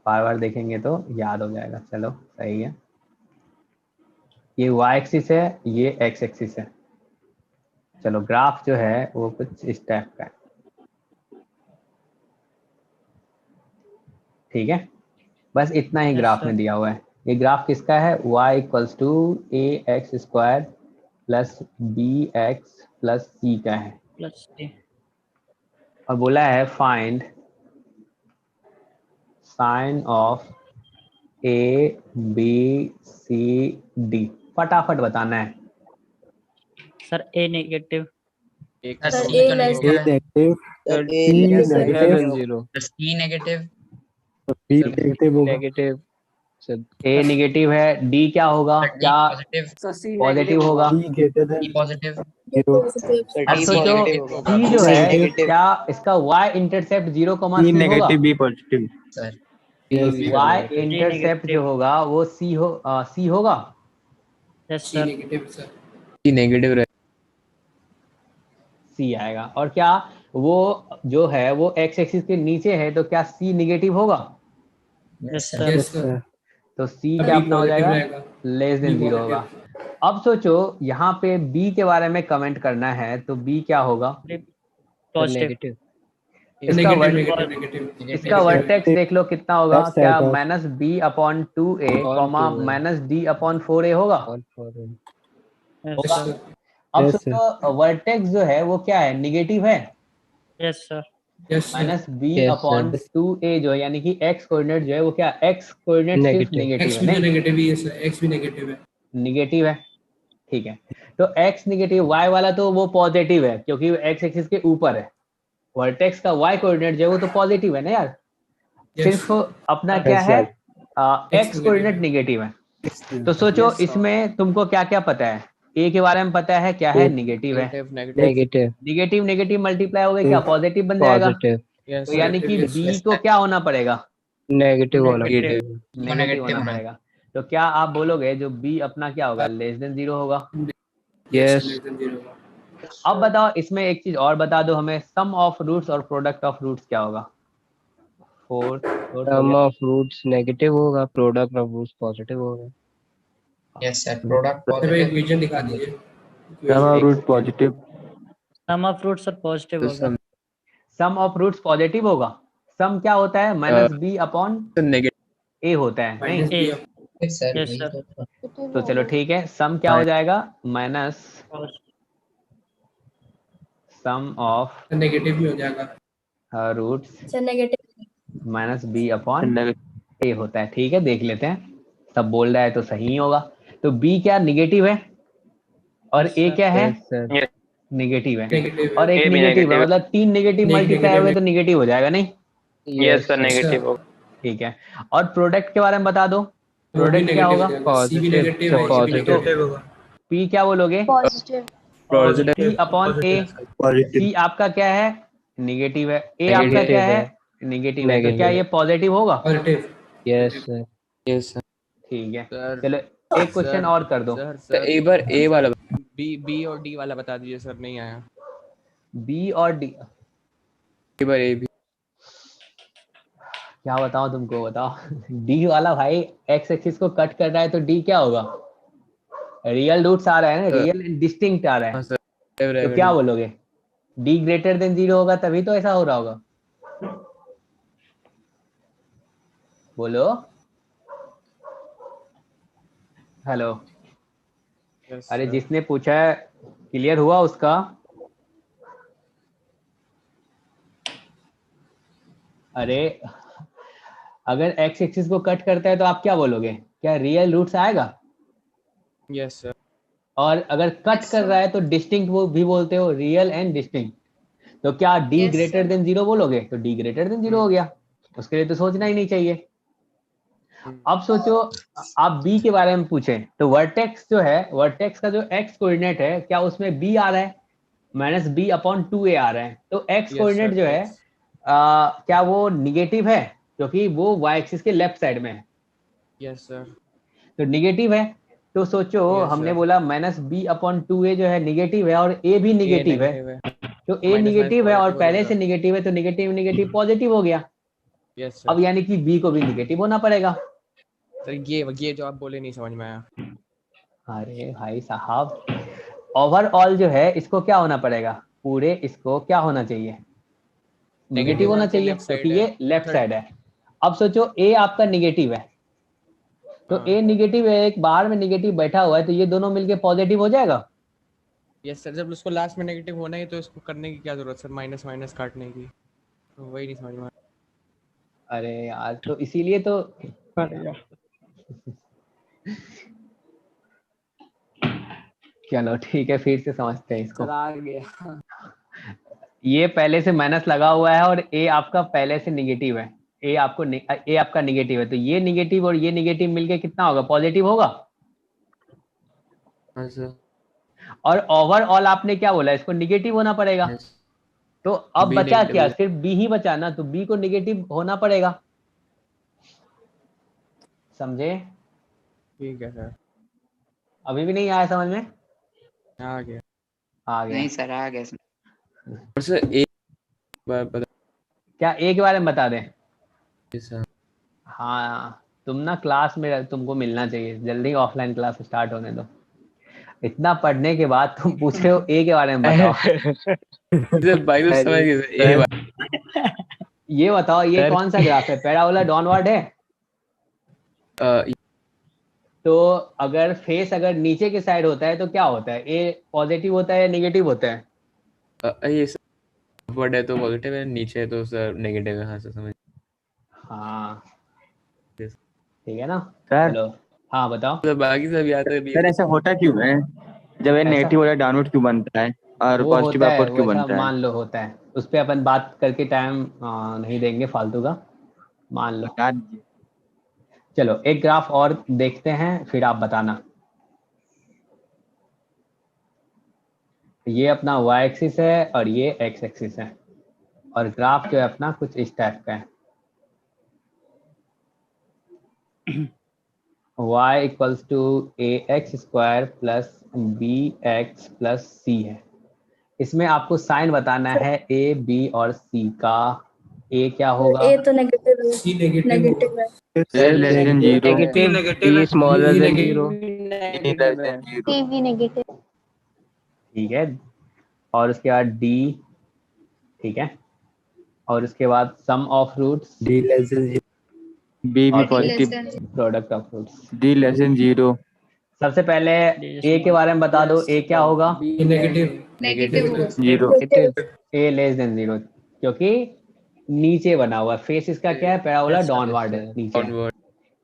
बार बार देखेंगे तो याद हो जाएगा। चलो सही है। ये y एक्सिस है, ये x एक्सिस है। चलो ग्राफ जो है वो कुछ इस टाइप का है। ठीक है, बस इतना ही Yes, ग्राफ sir. में दिया हुआ है। ये ग्राफ किसका है? y equals to ax square plus bx plus c का है। प्लस और बोला है find sign of a b c d। फटाफट बताना है। Sir A negative. Sir A less A negative, sir C less negative, than zero. C negative. B negative होगा। Negative sir. a negative है, d क्या होगा? D क्या positive. Positive होगा? D greater than E positive. zero. अब सोचो c जो है क्या इसका y इंटरसेप्ट 0, c होगा? B positive. Sir. Yes, y intercept जो होगा वो c होगा। Yes C sir. Negative sir C negative c आएगा। और क्या वो जो है वो x एक्सिस के नीचे है तो क्या c निगेटिव होगा? Yes yes sir. yes, sir sir. तो c क्या अपना हो जाएगा? लेस देन B 0 होगा। अब सोचो यहाँ पे b के बारे में कमेंट करना है तो b क्या होगा? पॉजिटिव। नेगेटिव। इसका नेगेटिव नेगेटिव इसका वर्टेक्स देख लो कितना होगा? Left side क्या of- minus B upon 2a comma minus D upon 4a होगा? यस होगा। सर। अब Yes, sir. सोचो वर्टेक्स जो है वो क्या है? निगेटिव है। Yes sir. Yes sir minus B Yes, upon sir. 2a जो है यानी कि x कोऑर्डिनेट जो है वो क्या? x कोऑर्डिनेट सिर्फ Negative. नेगेटिव एक्स है। भी तो नहीं, नेगेटिव ही है सर एक्स भी नेगेटिव है निगेटिव है। ठीक है, तो x निगेटिव, y वाला तो वो पॉजिटिव है क्योंकि वो x एक्सिस के ऊपर है। वर्टेक्स का y कोऑर्डिनेट जो है वो तो पॉजिटिव है ना यार। सिर्फ अपना क्या है? x कोऑर्डिनेट निगेटिव है। तो सोचो इसमें तुमको क्या क्या पता है? a के बारे में पता है क्या है? निगेटिव है। नेगेटिव। निगेटिव नेगेटिव मल्टीप्लाई हो गए क्या? पॉजिटिव बन जाएगा। पॉजिटिव। तो यानी कि b को क्या होना पड़ेगा? नेगेटिव होना Negative. पड़ेगा। नेगेटिव होना पड़ेगा। तो क्या आप बोलोगे जो b अपना क्या होगा? लेस देन 0 होगा। यस। लेस देन 0 होगा अब बताओ इसमें एक चीज और बता दो हमें, सम ऑफ रूट्स और प्रोडक्ट ऑफ रूट्स क्या होगा? फोर्थ हो सम गया। ऑफ रूट्स नेगेटिव होगा, प्रोडक्ट ऑफ रूट्स पॉजिटिव होगा। Yes, sir. Product तो positive. इक्वेशन दिखा दीजिए Sum of root positive. Sum of root sir positive होगा। सम ऑफ रूट्स पॉजिटिव होगा। सम क्या होता है? माइनस बी अपॉन ए होता है नहीं? Minus B Yes, sir. Yes वही सर। तो। तो चलो ठीक है, सम क्या हो जाएगा? माइनस सम ऑफ नेगेटिव भी हो जाएगा roots sir negative minus B upon a होता है। ठीक है, देख लेते हैं, सब बोल रहा है तो सही ही होगा। तो b क्या निगेटिव है और Yes, a sir. क्या है? Yes sir. निगेटिव है। नेगेटिव और एक निगेटिव है, मतलब 3 नेगेटिव मल्टीप्लाई हुए तो निगेटिव हो जाएगा नहीं? यस सर नेगेटिव होगा। ठीक है, और प्रोडक्ट के बारे में बता दो, प्रोडक्ट क्या होगा? सी भी नेगेटिव है ए भी नेगेटिव होगा p क्या बोलोगे? Positive p upon a। c आपका क्या है? निगेटिव है। a आपका क्या है? निगेटिव है। तो क्या ये पॉजिटिव होगा? Positive yes sir. Yes sir. ठीक है, चलो एक क्वेश्चन और कर दो। एक बार ए वाला बी और डी वाला बता दीजिए सर, नहीं आया। b और d एक बार ए भी। क्या बताऊं तुमको, बताओ d वाला भाई x एक्सिस को कट कर रहा है तो d क्या होगा? रियल रूट्स आ रहा है ना, रियल एंड डिस्टिंक्ट आ रहा है। तो क्या बोलोगे? d ग्रेटर देन 0 होगा तभी तो ऐसा हो रहा होगा। बोलो हेलो। Yes, अरे sir. जिसने पूछा है क्लियर हुआ उसका? अरे अगर एक्स एक्सिस को कट करता है तो आप क्या बोलोगे? क्या रियल रूट्स आएगा? Yes, sir. और अगर कट कर रहा है तो डिस्टिंक्ट वो भी बोलते हो, रियल एंड डिस्टिंक्ट। तो क्या D Yes, greater sir. Than 0 बोलोगे? तो डी ग्रेटर देन 0 हो गया, उसके लिए तो सोचना ही नहीं चाहिए। अब सोचो आप बी के बारे में पूछें तो वर्टेक्स जो है, वर्टेक्स का जो एक्स कोऑर्डिनेट है, क्या उसमें बी आ रहा है? माइनस बी अपॉन 2a आ रहा है। तो एक्स Yes, कोऑर्डिनेट sir. जो है Yes. क्या वो निगेटिव है? क्योंकि वो वाई एक्सिस के लेफ्ट साइड में है, Yes, sir. तो निगेटिव है। तो सोचो Yes, हमने sir. बोला माइनस बी अपॉन 2a जो है निगेटिव है और a भी A निगेटिव है, negative है. तो a Minus निगेटिव है और positive हो पहले जाएगा. से निगेटिव है, तो निगेटिव निगेटिव पॉजिटिव हो गया। Yes, sir. अब यानी कि b को भी निगेटिव होना पड़ेगा। सर ये जो आप बोले नहीं समझ में आया. अरे भाई साहब, ओवरऑल जो है इसको क्या होना पड़ेगा? पूरे इसको क्या होना चाहिए? नेगेटिव होना चाहिए, क्योंकि ये लेफ्ट साइड है। अब सोचो a आपका निगेटिव है, तो a निगेटिव है, एक बाहर में निगेटिव बैठा हुआ है, तो ये दोनों मिलके पॉजिटिव हो जाएगा। यस सर, जब उसको लास्ट में नेगेटिव होना है तो इसको करने की क्या जरूरत सर, माइनस माइनस काटने की, तो वही नहीं समझ में आया। अरे यार, तो इसीलिए तो चलो ठीक है, फिर से समझते हैं इसको। आ गया। ये पहले से माइनस लगा हुआ है और a आपका पहले से निगेटिव है, a आपका निगेटिव है, तो ये निगेटिव और ये निगेटिव मिलके कितना होगा? पॉजिटिव होगा। और ओवरऑल आपने क्या बोला? इसको निगेटिव होना पड़ेगा। तो अब बचा क्या? सिर्फ b ही बचा ना, तो b को निगेटिव होना पड़ेगा। समझे? ठीक है सर। अभी भी नहीं आया समझ में? आ गया। आ गया। नहीं सर, आ गया सर। सर एक बार बता। क्या a के बारे में बता दें? सर हाँ, तुम ना क्लास में तुमको मिलना चाहिए, जल्दी ऑफलाइन क्लास स्टार्ट होने दो। इतना पढ़ने के बाद तुम पूछ रहे हो a के बारे में बताओ। भाई तो समझ गए। ये बताओ, ये कौन सा ग्राफ है? पैराबोला डाउनवर्ड है। तो अगर फेस अगर नीचे के साइड होता है तो क्या होता है? ए पॉजिटिव होता है या नेगेटिव होता है? ये सर वर्ड है तो पॉजिटिव है, नीचे है तो सर नेगेटिव है। हाँ सर समझ। हाँ ठीक है ना सर। चलो हाँ बताओ। तो बाकी सब याद है। सर ऐसा होता क्यों है जब ये नेगेटिव वाला डाउनवर्ड क्यों बनता है और वो पॉजिटिव होता है, अपवर्ड क्यों वैसा बनता है? मान लो होता है, उस पर अपन बात करके टाइम नहीं देंगे फालतू का, मान लो। बता दीजिए। चलो एक ग्राफ और देखते हैं, फिर आप बताना। ये अपना y एक्सिस है और ये x एक्सिस है, और ग्राफ जो है अपना कुछ इस टाइप का है। y equals to ax square plus bx plus c है। इसमें आपको साइन बताना है a b और c का। a क्या होगा? ए तो नेगेटिव है, C नेगेटिव नेगेटिव है। Less than 0, negative, smaller than 0, less than 0। सी भी नेगेटिव। ठीक है, और उसके बाद d, ठीक है, और उसके बाद sum of roots, d less than 0, b भी और positive, product of roots. d less than 0। सबसे पहले a के बारे में बता दो, a क्या होगा? नेगेटिव नेगेटिव होगा। 0। a लेस देन 0, क्योंकि नीचे बना हुआ है, फेस इसका क्या है? पैराबोला डाउनवर्ड है, नीचे है।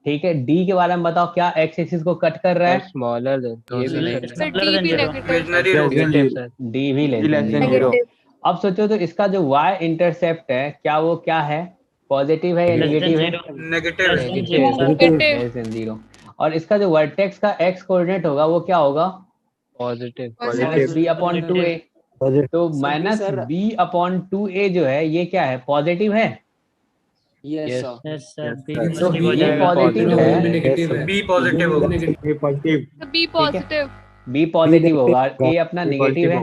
ठीक है, d के बारे में बताओ, क्या x एक्सिस को कट कर रहा है? स्मॉलर देन, ये भी फिर डी भी नेगेटिव। d भी लेस देन 0। अब सोचो तो इसका जो y इंटरसेप्ट है, क्या वो क्या है? पॉजिटिव है या नेगेटिव है? नेगेटिव। Less than 0। और इसका जो वर्टेक्स का x कोऑर्डिनेट होगा वो क्या होगा? Positive. Minus b upon 2a। तो माइनस b अपॉन 2a जो है ये क्या है? पॉजिटिव है। यस सर तो ये पॉजिटिव है, बी पॉजिटिव होगा। B positive. b पॉजिटिव होगा, a अपना नेगेटिव है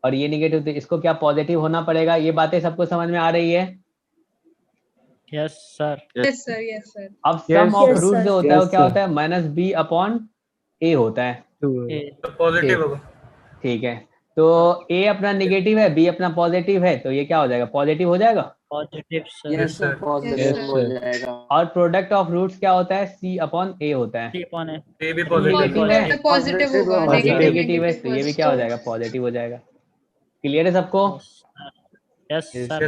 और ये नेगेटिव, तो इसको क्या पॉजिटिव होना पड़ेगा। ये बातें सबको समझ में आ रही है? Yes sir. Yes sir, yes sir. अब सम ऑफ Yes, रूट sir. जो होता है वो क्या होता है? माइनस b अपॉन a होता है। तो पॉजिटिव होगा। ठीक है, तो ए अपना नेगेटिव है, बी अपना पॉजिटिव है, तो ये क्या हो जाएगा, पॉजिटिव हो जाएगा। पॉजिटिव यस सर पॉजिटिव हो जाएगा। और प्रोडक्ट ऑफ रूट्स क्या होता है, सी अपॉन ए होता है। सी अपॉन ए ए भी नेगेटिव है, पॉजिटिव होगा, नेगेटिव है, तो ये भी क्या हो जाएगा, पॉजिटिव हो जाएगा। क्लियर है सबको? Yes sir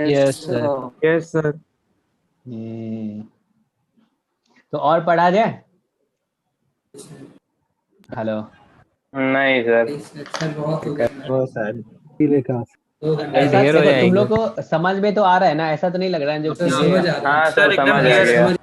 yes sir yes sir. तो और पढ़ा जाए? हेलो, नहीं सर सर बहुत हो गया। बहुत सारे पीले का ऐसा ढेर हो ऐसा तुम जाएंगे। लोग को समझ में तो आ रहा है ना, ऐसा तो नहीं लग रहा है जो समझ आ रहा है। हाँ सर सर एकदम समझ आ क्लियर गया। समझ